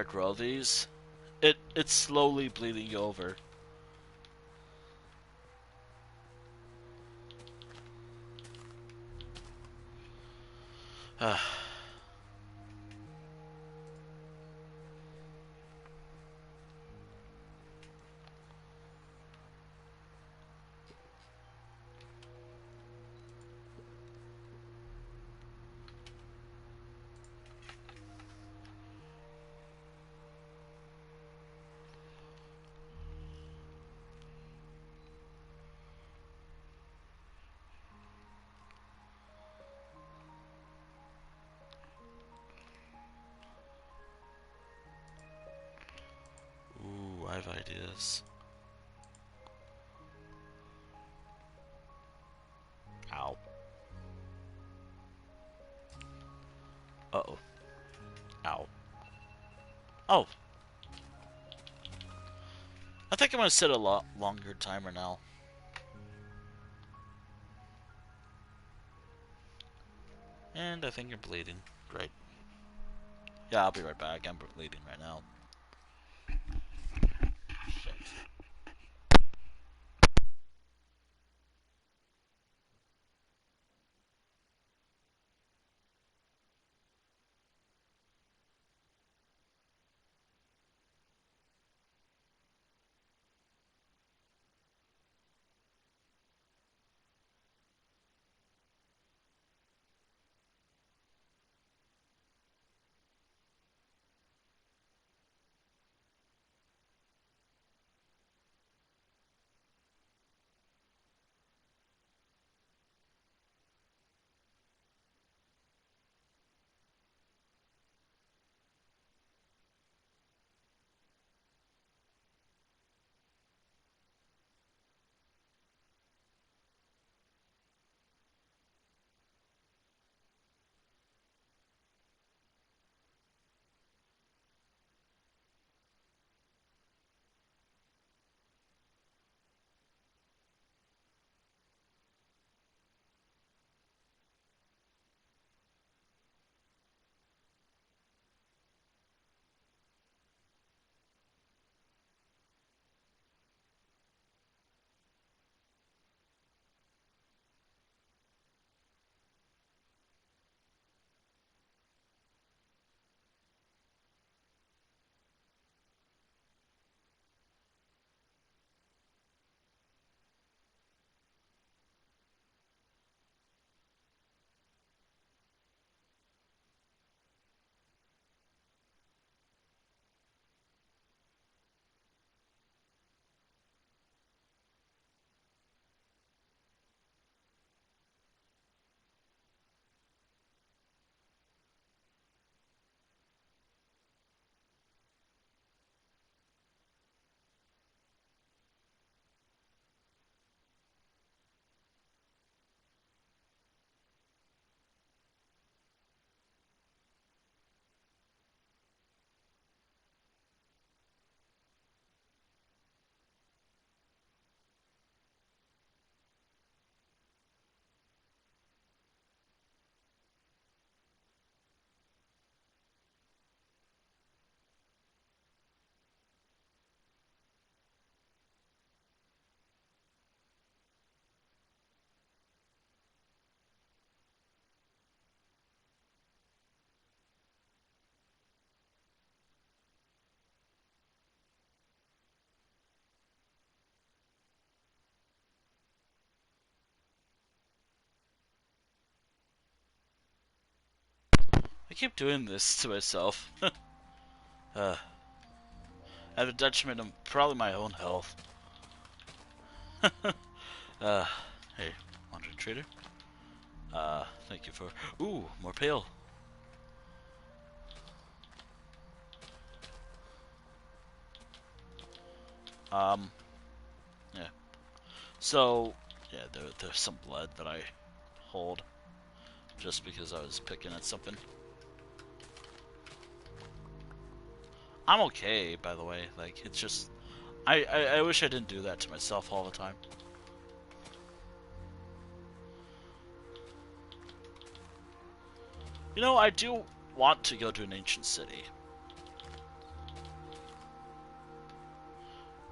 grow these, it's slowly bleeding over. Ooh, I have ideas. Ow. Uh-oh. Ow. Oh. I think I'm gonna set a lot longer timer now. And I think you're bleeding. Great. Yeah, I'll be right back. I'm bleeding right now. Shit. I keep doing this to myself. At the detriment of probably my own health. uh, hey, wandering trader. Thank you for... Ooh, more pale. Yeah. So, yeah, there's some blood that I hold. Just because I was picking at something. I'm okay, by the way. Like, it's just... I wish I didn't do that to myself all the time. You know, I do want to go to an ancient city.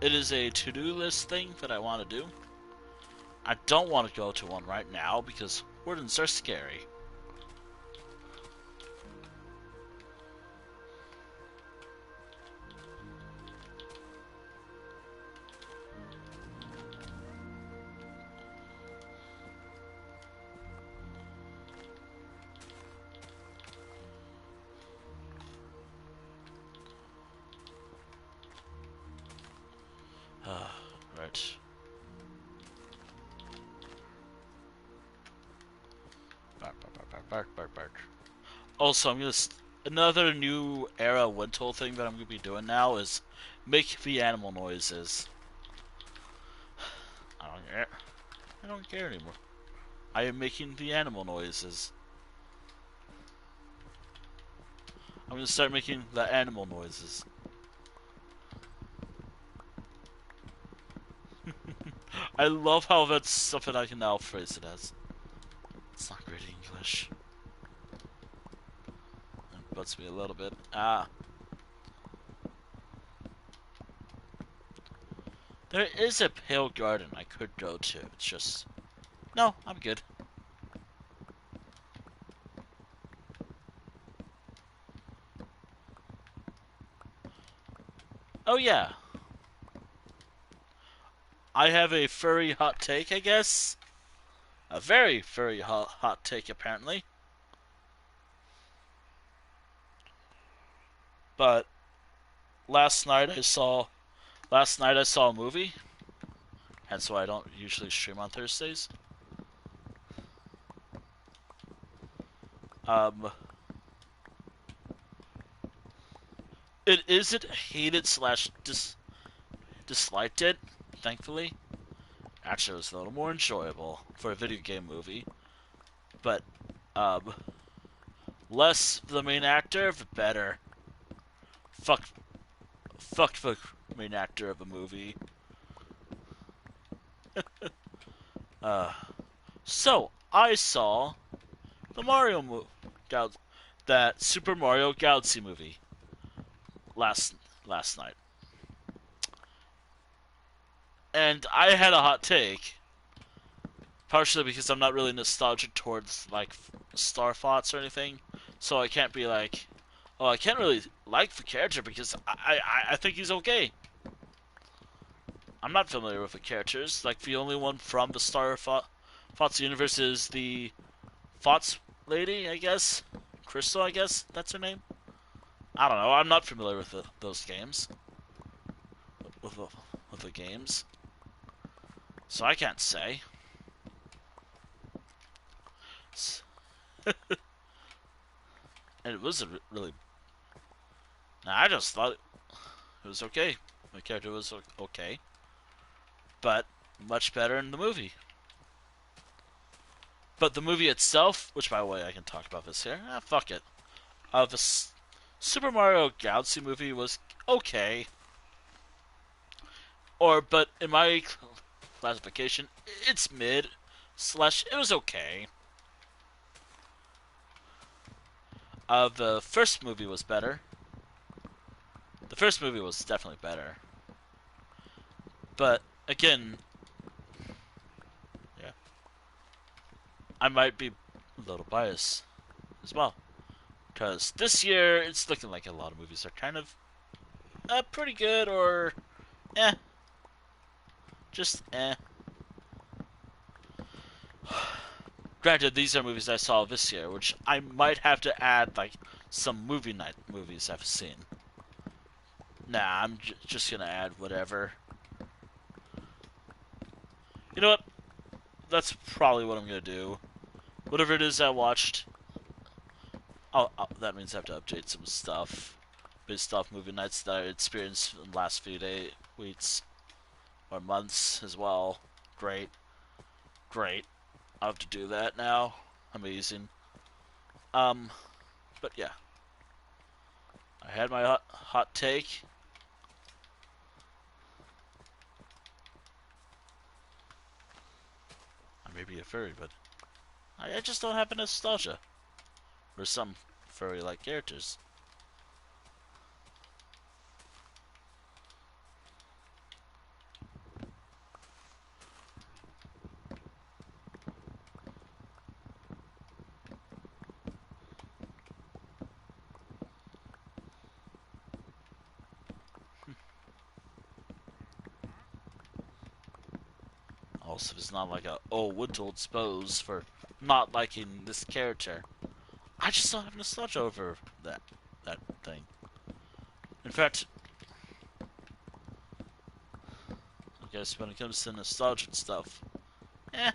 It is a to-do list thing that I want to do. I don't want to go to one right now because wardens are scary. Right. Bark. Also, another new era Wintoll thing that I'm gonna be doing now is make the animal noises. I don't care. I don't care anymore. I am making the animal noises. I'm gonna start making the animal noises. I love how that's something I can now phrase it as. It's not great English. It bugs me a little bit. There is a pale garden I could go to. It's just... No, I'm good. Oh yeah. I have a furry hot take, I guess. A very furry hot take, apparently. But last night I saw a movie, and so I don't usually stream on Thursdays. Um, it isn't hated slash disliked it, thankfully. Actually, it was a little more enjoyable for a video game movie, but um, less the main actor, the better. Fuck the main actor of a movie. So I saw the that Super Mario Galaxy movie last night, and I had a hot take. Partially because I'm not really nostalgic towards like Star Fox or anything, so I can't be like, oh, I can't really like the character because I think he's okay. I'm not familiar with the characters. Like the only one from the Fox universe is the Fox lady, I guess. Crystal, I guess that's her name. I don't know. I'm not familiar with those games. With the games, so I can't say. And it was really. I just thought it was okay. My character was okay, but much better in the movie. But the movie itself, which by the way I can talk about this here, fuck it. The Super Mario Galaxy movie was okay, but in my classification, it's mid slash it was okay. The first movie was better. The first movie was definitely better. But again, yeah, I might be a little biased as well. Because this year, it's looking like a lot of movies are kind of pretty good or eh. Just eh. Granted, these are movies I saw this year, which I might have to add like some movie night movies I've seen. Nah, I'm just gonna add whatever. You know what? That's probably what I'm gonna do. Whatever it is I watched, that means I have to update some stuff based off movie nights that I experienced in the last few weeks, or months as well. Great. I have to do that now. Amazing. But yeah. I had my hot take. I may be a furry, but I just don't have a nostalgia. For some furry-like characters. Also, it's not like a, oh, would to expose for not liking this character. I just don't have nostalgia over that thing. In fact, I guess when it comes to nostalgic stuff, eh.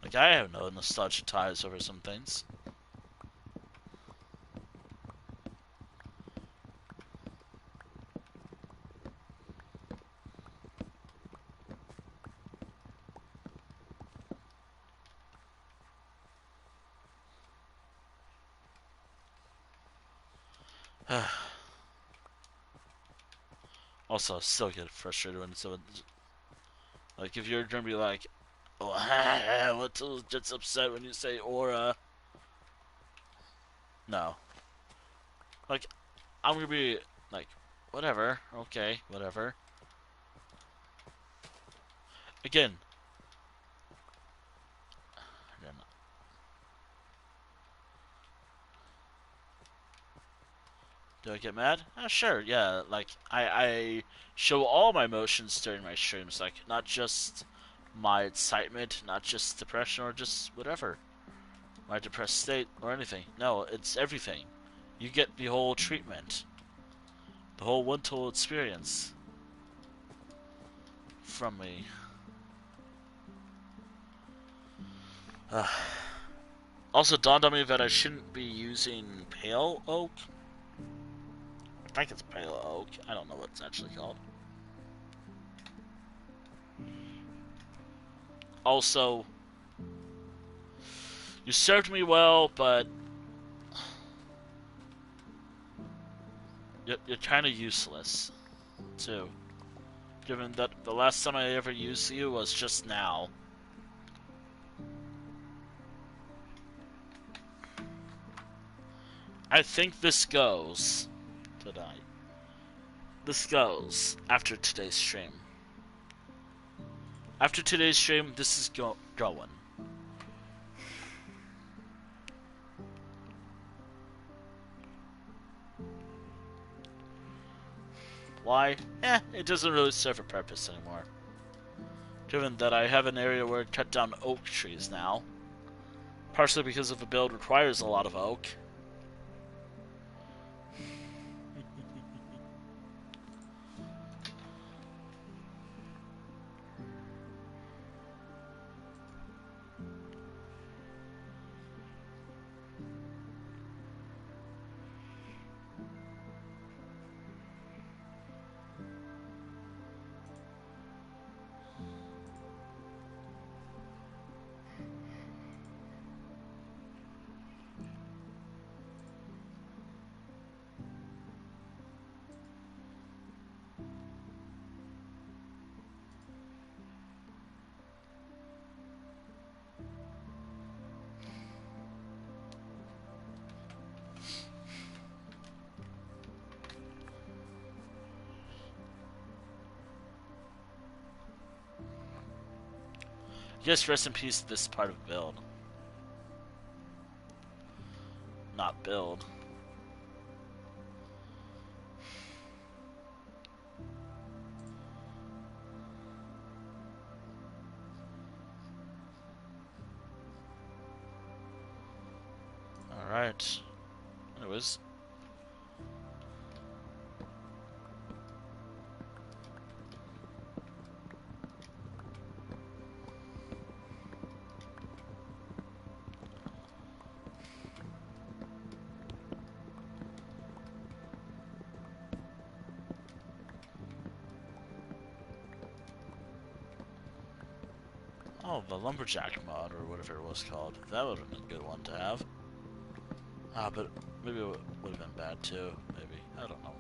Like, I have no nostalgic ties over some things. Also, I still get frustrated when someone, like, if you're gonna be like, oh, what's just upset when you say aura? No. Like, I'm gonna be like, whatever, okay, whatever. Again, do I get mad? Sure, yeah. Like, I show all my emotions during my streams, like, not just my excitement, not just depression, or just whatever. My depressed state, or anything. No, it's everything. You get the whole treatment. The whole one-tool experience. From me. Also dawned on me that I shouldn't be using pale oak. I think it's pale oak. I don't know what it's actually called. Also, you served me well, but you're kind of useless, too. Given that the last time I ever used you was just now. I think this goes tonight. This goes after today's stream. After today's stream, this is going. Why? It doesn't really serve a purpose anymore. Given that I have an area where I cut down oak trees now. Partially because of the build requires a lot of oak. Yes, rest in peace this part of build. Not build. Alright. Anyways. Oh, the lumberjack mod, or whatever it was called. That would have been a good one to have. But maybe it would have been bad too. Maybe. I don't know.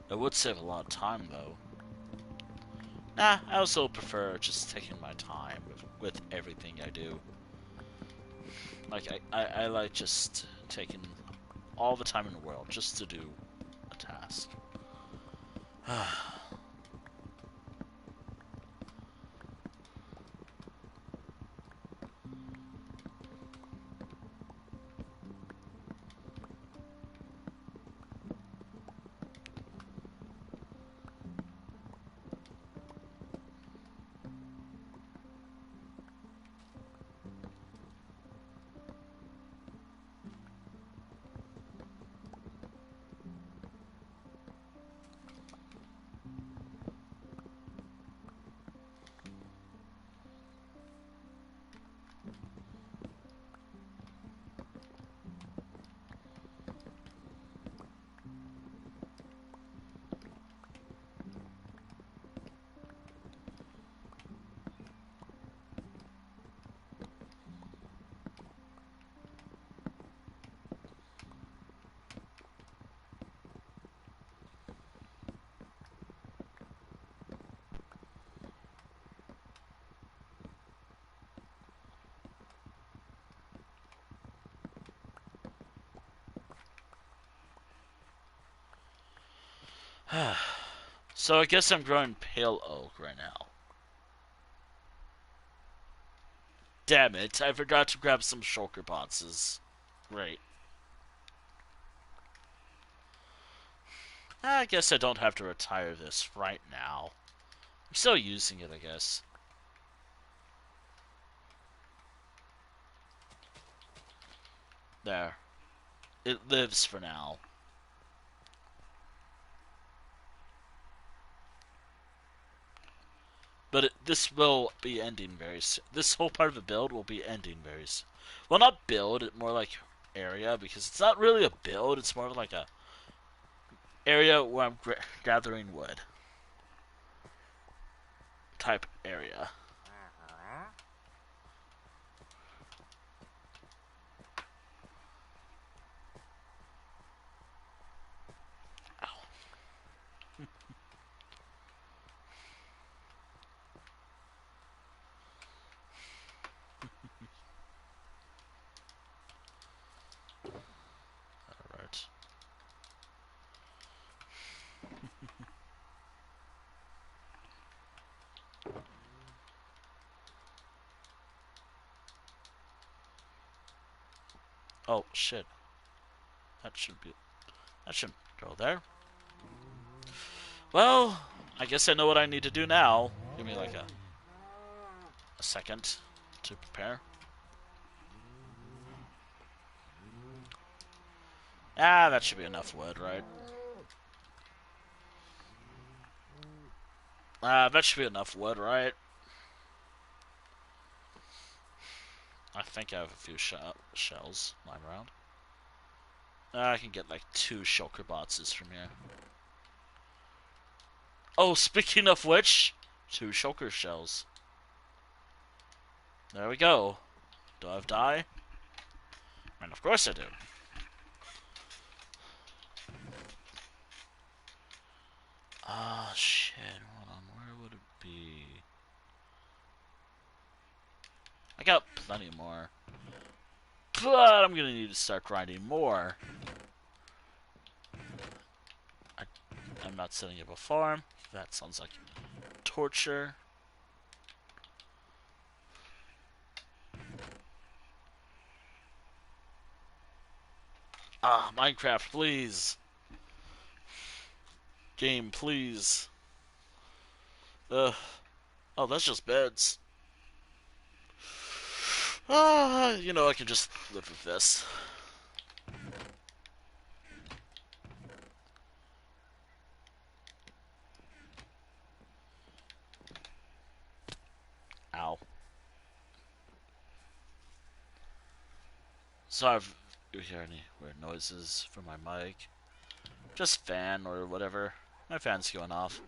It would save a lot of time, though. Nah, I also prefer just taking my time with everything I do. Like, I like just taking all the time in the world just to do a task. So I guess I'm growing pale oak right now. Damn it, I forgot to grab some shulker boxes. Great. I guess I don't have to retire this right now. I'm still using it, I guess. There. It lives for now. But this will be ending very soon. This whole part of the build will be ending very soon. Well, not build, more like area, because it's not really a build. It's more like a area where I'm gathering wood. Type area. Alright. Oh, shit. That shouldn't go there. Well, I guess I know what I need to do now. Give me like a second to prepare. Ah, that should be enough wood, right? Ah, that should be enough wood, right? I think I have a few shells lying around. I can get like 2 shulker boxes from here. Oh, speaking of which, 2 shulker shells. There we go. Do I have dye? And of course I do. Ah, shit. Hold on. Where would it be? I got plenty more. But I'm gonna need to start grinding more. I'm not setting up a farm. That sounds like torture. Ah, Minecraft, please. Game, please. Ugh. Oh, that's just beds. Ah, you know, I can just live with this. Ow. Sorry if you hear any weird noises from my mic. Just fan or whatever. My fan's going off.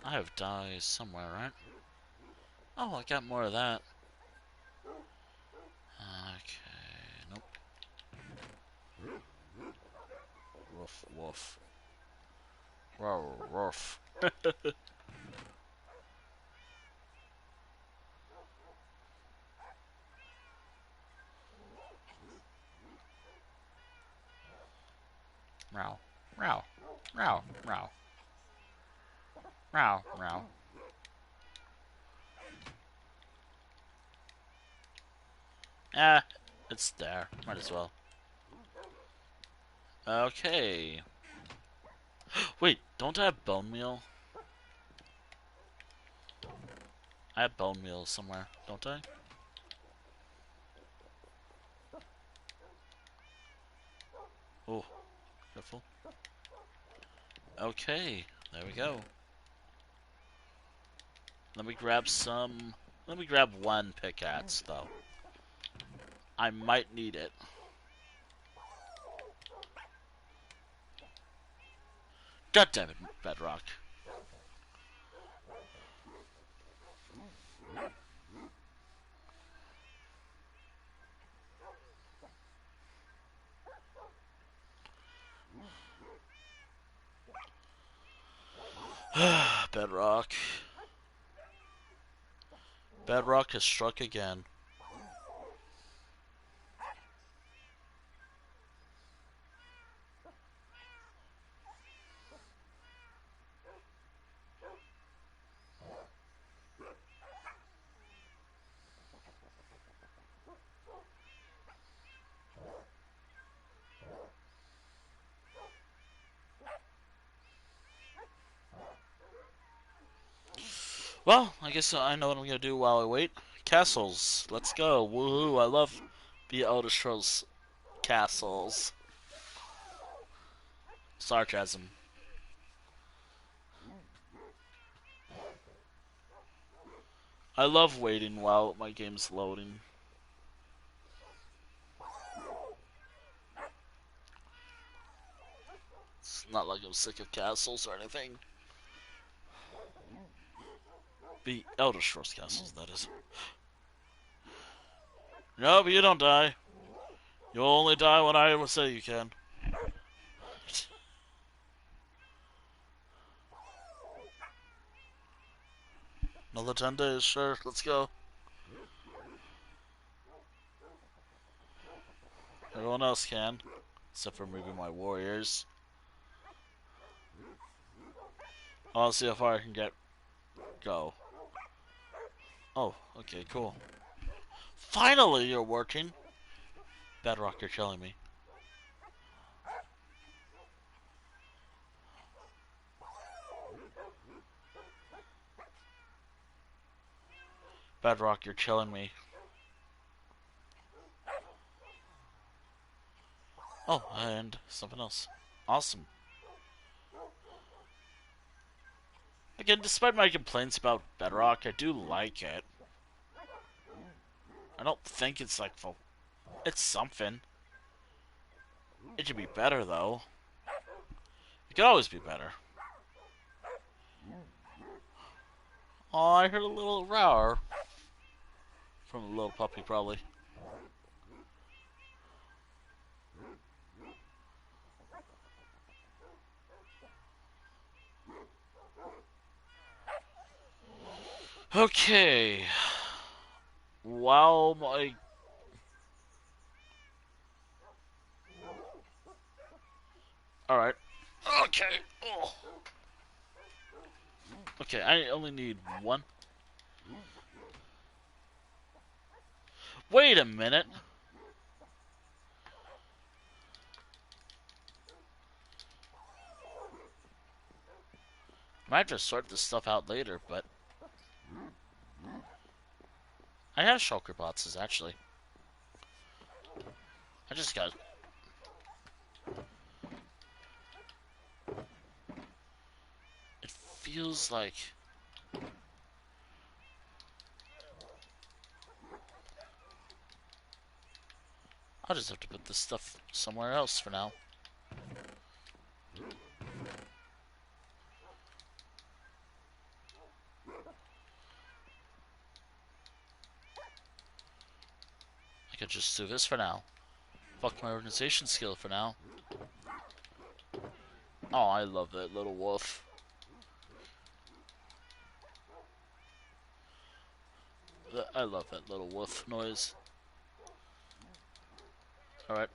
I have dye somewhere, right? Oh, I got more of that. Okay, nope. woof. Woof, woof. Meow, meow, meow, meow, meow, meow. Ah, it's there. Might as well. Okay. Wait, don't I have bone meal? I have bone meal somewhere, don't I? Oh, careful. Okay, there we go. Let me grab some... Let me grab one pickaxe, though. I might need it. God damn it, Bedrock. Bedrock. Bedrock has struck again. Well, I guess I know what I'm gonna do while I wait. Castles. Let's go. Woohoo. I love the Elder Scrolls castles. Sarcasm. I love waiting while my game's loading. It's not like I'm sick of castles or anything. The Elder Scrolls castles, that is. No, but you don't die. You'll only die when I say you can. Another 10 days, sure. Let's go. Everyone else can. Except for maybe my warriors. I'll see how far I can go. Oh, okay, cool. Finally, you're working. Bedrock, you're killing me. Bedrock, you're killing me. Oh, and something else. Awesome. Again, despite my complaints about Bedrock, I do like it. I don't think it's like full. It's something. It should be better, though. It could always be better. Oh, I heard a little roar. From a little puppy, probably. Okay. While my... Alright. Okay. Oh. Okay, I only need one. Wait a minute. Might just sort this stuff out later, but... I have shulker boxes, actually. I just got... It feels like... I'll just have to put this stuff somewhere else for now. I could just do this for now. Fuck my organization skill for now. Oh, I love that little wolf. I love that little wolf noise. Alright.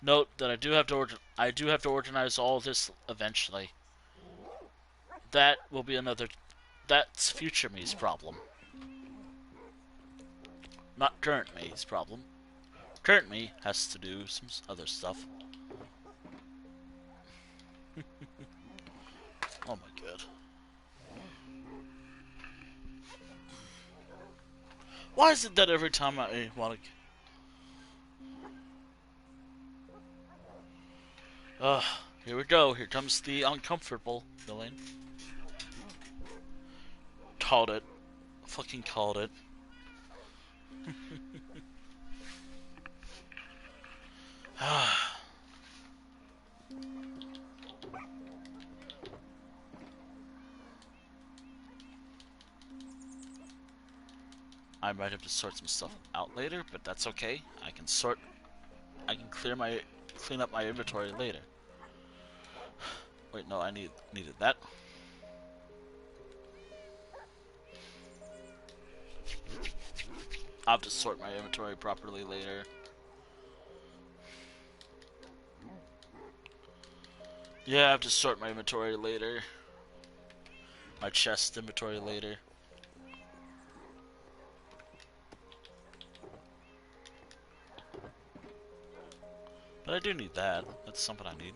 Note that I do have to organize all this eventually. That will be another. That's future me's problem, not current me's problem. Current me has to do some other stuff. Oh my god. Why is it that every time I want to... here we go. Here comes the uncomfortable feeling. Called it. Fucking called it. I might have to sort some stuff out later, but that's okay. I can clean up my inventory later. Wait, no, I needed that. I'll have to sort my inventory properly later. Yeah, I have to sort my inventory later. My chest inventory later. But I do need that. That's something I need.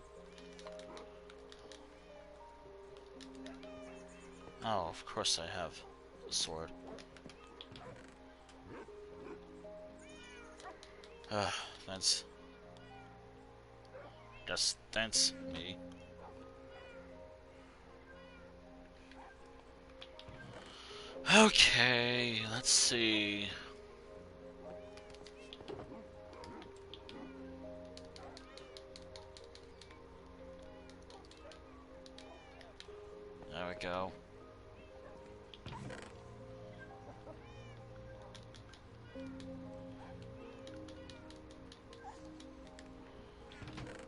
Oh, of course I have a sword. Thanks. Just thanks me. Okay, let's see. There we go.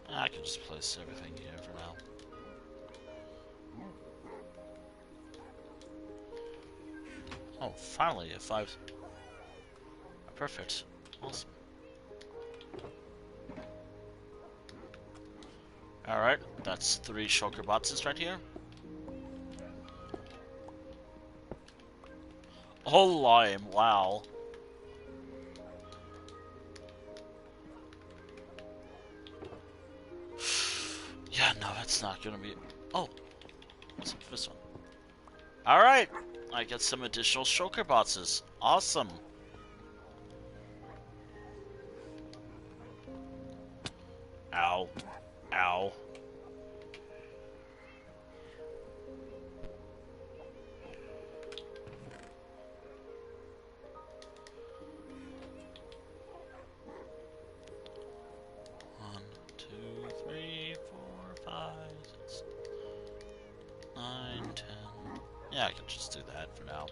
I can just place everything here for now. Oh, finally, a 5. Perfect. Awesome. Alright, that's 3 shulker boxes right here. Oh, lime, wow. Yeah, no, that's not gonna be... Oh, what's up for this one? Alright, I get some additional shulker boxes. Awesome. Ow. Ow. One, 2, 3, 4, 5, 6, 9, 10. Yeah, I can just do that for now.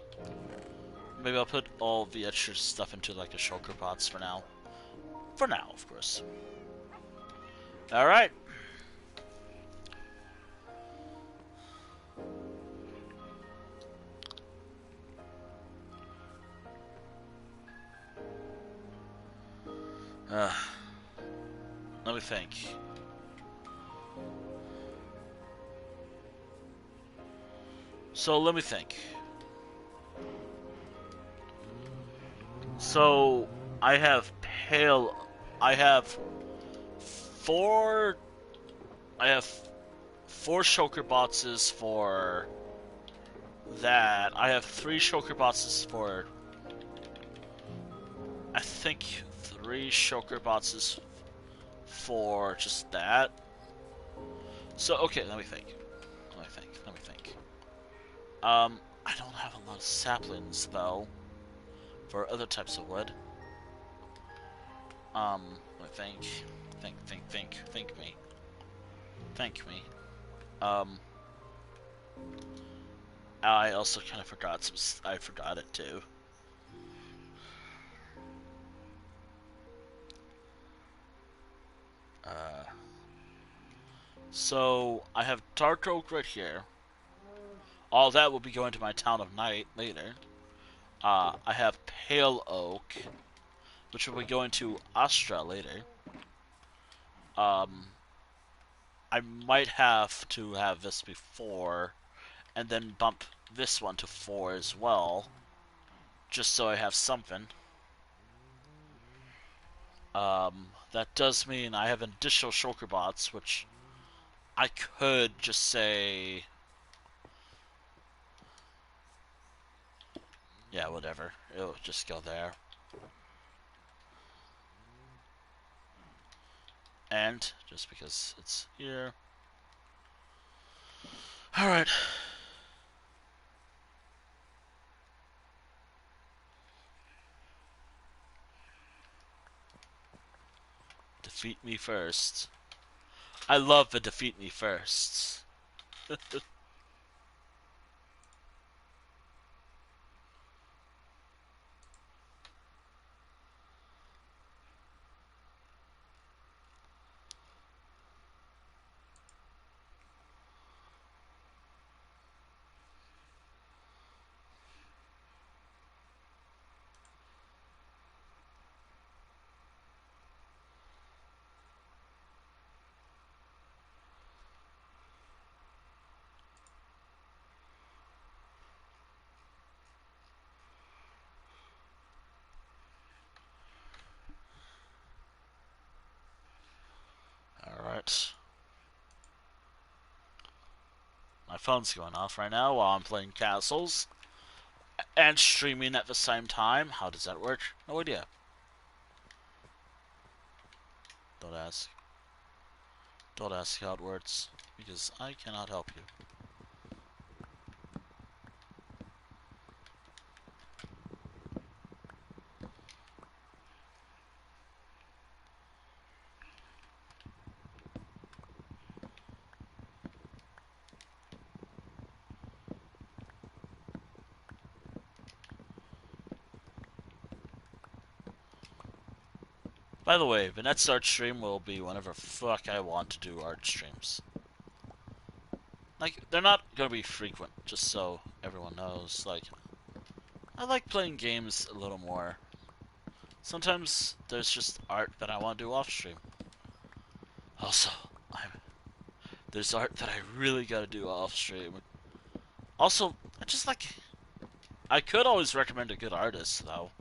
Maybe I'll put all the extra stuff into like a shulker box for now. For now, of course. Alright. Let me think. So, let me think. So, I have I have 4 shulker boxes for that. I have 3 shulker boxes for... I think 3 shulker boxes for just that. So, okay, let me think. I don't have a lot of saplings, though, for other types of wood. Let me think. Think me. Thank me. Um, I also kind of forgot some. I forgot it too. Uh, so I have dark oak right here. All that will be going to my town of night later. I have pale oak, which will be going to Astra later. Um, I might have to have this before, and then bump this one to 4 as well, just so I have something. That does mean I have additional shulker bots, which I could just say, yeah, whatever. It'll just go there. And just because it's here. Alright. Defeat me first. I love the defeat me first. Alright. My phone's going off right now while I'm playing castles and streaming at the same time. How does that work? No idea. Don't ask. Don't ask how it works, because I cannot help you. By the way, the next art stream will be whenever fuck I want to do art streams. Like, they're not gonna be frequent, just so everyone knows. Like, I like playing games a little more. Sometimes there's just art that I want to do off stream. Also, there's art that I really gotta do off stream. Also, I could always recommend a good artist, though.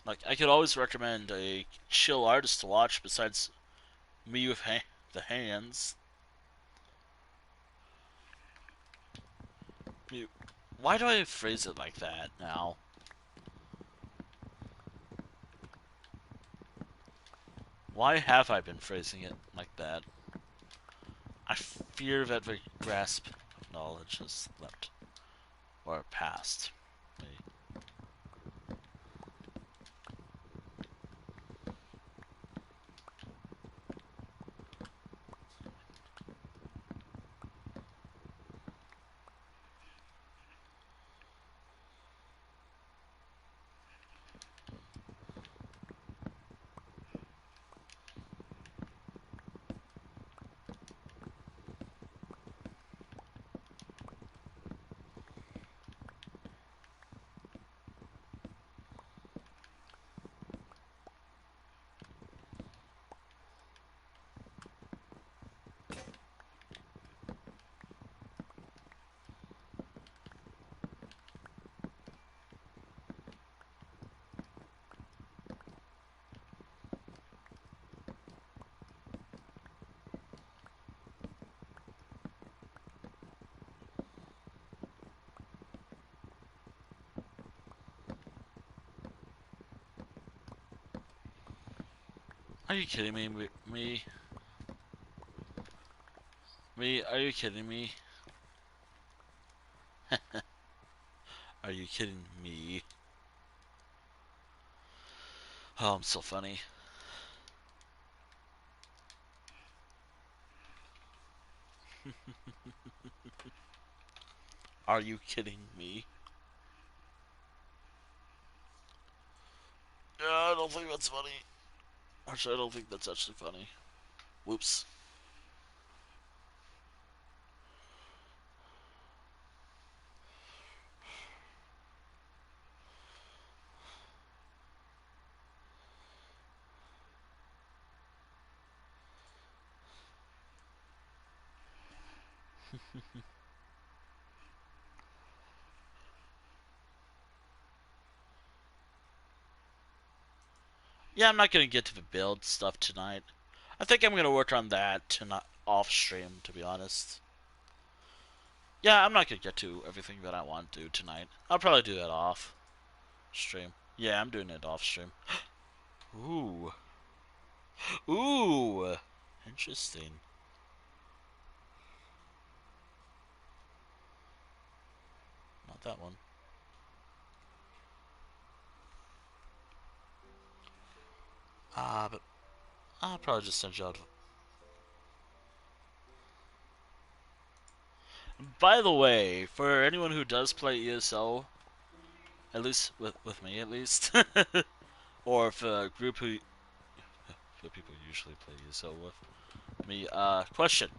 Like, I could always recommend a chill artist to watch besides me with the hands. Why do I phrase it like that now? Why have I been phrasing it like that? I fear that the grasp of knowledge has slipped. Or passed me. Are you kidding me? Are you kidding me? Are you kidding me? Oh, I'm so funny. Are you kidding me? I don't think that's funny. Actually, I don't think that's actually funny. Whoops. Yeah, I'm not gonna get to the build stuff tonight. I think I'm gonna work on that tonight off stream, to be honest. Yeah, I'm not gonna get to everything that I want to do tonight. I'll probably do that off stream. Yeah, I'm doing it off stream. Ooh. Ooh. Interesting. Not that one. But I'll probably just send you out. By the way, for anyone who does play ESO, at least with me at least, or if a group who the people usually play ESO with me, question.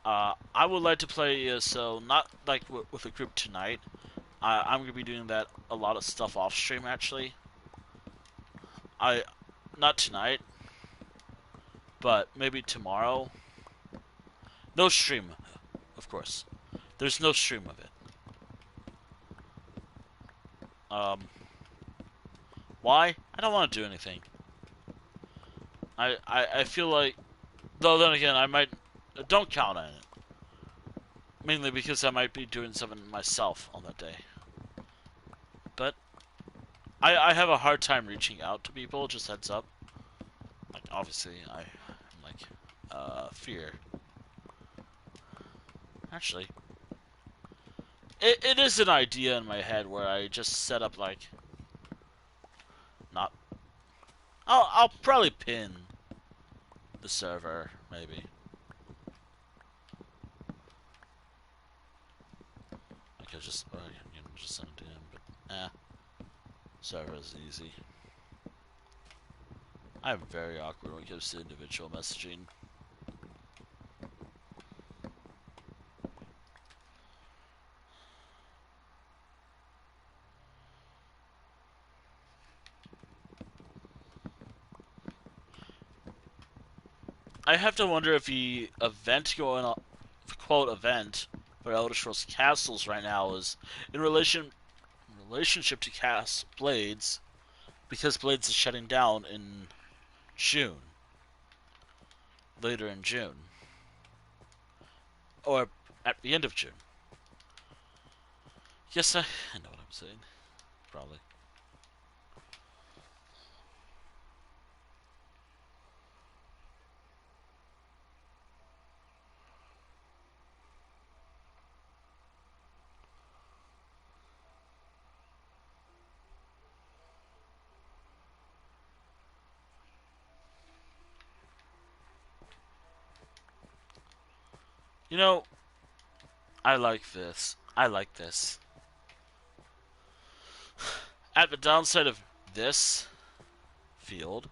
I would like to play ESO, not like with a group tonight. I'm gonna be doing that a lot of stuff off stream actually. I not tonight, but maybe tomorrow. No stream, of course. There's no stream of it. Um, why? I don't want to do anything. I feel like, though then again, I might, don't count on it. Mainly because I might be doing something myself on that day. But, I have a hard time reaching out to people, just heads up. Like, obviously, I'm like, fear. Actually, it is an idea in my head where I just set up, like, not, I'll probably pin the server, maybe. I could just, just send it to him, but, server is easy. I'm very awkward when it comes to individual messaging. I have to wonder if the event going on, quote event for Elder Scrolls Castles right now is in relationship to Cast Blades, because Blades is shutting down in June, later in June, or at the end of June. Yes, I know what I'm saying. Probably. You know, I like this. I like this. At the downside of this field,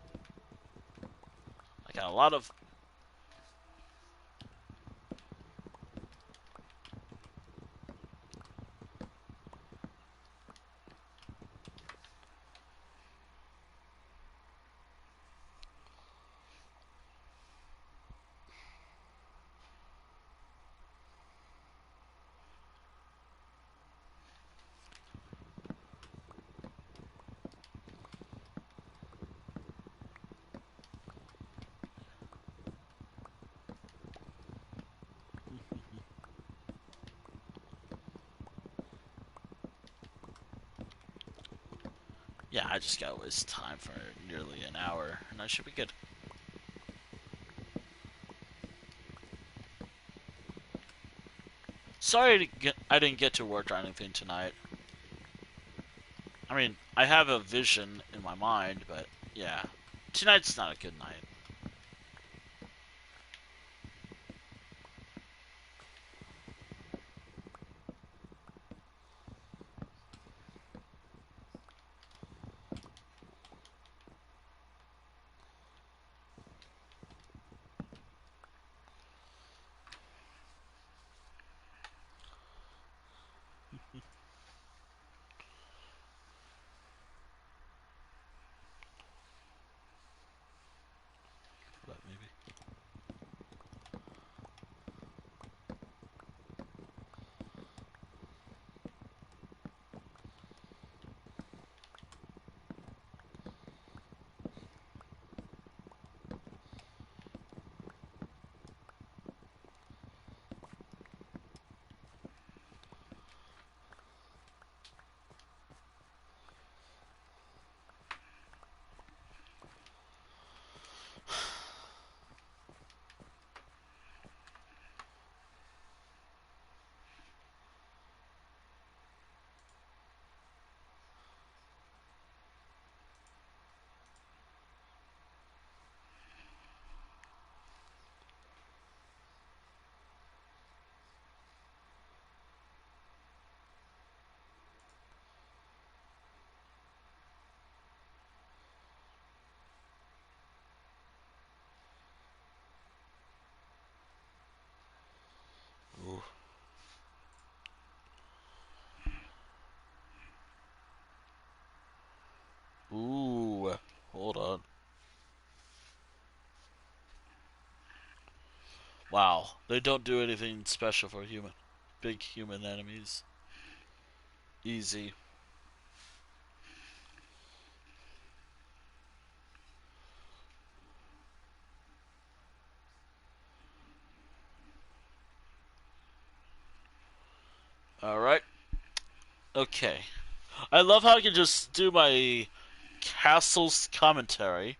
I got a lot of. Yeah, I just gotta waste time for nearly an hour, and I should be good. Sorry I didn't get to work or anything tonight. I mean, I have a vision in my mind, but yeah. Tonight's not a good night. Wow, they don't do anything special for human, big human enemies. Easy. All right. Okay. I love how I can just do my castle's commentary.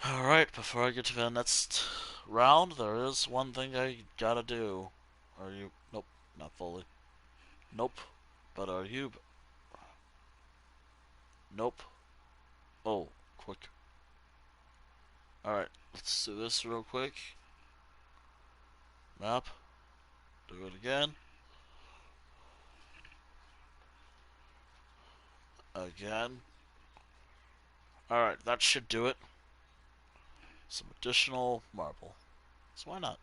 All right. Before I get to the next round, there is one thing I gotta do. Are you? Nope. Not fully. Nope. But are you? Nope. Oh, quick. Alright, let's do this real quick. Map. Do it again. Again. Alright, that should do it. Some additional marble. So why not?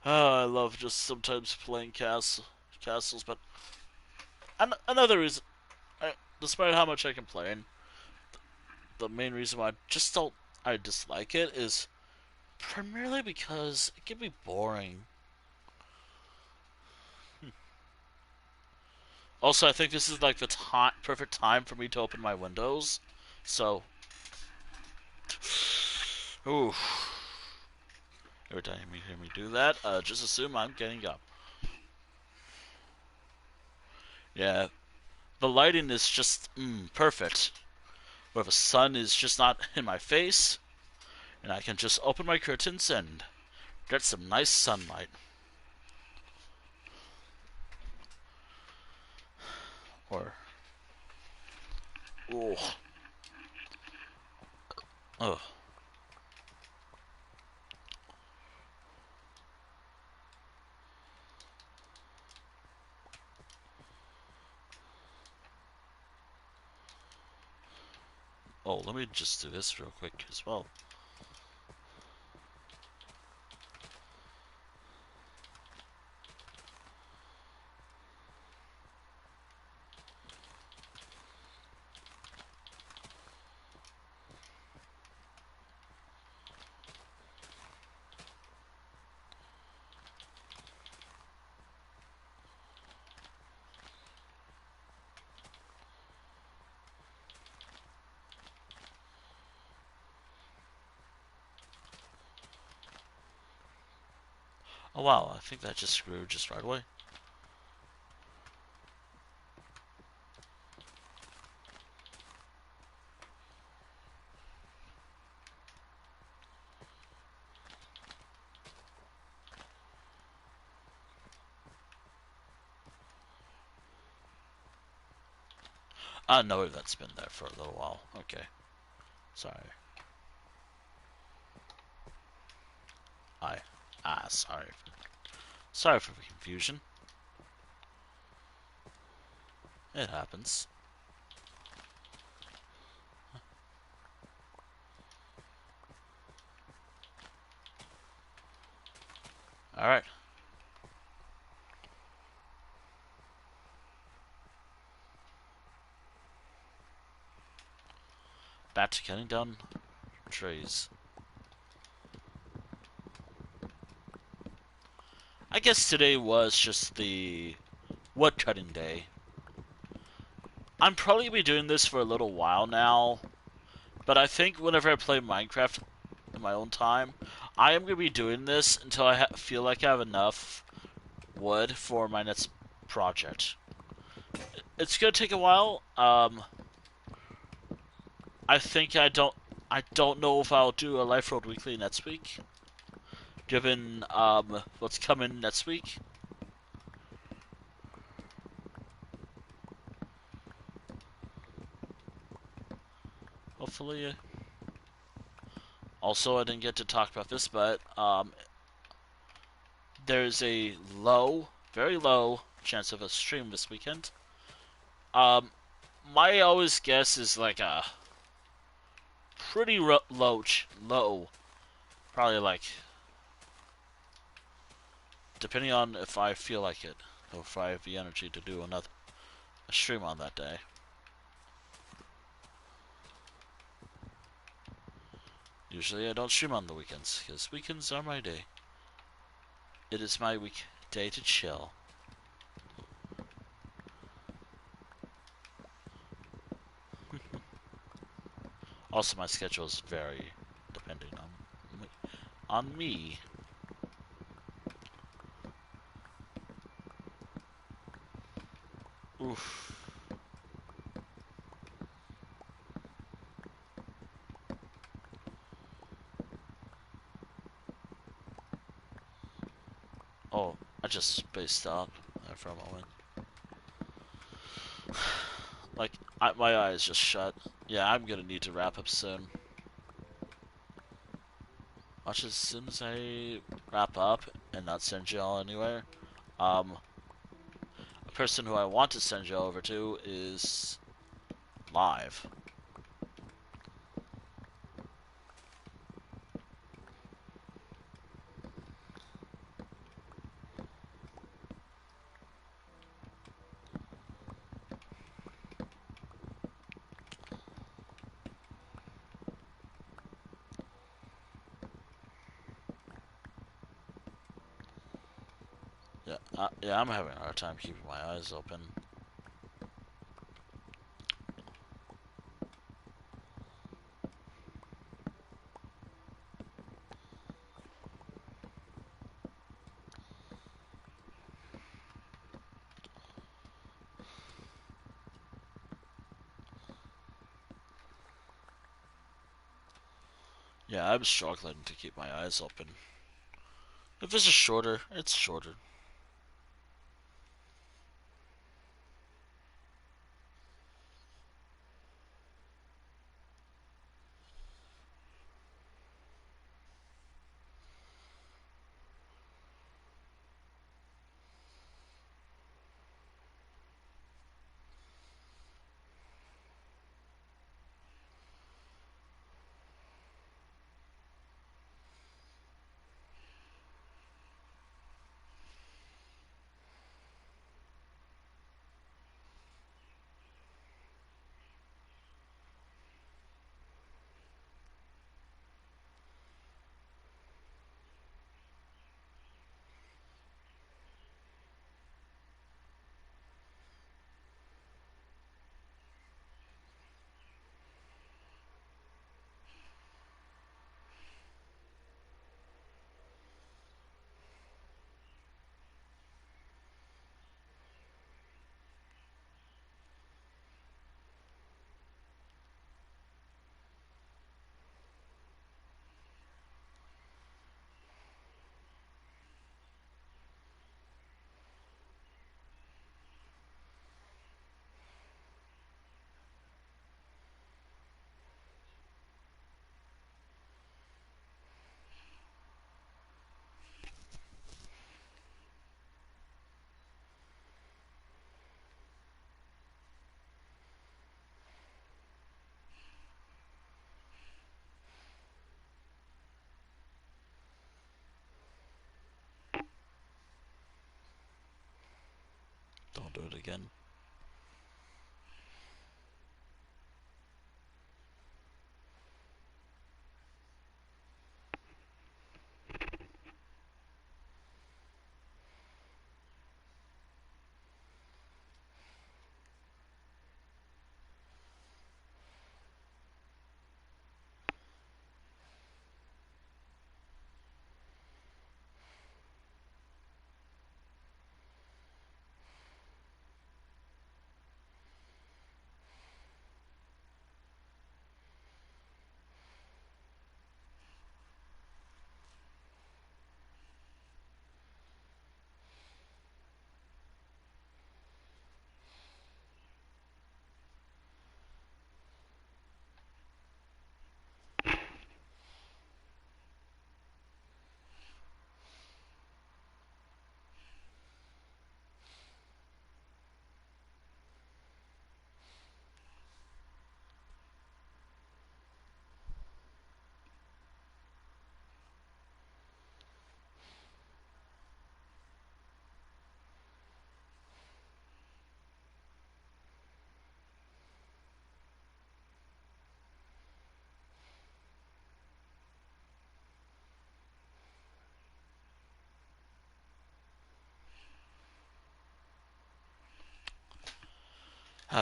I love just sometimes playing castles, but another reason, despite how much I complain, the main reason why I dislike it is primarily because it can be boring. Also, I think this is like the perfect time for me to open my windows. So, ooh, every time you hear me do that, just assume I'm getting up. Yeah, the lighting is just perfect. Where the sun is just not in my face, and I can just open my curtains and get some nice sunlight. Or, oh, oh, oh. Let me just do this real quick as well. Oh wow, I think that just screwed just right away. I know that's been there for a little while. Okay, sorry. I, sorry. Sorry for the confusion. It happens. Alright. Back to cutting down trees. I guess today was just the woodcutting day. I'm probably gonna be doing this for a little while now, but I think whenever I play Minecraft in my own time, I am gonna be doing this until I feel like I have enough wood for my next project. It's gonna take a while. I think I don't know if I'll do a Life Road Weekly next week, given what's coming next week. Hopefully, Also, I didn't get to talk about this, but there's a very low chance of a stream this weekend. Um, my always guess is like a pretty low, probably like depending on if I feel like it or if I have the energy to do a stream on that day. Usually I don't stream on the weekends because weekends are my day. It is my day to chill. Also, my schedule is very depending on me. Oof. Oh, I just spaced out there for a moment. Like, my eyes just shut. Yeah, I'm gonna need to wrap up soon. Watch as soon as I wrap up and not send y'all anywhere. A person who I want to send y'all over to is live. Yeah, I'm having a hard time keeping my eyes open. Yeah, I'm struggling to keep my eyes open. If this is shorter, it's shorter. Don't do it again.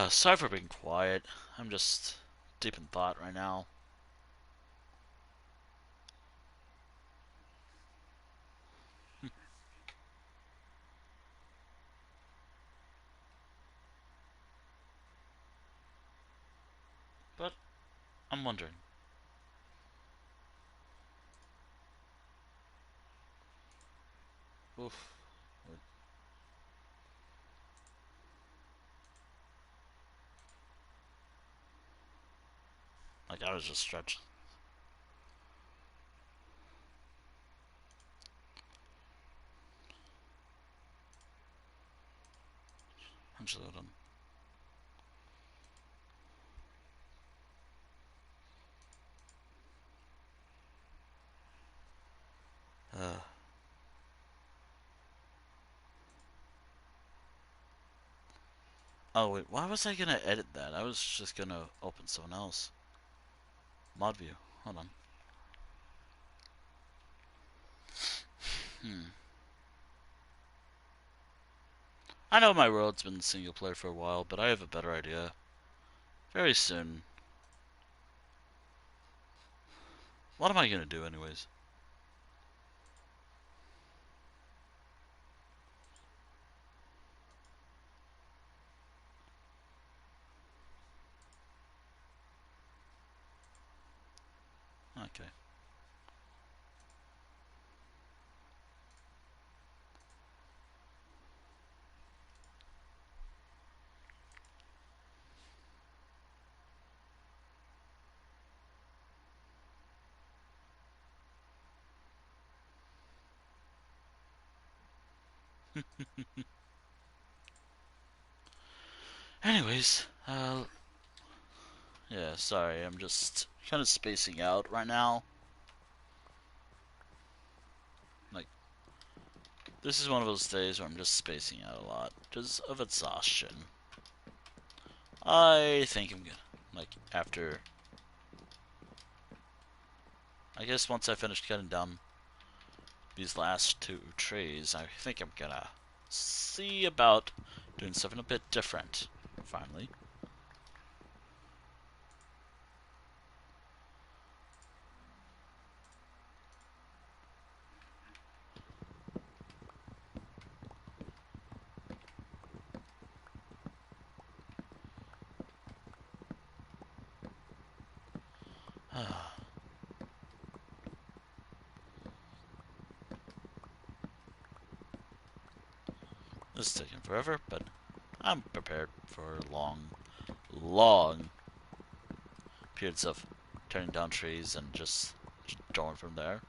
Sorry for being quiet. I'm just deep in thought right now. But I'm wondering. Oof. Like I was just stretched. Actually, hold on. Uh, oh wait, why was I gonna edit that? I was just gonna open someone else. Mod view. Hold on. Hmm. I know my world's been single player for a while, but I have a better idea. Very soon. What am I gonna do anyways? Okay. Anyways, yeah, sorry, I'm just kind of spacing out right now. Like, this is one of those days where I'm just spacing out a lot, just of exhaustion. I think I'm good. Like, after, I guess once I finish cutting down these last two trees, I think I'm gonna see about doing something a bit different, finally. This is taking forever, but I'm prepared for long, long periods of turning down trees and just going from there.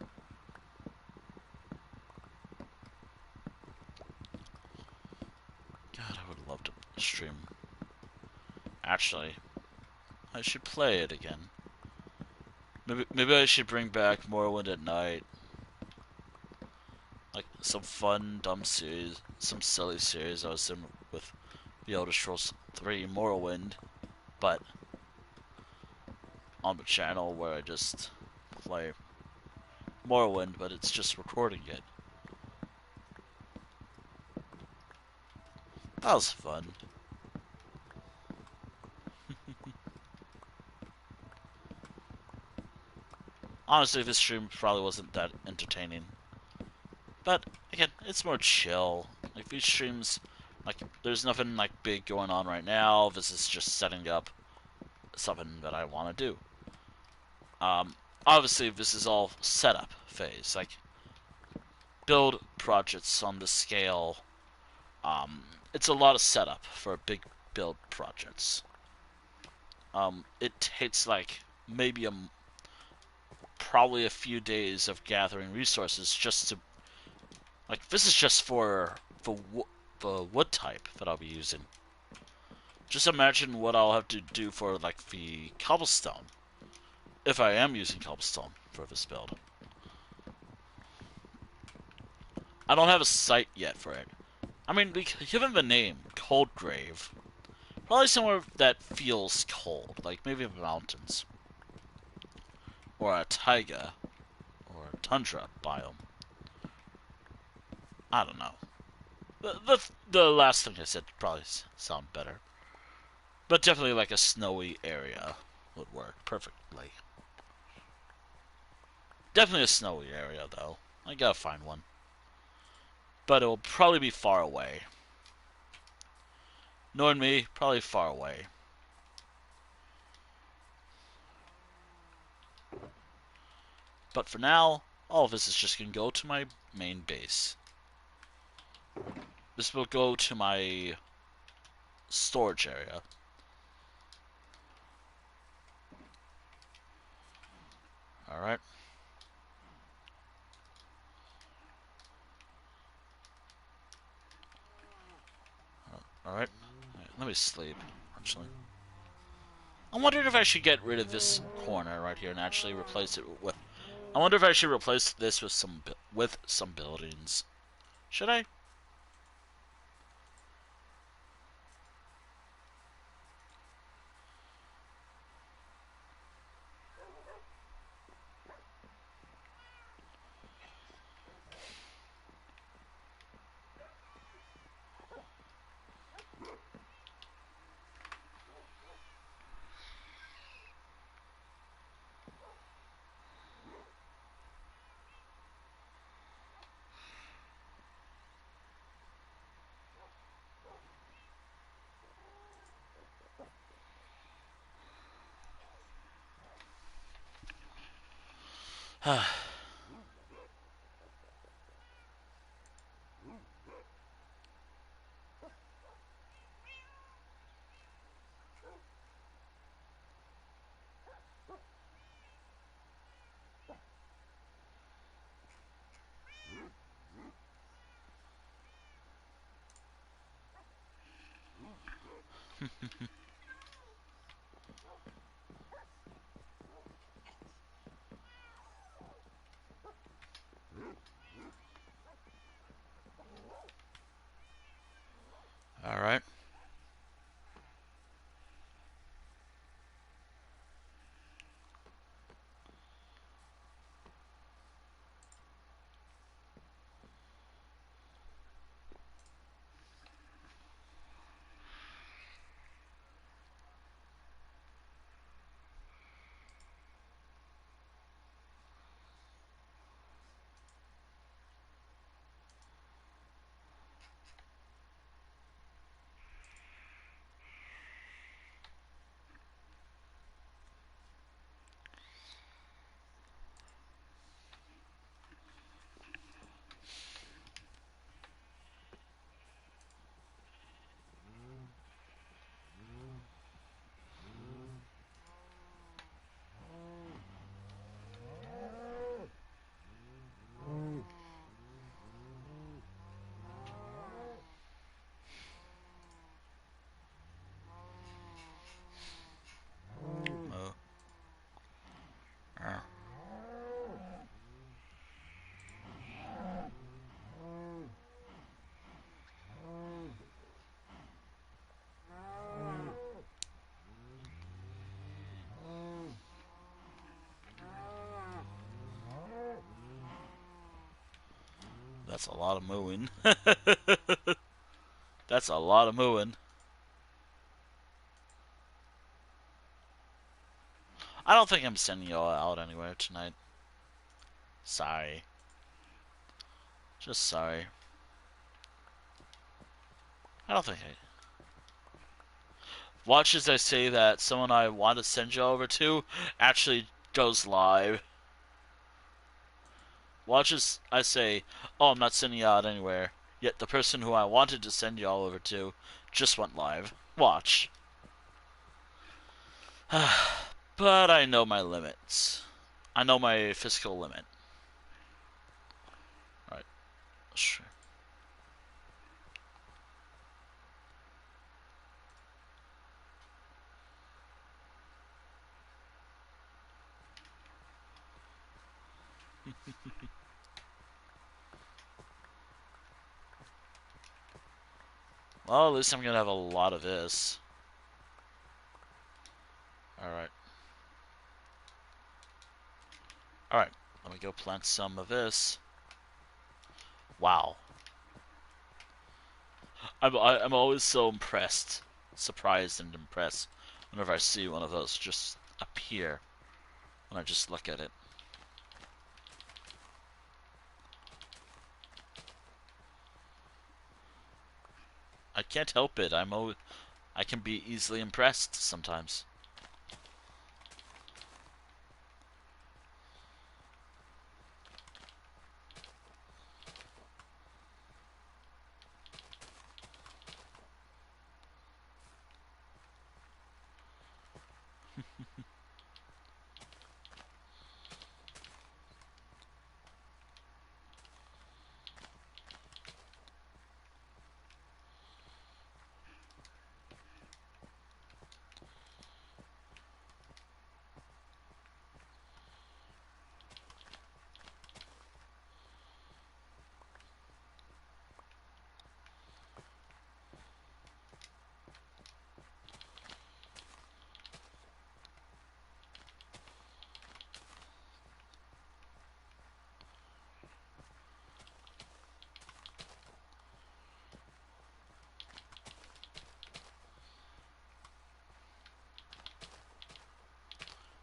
God, I would love to stream. Actually, I should play it again. Maybe I should bring back Morrowind at night. Like some fun, dumb series, some silly series I was in with The Elder Scrolls 3 Morrowind, but on the channel where I just play Morrowind, but it's just recording it. That was fun. Honestly, this stream probably wasn't that entertaining. But again, it's more chill. Like these streams, like there's nothing like big going on right now. This is just setting up something that I want to do. Obviously, this is all setup phase. Like build projects on the scale. It's a lot of setup for big build projects. It takes like maybe probably a few days of gathering resources just to like. This is just for the wood type that I'll be using. Just imagine what I'll have to do for like the cobblestone if I am using cobblestone for this build. I don't have a site yet for it. I mean, given the name, Cold Grave, probably somewhere that feels cold, like maybe the mountains, or a taiga, or a tundra biome. I don't know. The last thing I said probably sound better. But definitely like a snowy area would work perfectly. Definitely a snowy area though. I gotta find one. But it will probably be far away. Knowing me, probably far away. But for now, all of this is just gonna go to my main base. This will go to my storage area. Alright. Alright. Let me sleep, actually. I'm wondering if I should get rid of this corner right here and actually replace it with... I wonder if I should replace this with some buildings. Should I? Alright. Oh. Uh. That's a lot of mooing. That's a lot of mooing. I don't think I'm sending y'all out anywhere tonight. Sorry. Just sorry. I don't think I... Watch as I say that someone I want to send you over to actually goes live. Watch as I say, oh, I'm not sending you out anywhere. Yet the person who I wanted to send you all over to just went live. Watch. But I know my limits. I know my physical limit. Alright. Sure. Well, at least I'm gonna have a lot of this. Alright. Alright. Let me go plant some of this. Wow. I'm always so impressed surprised and impressed whenever I see one of those just appear when I just look at it. I can't help it. I can be easily impressed sometimes.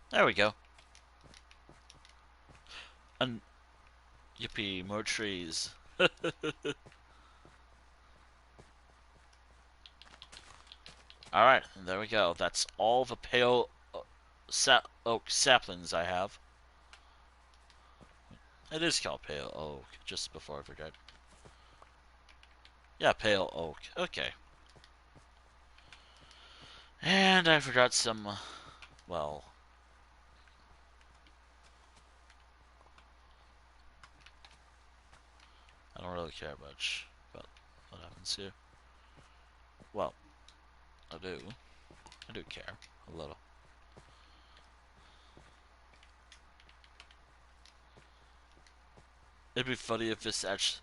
There we go. And yippee, more trees. Alright, there we go. That's all the pale oak saplings I have. It is called pale oak, just before I forget. Yeah, pale oak. Okay. And I forgot some, well, I don't really care much about what happens here. Well, I do. I do care a little. It'd be funny if this actually...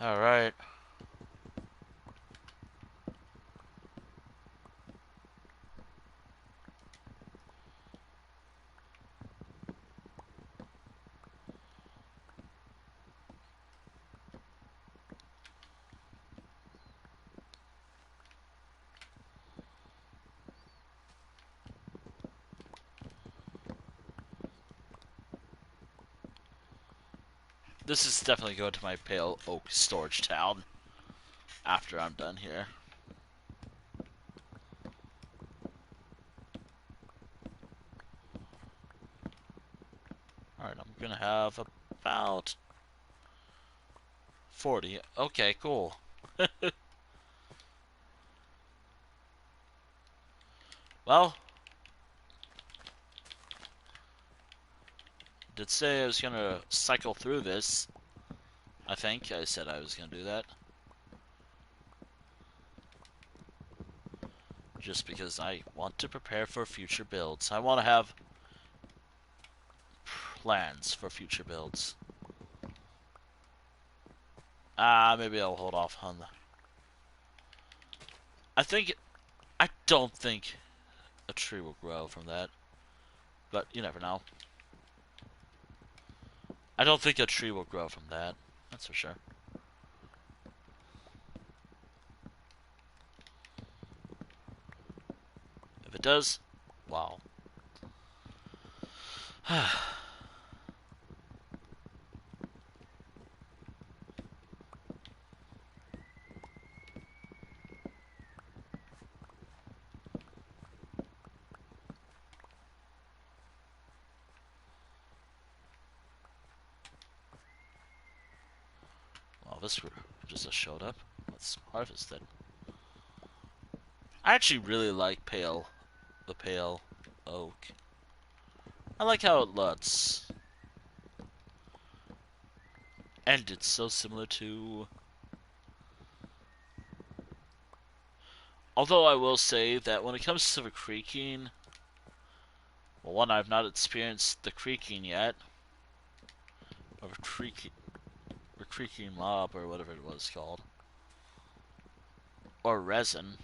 Alright. This is definitely going to my pale oak storage town after I'm done here. Alright, I'm gonna have about 40. Okay, cool. Well, did say I was gonna cycle through this. I think I said I was gonna do that. Just because I want to prepare for future builds. I want to have plans for future builds. Maybe I'll hold off on the... I don't think a tree will grow from that. But you never know. I don't think a tree will grow from that. That's for sure. If it does, wow. Well, this just showed up. Let's harvest it. I actually really like the pale oak. I like how it looks. And it's so similar to... Although I will say that when it comes to the creaking... Well, one, I've not experienced the creaking yet. Or the creaking mob, or whatever it was called. Or resin.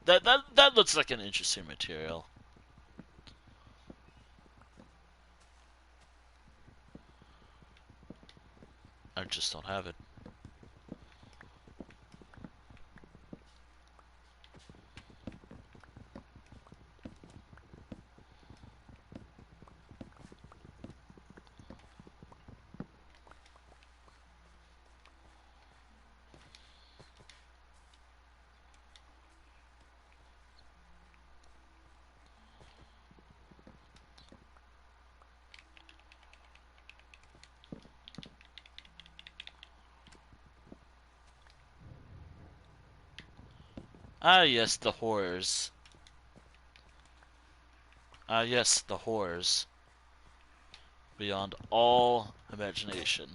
That looks like an interesting material. I just don't have it. Ah, yes, the horrors. Ah, yes, the horrors. Beyond all imagination.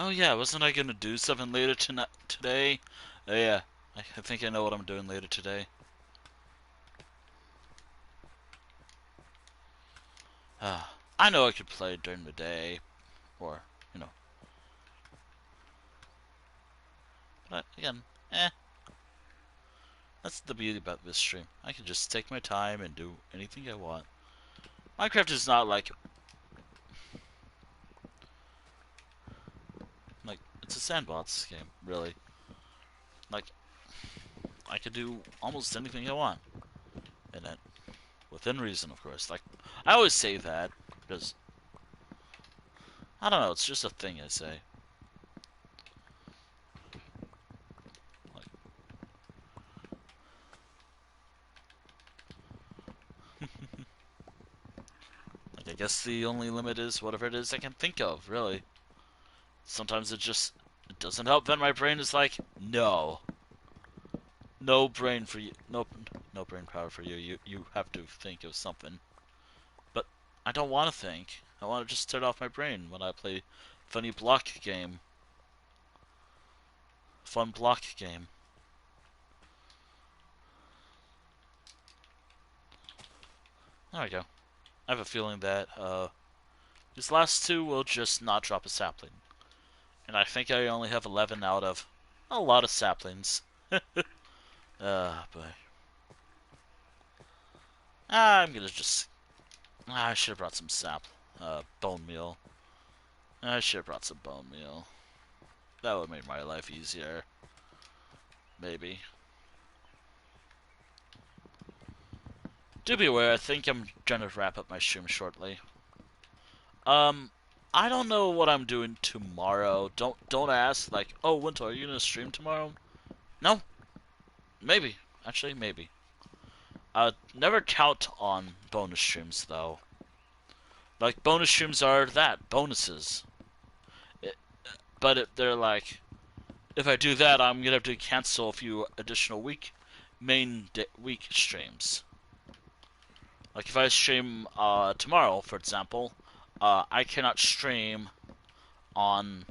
Oh yeah, wasn't I gonna do something later tonight today? Oh yeah, I think I know what I'm doing later today. I know I could play during the day, or you know, but again, that's the beauty about this stream. I can just take my time and do anything I want. Minecraft is not like it's a sandbox game, really. Like I could do almost anything I want in it, within reason, of course. Like I always say that because I don't know, it's just a thing I say. Like, I guess the only limit is whatever it is I can think of, really. Sometimes it doesn't help. Then my brain is like, no, no brain for you, no brain power for you. You have to think of something. But I don't want to think. I want to just turn off my brain when I play funny block game, fun block game. There we go. I have a feeling that these last two will just not drop a sapling, and I think I only have 11 out of a lot of saplings. But I'm gonna just. I should have brought some bone meal. I should have brought some bone meal. That would make my life easier. Maybe. Do be aware, I think I'm gonna wrap up my stream shortly. Um, I don't know what I'm doing tomorrow. Don't ask, like, oh, Winter, are you gonna stream tomorrow? No. Maybe. Actually, maybe. Never count on bonus streams though. Like bonus streams are that bonuses. It, they're like, if I do that, I'm gonna have to cancel a few additional week streams. Like if I stream tomorrow, for example, I cannot stream on,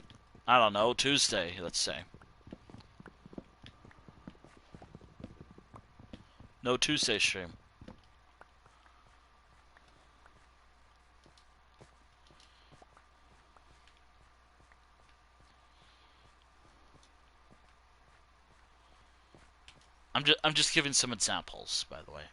I don't know, Tuesday, let's say. No Tuesday stream. I'm just giving some examples, by the way.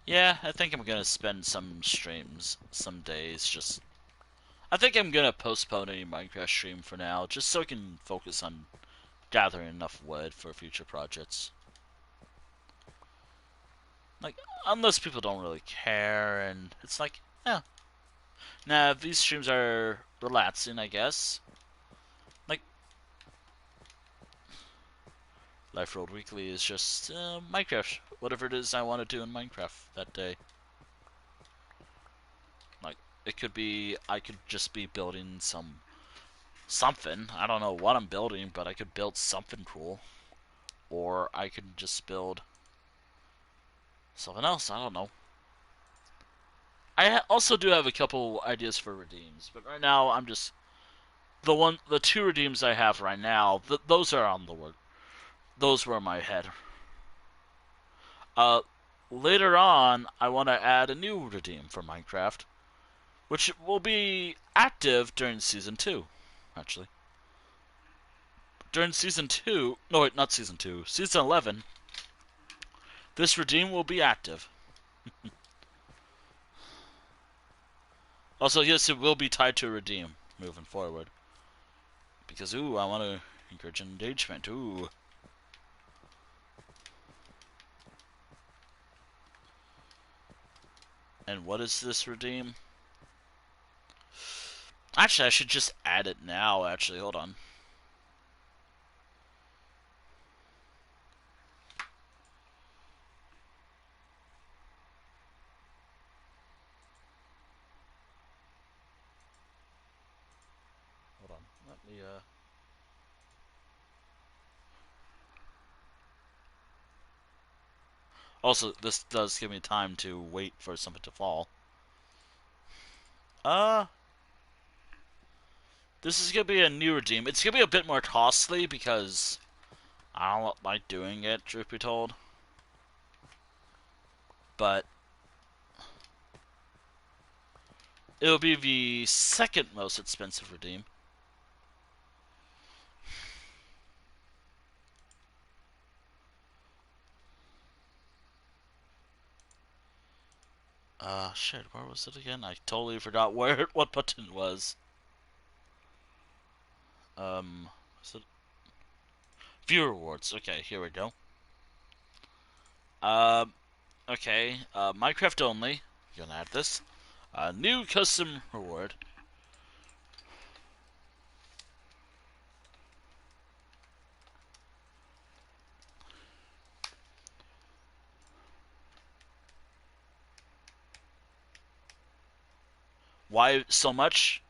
Yeah, I think I'm gonna spend some streams, some days, just... I think I'm gonna postpone any Minecraft stream for now, just so I can focus on gathering enough wood for future projects. Like, unless people don't really care, and it's like, yeah. Now, if these streams are relaxing, I guess. Like, Life Road Weekly is just Minecraft. Whatever it is I want to do in Minecraft that day. Like, it could be, I could just be building something. I don't know what I'm building, but I could build something cool. Or I could just build something else. I don't know. I also do have a couple ideas for redeems, but right now I'm just the two redeems I have right now. Those are on the work. Those were in my head. Uh, Later on, I want to add a new redeem for Minecraft, which will be active during season 2, actually. During season 2, no wait, not season 2, season 11, this redeem will be active. Also, yes, it will be tied to a redeem moving forward. Because, ooh, I want to encourage engagement, ooh. And what is this redeem? Actually, I should just add it now, actually, hold on. Hold on, let me, Also, this does give me time to wait for something to fall. Uh, this is gonna be a new redeem. It's gonna be a bit more costly because I don't like doing it, truth be told. But it'll be the second most expensive redeem. Shit, where was it again? I totally forgot where what button it was. Is it view rewards? Okay, here we go. Um, okay, Minecraft only. Gonna add this. New custom reward. Why so much?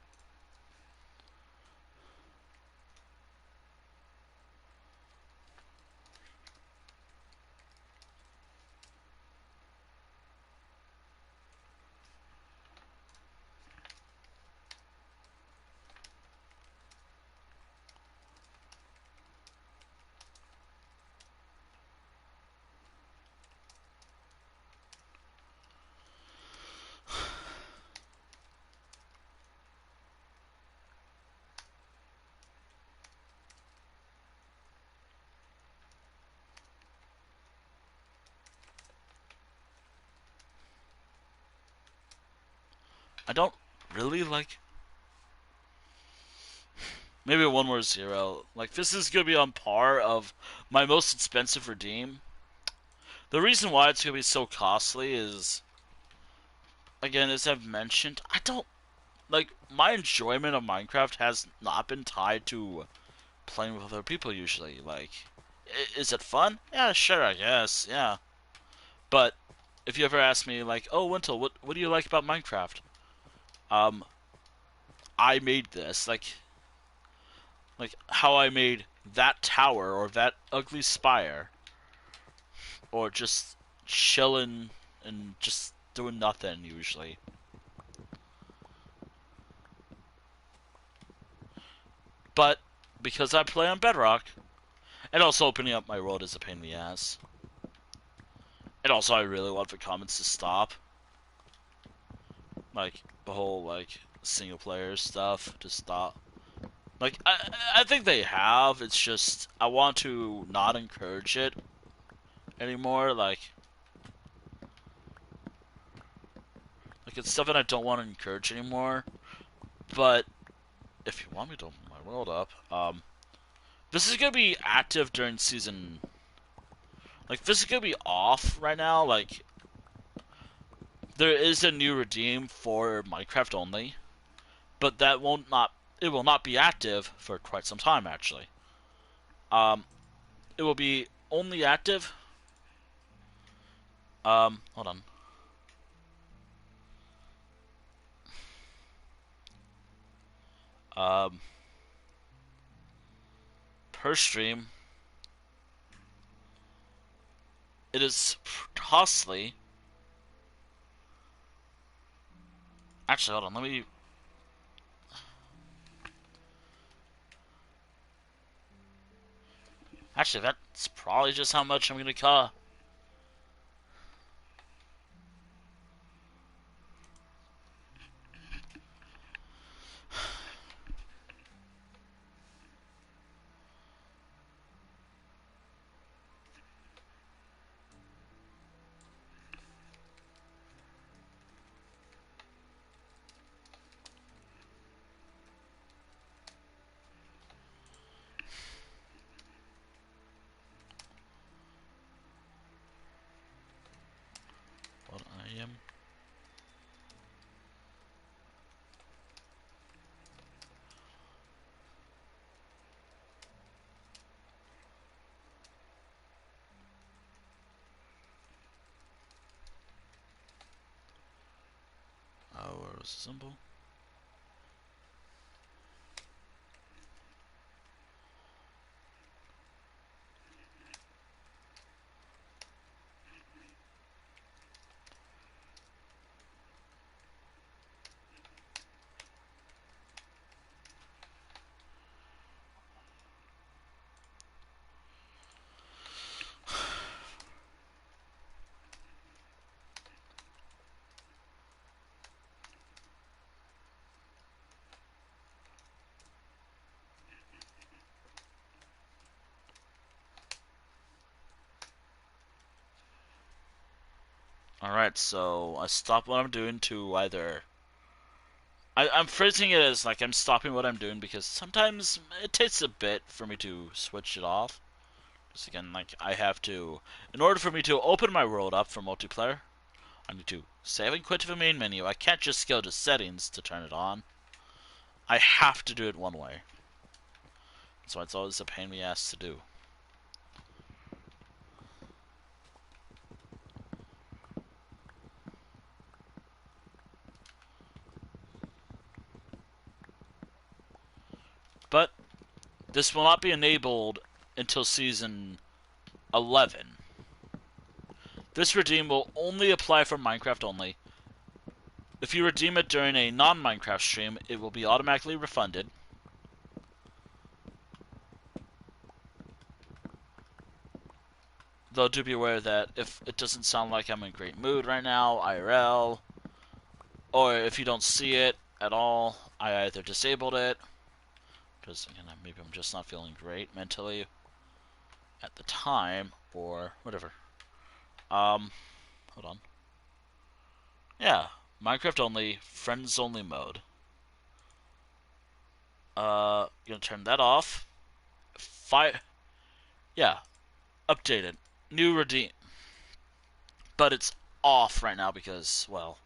I don't really like. Maybe one more zero. Like, this is gonna be on par of my most expensive redeem. The reason why it's gonna be so costly is, again, as I've mentioned, I don't like my enjoyment of Minecraft has not been tied to playing with other people usually. Like, is it fun? Yeah, sure, I guess, yeah. But if you ever ask me, like, oh, Wintel, what do you like about Minecraft? Um, I made this. Like how I made that tower or that ugly spire, or just chilling and just doing nothing usually. But because I play on Bedrock, and also opening up my world is a pain in the ass. And also, I really want the comments to stop. Like, the whole, like, single player stuff to stop. Like, I think they have. It's just, I want to not encourage it anymore. Like it's something I don't want to encourage anymore. But, if you want me to open my world up, this is gonna be active during season. Like, this is gonna be off right now. Like, there is a new redeem for Minecraft only. But that won't not it will not be active for quite some time actually. Um, it will be only active. Hold on. Um, per stream, it is costly. Actually, hold on. Let me. Actually, that's probably just how much I'm gonna cost. What I am. Where was the symbol? Alright, so I stop what I'm doing to either. I'm phrasing it as like I'm stopping what I'm doing because sometimes it takes a bit for me to switch it off. Because again, like I have to, in order for me to open my world up for multiplayer, I need to save and quit to the main menu. I can't just go to settings to turn it on. I have to do it one way. So it's always a pain in the ass to do. This will not be enabled until Season 11. This redeem will only apply for Minecraft only. If you redeem it during a non-Minecraft stream, it will be automatically refunded. Though do be aware that if it doesn't sound like I'm in great mood right now, IRL, or if you don't see it at all, I either disabled it, because maybe I'm just not feeling great mentally at the time, or whatever. Hold on. Yeah, Minecraft only, friends only mode. Gonna turn that off. Yeah, updated. New redeem. But it's off right now because, well,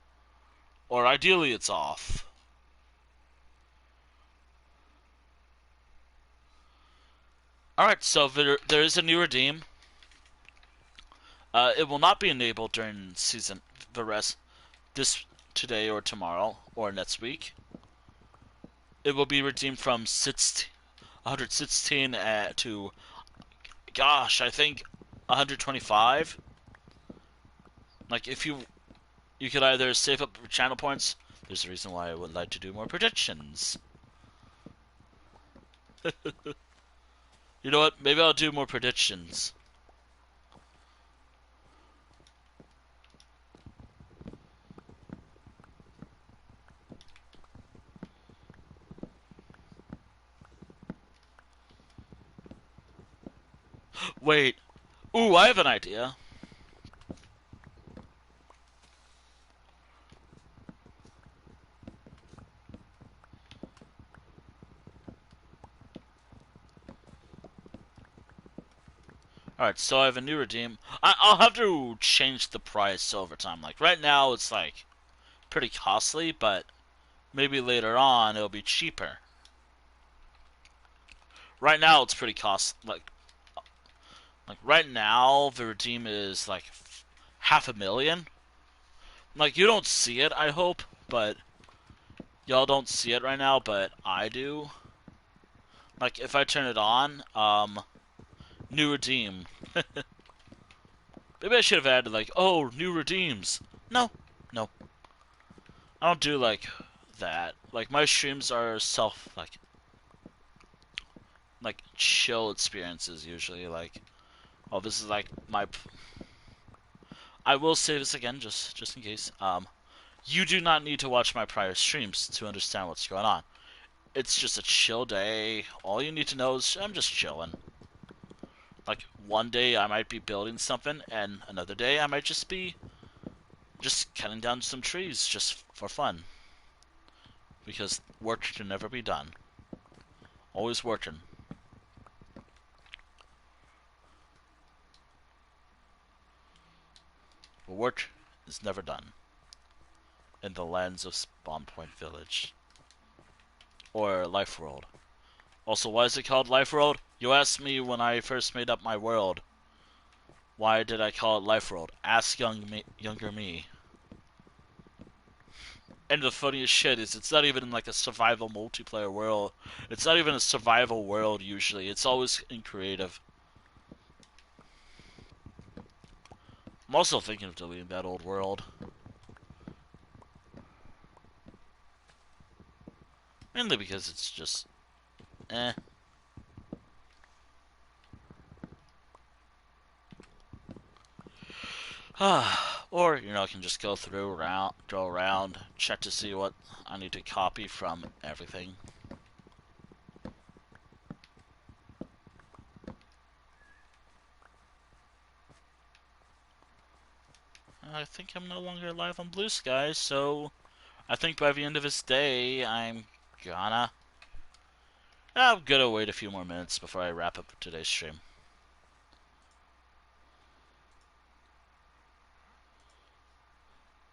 or ideally it's off. Alright, so there is a new redeem. It will not be enabled during season the rest this today or tomorrow or next week. It will be redeemed from 116 to, gosh, I think 125. Like if you could either save up channel points. There's a reason why I would like to do more predictions. You know what? Maybe I'll do more predictions. Wait. Ooh, I have an idea. Alright, so I have a new redeem. I'll have to change the price over time. Like, right now, it's, like, pretty costly, but maybe later on, it'll be cheaper. Right now, it's pretty costly. Like, right now, the redeem is, like, $500,000. Like, you don't see it, I hope, but y'all don't see it right now, but I do. Like, if I turn it on, new redeem. Maybe I should have added, like, oh, new redeems. No, no. I don't do, like, that. Like, my streams are like, chill experiences, usually. Like, oh, this is, like, my... I will say this again, just in case. You do not need to watch my prior streams to understand what's going on. It's just a chill day. All you need to know is I'm just chilling. Like, one day I might be building something, and another day I might just be cutting down some trees just for fun. Because work can never be done. Always working. But work is never done. In the lands of Spawn Point Village. Or Life World. Also, why is it called Life World? You asked me when I first made up my world. Why did I call it Life World? Ask younger me. And the funniest shit is it's not even like a survival multiplayer world. It's not even a survival world usually. It's always in creative. I'm also thinking of deleting that old world. Mainly because it's just... eh. Or, I can just go around, check to see what I need to copy from everything. I think I'm no longer live on Blue Sky, so I think by the end of this day, I'm gonna wait a few more minutes before I wrap up today's stream.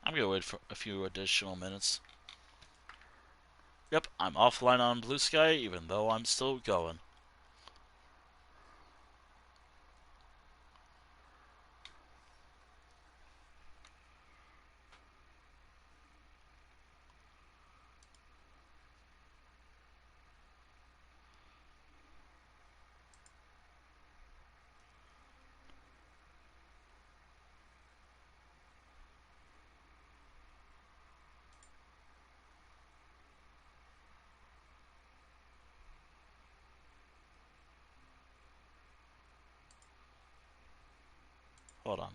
I'm gonna wait for a few additional minutes. Yep, I'm offline on Blue Sky, even though I'm still going. Hold on.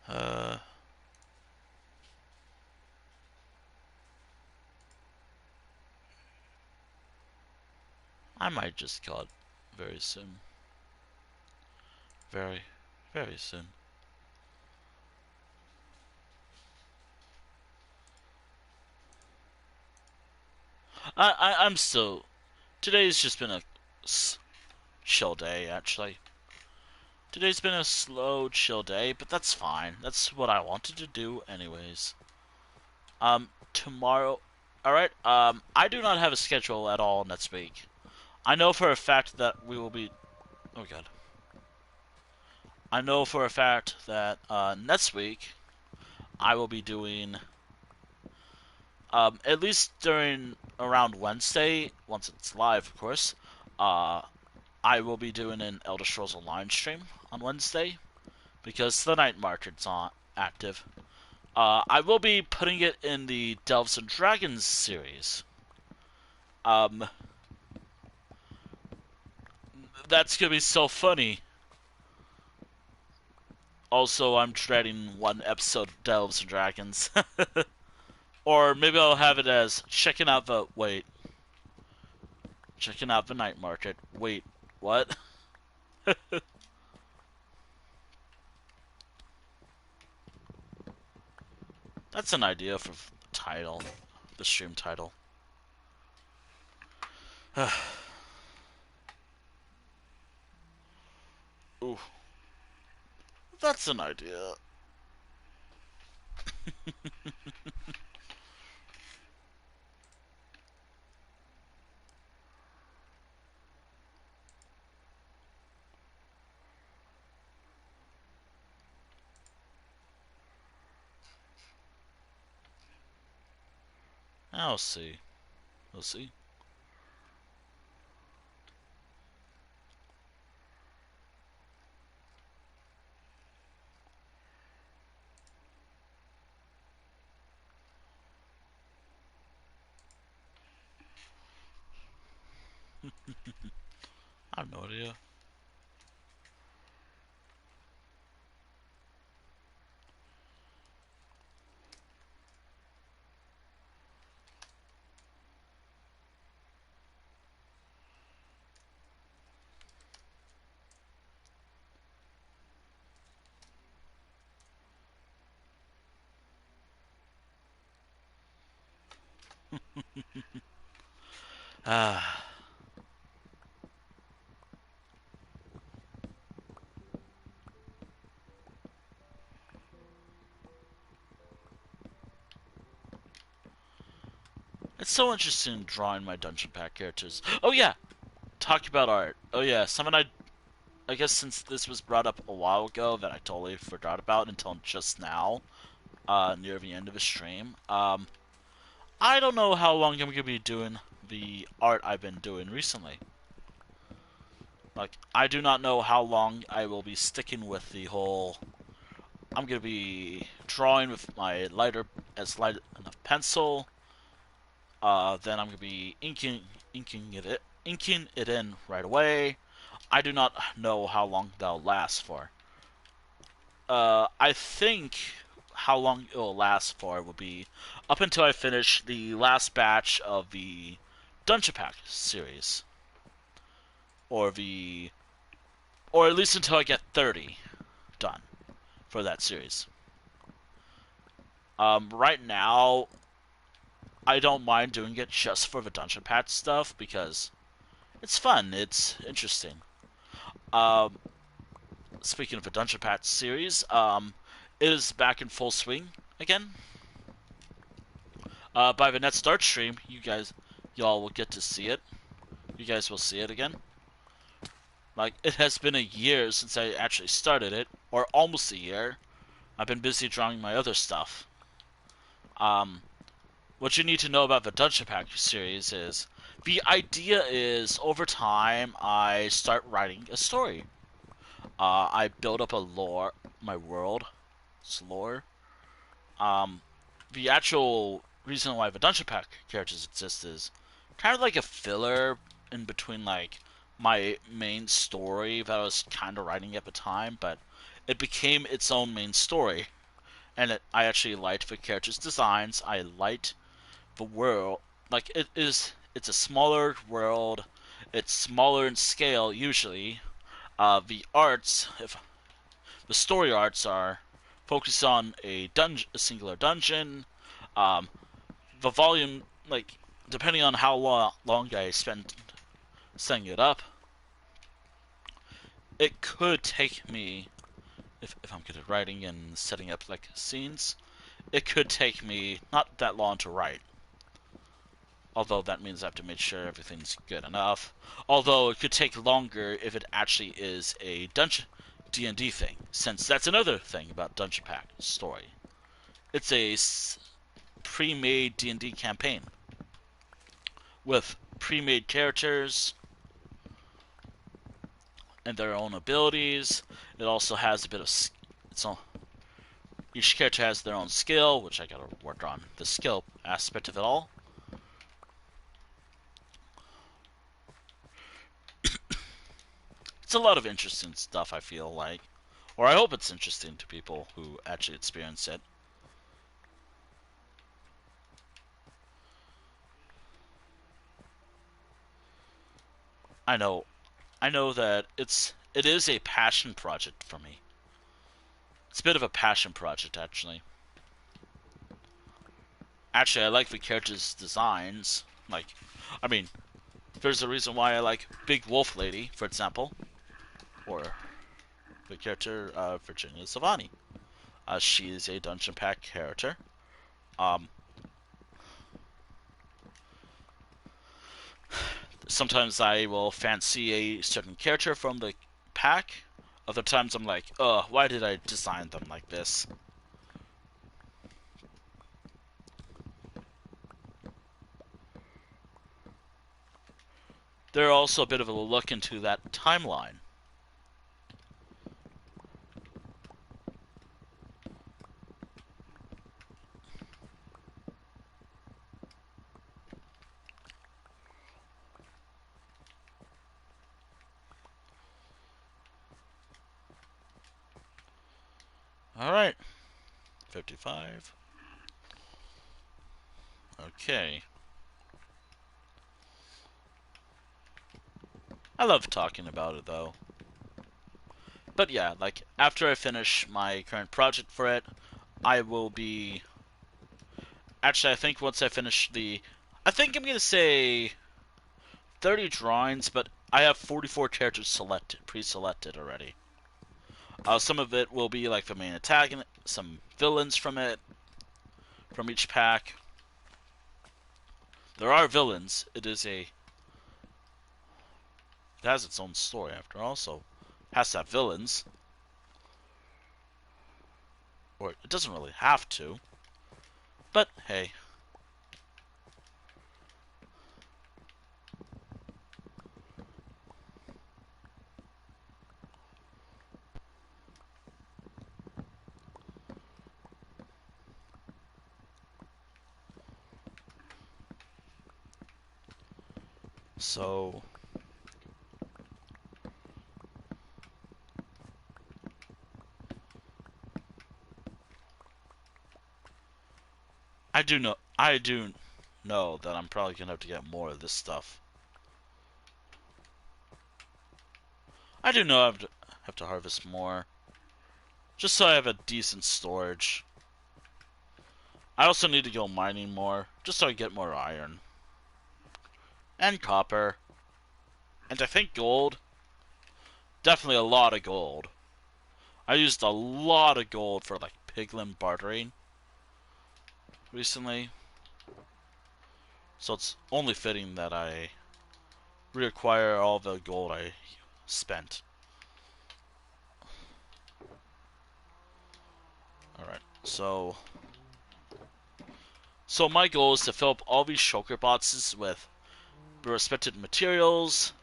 Uh, I might just kill it very soon. Very, very soon. I'm still. Today's just been a chill day, actually. Today's been a slow, chill day, but that's fine. That's what I wanted to do, anyways. Tomorrow. Alright, I do not have a schedule at all next week. I know for a fact that we will be. Oh, God. I know for a fact that, next week, I will be doing. At least during around Wednesday, once it's live, of course, I will be doing an Elder Scrolls Online stream on Wednesday because the night market's on active. I will be putting it in the Delves and Dragons series. Um, that's gonna be so funny. Also, I'm dreading one episode of Delves and Dragons. Or maybe I'll have it as checking out the night market. Wait, what? That's an idea for the title, the stream title. Ooh, that's an idea. I'll see. We'll see. I have no idea. Ah, it's so interesting drawing my dungeon pack characters. Oh yeah, talk about art. Oh yeah, something I guess since this was brought up a while ago that I totally forgot about until just now, near the end of the stream. I don't know how long I'm gonna be doing the art I've been doing recently. Like, I do not know how long I will be sticking with the whole. I'm gonna be drawing with my light enough pencil. Then I'm gonna be inking it in right away. I do not know how long that'll last for. I think how long it'll last for will be up until I finish the last batch of the Dungeon Pack series, or or at least until I get 30 done. for that series. Right now, I don't mind doing it just for the dungeon patch stuff because it's fun. It's interesting. Um, Speaking of the dungeon patch series, it is back in full swing again. By the next start stream, y'all will get to see it. You guys will see it again. Like, it has been a year since I actually started it, or almost a year. I've been busy drawing my other stuff. Um, what you need to know about the Dungeon Pack series is the idea is over time I start writing a story. I build up a lore, my world, its lore. Um, the actual reason why the Dungeon Pack characters exist is kind of like a filler in between like my main story that I was kind of writing at the time, but it became its own main story. And I actually liked the characters' designs. I liked the world. Like it's a smaller world. It's smaller in scale usually. The arts, if the story arts are focused on a singular dungeon. Um, the volume, like depending on how long I spend setting it up, it could take me if I'm good at writing and setting up like scenes. It could take me not that long to write. Although that means I have to make sure everything's good enough. Although it could take longer if it actually is a dungeon D&D thing, since that's another thing about Dungeon Pack story. It's a pre-made D&D campaign with pre-made characters and their own abilities. It also has a bit of its own. Each character has their own skill, which I gotta work on the skill aspect of it all. It's a lot of interesting stuff, I feel like. Or I hope it's interesting to people who actually experience it. I I know that it is a passion project for me. It's a bit of a passion project, actually. Actually, I like the characters' designs. Like, I mean, there's a reason why I like Big Wolf Lady, for example, or the character Virginia Savani. She is a Dungeon Pack character. Um, Sometimes I will fancy a certain character from the pack. Other times I'm like, why did I design them like this? They're also a bit of a look into that timeline. Alright, 55. Okay. I love talking about it though. But yeah, like after I finish my current project for it, I will be. Actually, I think once I finish I think I'm gonna say 30 drawings, but I have 44 characters pre-selected already. Some of it will be like the main antagonist, some villains from each pack. There are villains. It has its own story after all, so it has to have villains. Or it doesn't really have to. But hey. So I do know that I'm probably gonna have to get more of this stuff. I do know I have to harvest more. just so I have a decent storage. I also need to go mining more, just so I get more iron. And copper. And I think gold. Definitely a lot of gold. I used a lot of gold for like piglin bartering recently. So it's only fitting that I reacquire all the gold I spent. Alright, so my goal is to fill up all these shulker boxes with the respected materials.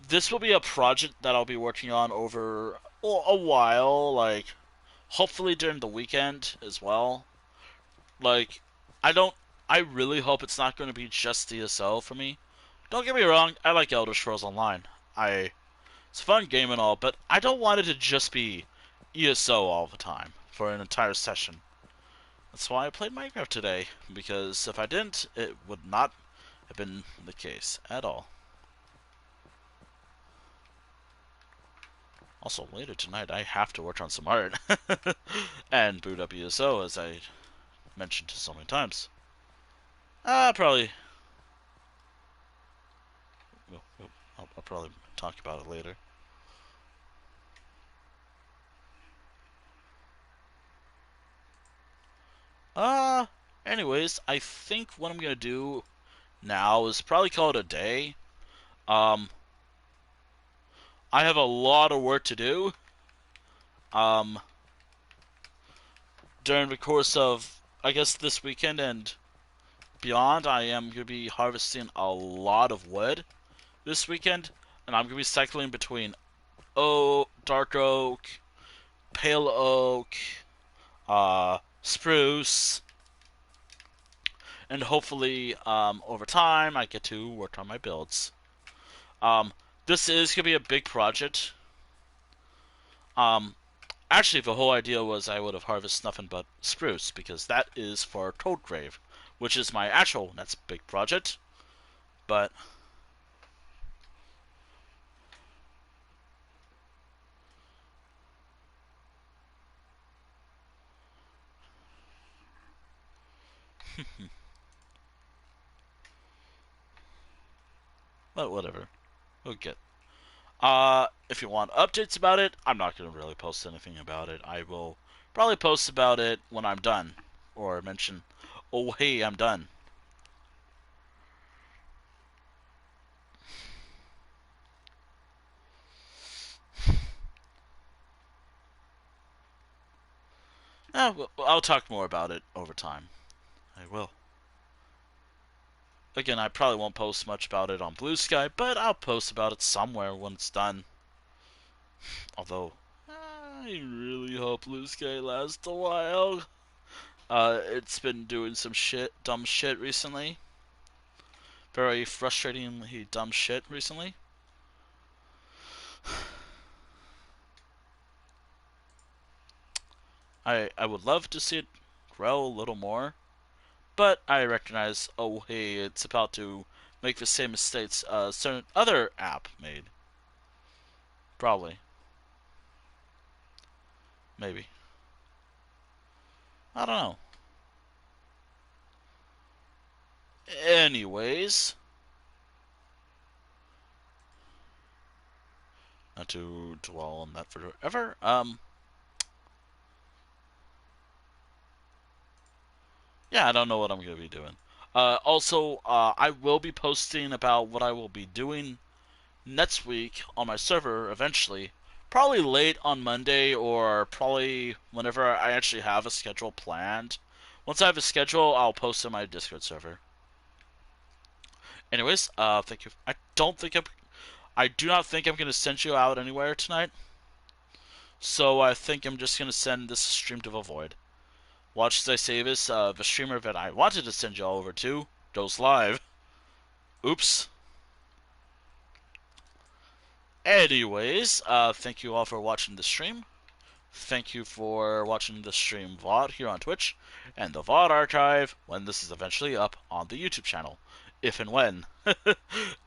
This will be a project that I'll be working on over a while, like hopefully during the weekend as well. Like, I don't, I really hope it's not going to be just DSO for me. Don't get me wrong, I like Elder Scrolls Online. It's a fun game and all, but I don't want it to just be ESO all the time for an entire session. That's why I played Minecraft today, because if I didn't, it would not have been the case at all. Also, later tonight, I have to work on some art and boot up ESO, as I mentioned so many times. Probably. I'll probably talk about it later. Uh, Anyways, I think what I'm gonna do now is probably call it a day. Um, I have a lot of work to do. Um, During the course of, I guess, this weekend and beyond, I am gonna be harvesting a lot of wood this weekend, and I'm gonna be cycling between dark oak, pale oak, spruce, and hopefully, over time, I get to work on my builds. Um, this is gonna be a big project. Um, Actually, the whole idea was I would have harvested nothing but spruce because that is for Toadgrave, which is my actual next big project. But whatever, we'll get. If you want updates about it, I'm not gonna really post anything about it. I will probably post about it when I'm done, or mention, "Oh hey, I'm done." I'll talk more about it over time. I will. Again, I probably won't post much about it on Blue Sky, but I'll post about it somewhere when it's done. Although, I really hope Blue Sky lasts a while. It's been doing some dumb shit recently. Very frustratingly dumb shit recently. I would love to see it grow a little more, but I recognize, oh hey, it's about to make the same mistakes a certain other app made. Probably. Maybe. I don't know. Anyways, not to dwell on that forever. Yeah, I don't know what I'm gonna be doing. I will be posting about what I will be doing next week on my server eventually. Probably late on Monday or probably whenever I actually have a schedule planned. Once I have a schedule, I'll post on my Discord server. Anyways, thank you. I do not think I'm gonna send you out anywhere tonight. So I think I'm just gonna send this stream to the void. Watch as I say this. The streamer that I wanted to send you all over to goes live. Oops. Anyways, thank you all for watching the stream. Thank you for watching the stream VOD here on Twitch, and the VOD archive when this is eventually up on the YouTube channel. If and when.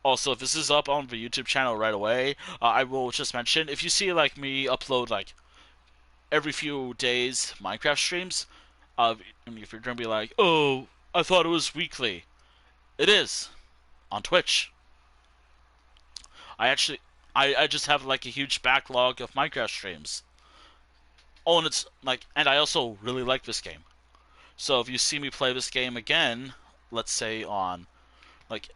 Also, if this is up on the YouTube channel right away, I will just mention, if you see like me upload like every few days Minecraft streams. If you're gonna be like, oh, I thought it was weekly. It is on Twitch. I actually, I just have like a huge backlog of Minecraft streams. Oh, and it's like, and I also really like this game. So if you see me play this game again, let's say on like,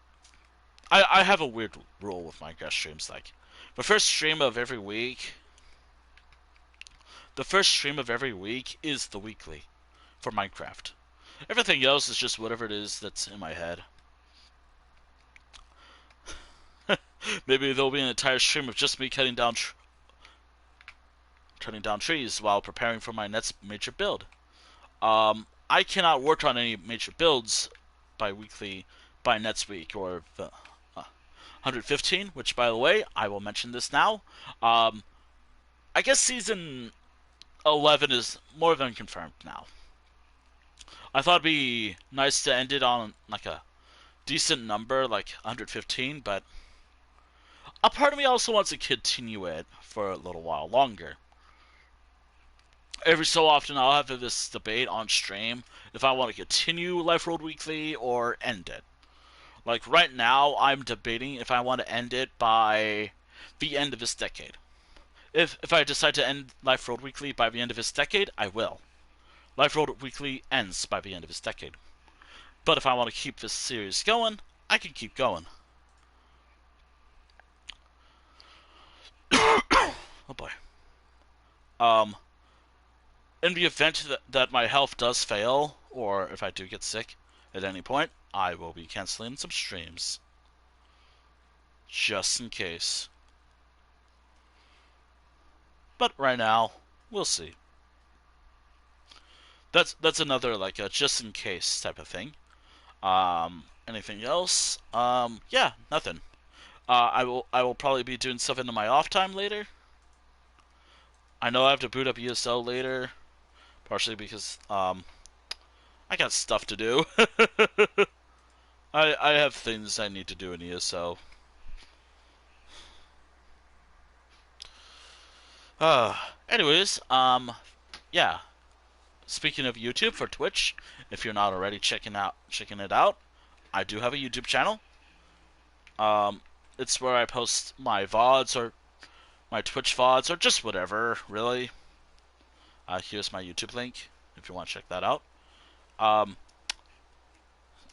I have a weird rule with Minecraft streams. Like, the first stream of every week, the first stream of every week is the weekly for Minecraft. Everything else is just whatever it is that's in my head. Maybe there'll be an entire stream of just me cutting down trees while preparing for my next major build. I cannot work on any major builds by next week or the 115, which by the way, I will mention this now. Um, I guess season 11 is more than confirmed now. I thought it'd be nice to end it on like a decent number, like 115, but a part of me also wants to continue it for a little while longer. Every so often, I'll have this debate on stream if I want to continue Life Road Weekly or end it. Like right now, I'm debating if I want to end it by the end of this decade. If I decide to end Life Road Weekly by the end of this decade, I will. Life Road Weekly ends by the end of this decade. But if I want to keep this series going, I can keep going. Oh boy. Um, in the event that my health does fail, or if I do get sick at any point, I will be canceling some streams. Just in case. But right now, we'll see. That's another like a just in case type of thing. Anything else? Yeah, nothing. I will probably be doing stuff into my off time later. I know I have to boot up ESO later, partially because I got stuff to do. I have things I need to do in ESO. Anyways, yeah. Speaking of YouTube for Twitch, if you're not already checking it out, I do have a YouTube channel. It's where I post my VODs or my Twitch VODs or just whatever, really. Here's my YouTube link if you want to check that out. Um,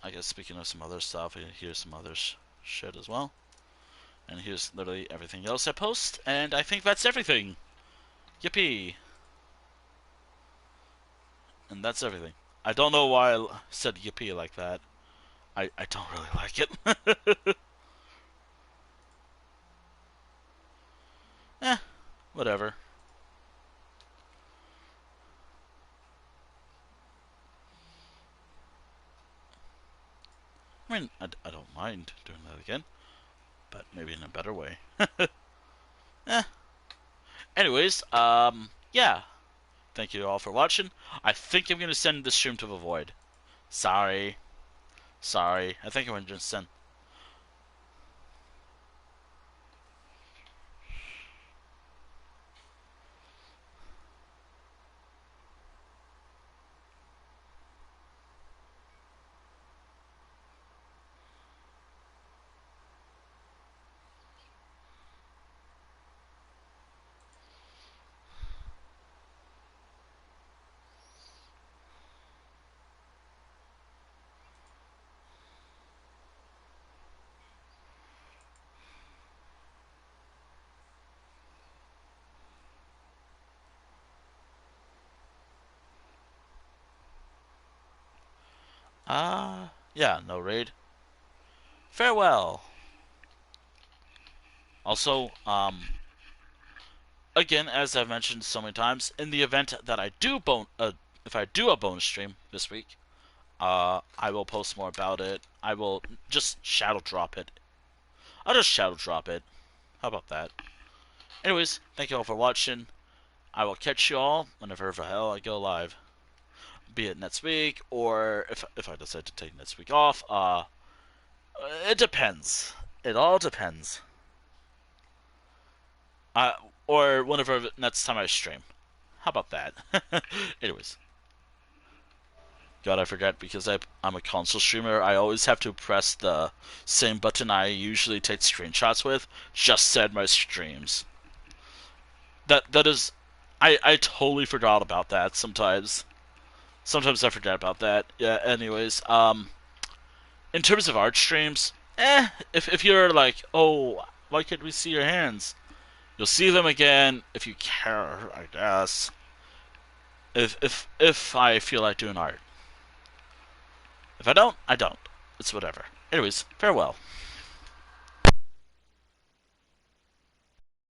I guess speaking of some other stuff, here's some other shit as well. And here's literally everything else I post, and I think that's everything. Yippee! And that's everything. I don't know why I said yippee like that. I don't really like it. Eh, whatever. I mean, I don't mind doing that again, but maybe in a better way. Eh. Anyways, yeah. Thank you all for watching. I think I'm gonna send this stream to the void. Sorry. Sorry. I think I'm gonna just send. Yeah, no raid. Farewell. Also, again, as I've mentioned so many times, in the event that I do if I do a bonus stream this week, I will post more about it. I will just shadow drop it. I'll just shadow drop it. How about that? Anyways, thank you all for watching. I will catch you all whenever the hell I go live. Be it next week, or if I decide to take next week off. It depends. It all depends. Or whenever next time I stream. How about that? Anyways. God, I forget because I'm a console streamer. I always have to press the same button I usually take screenshots with. Just said my streams. That is, I totally forgot about that. Sometimes I forget about that. Yeah. Anyways, in terms of art streams, if you're like, oh, why can't we see your hands? You'll see them again if you care, I guess. If I feel like doing art. If I don't, I don't. It's whatever. Anyways, farewell.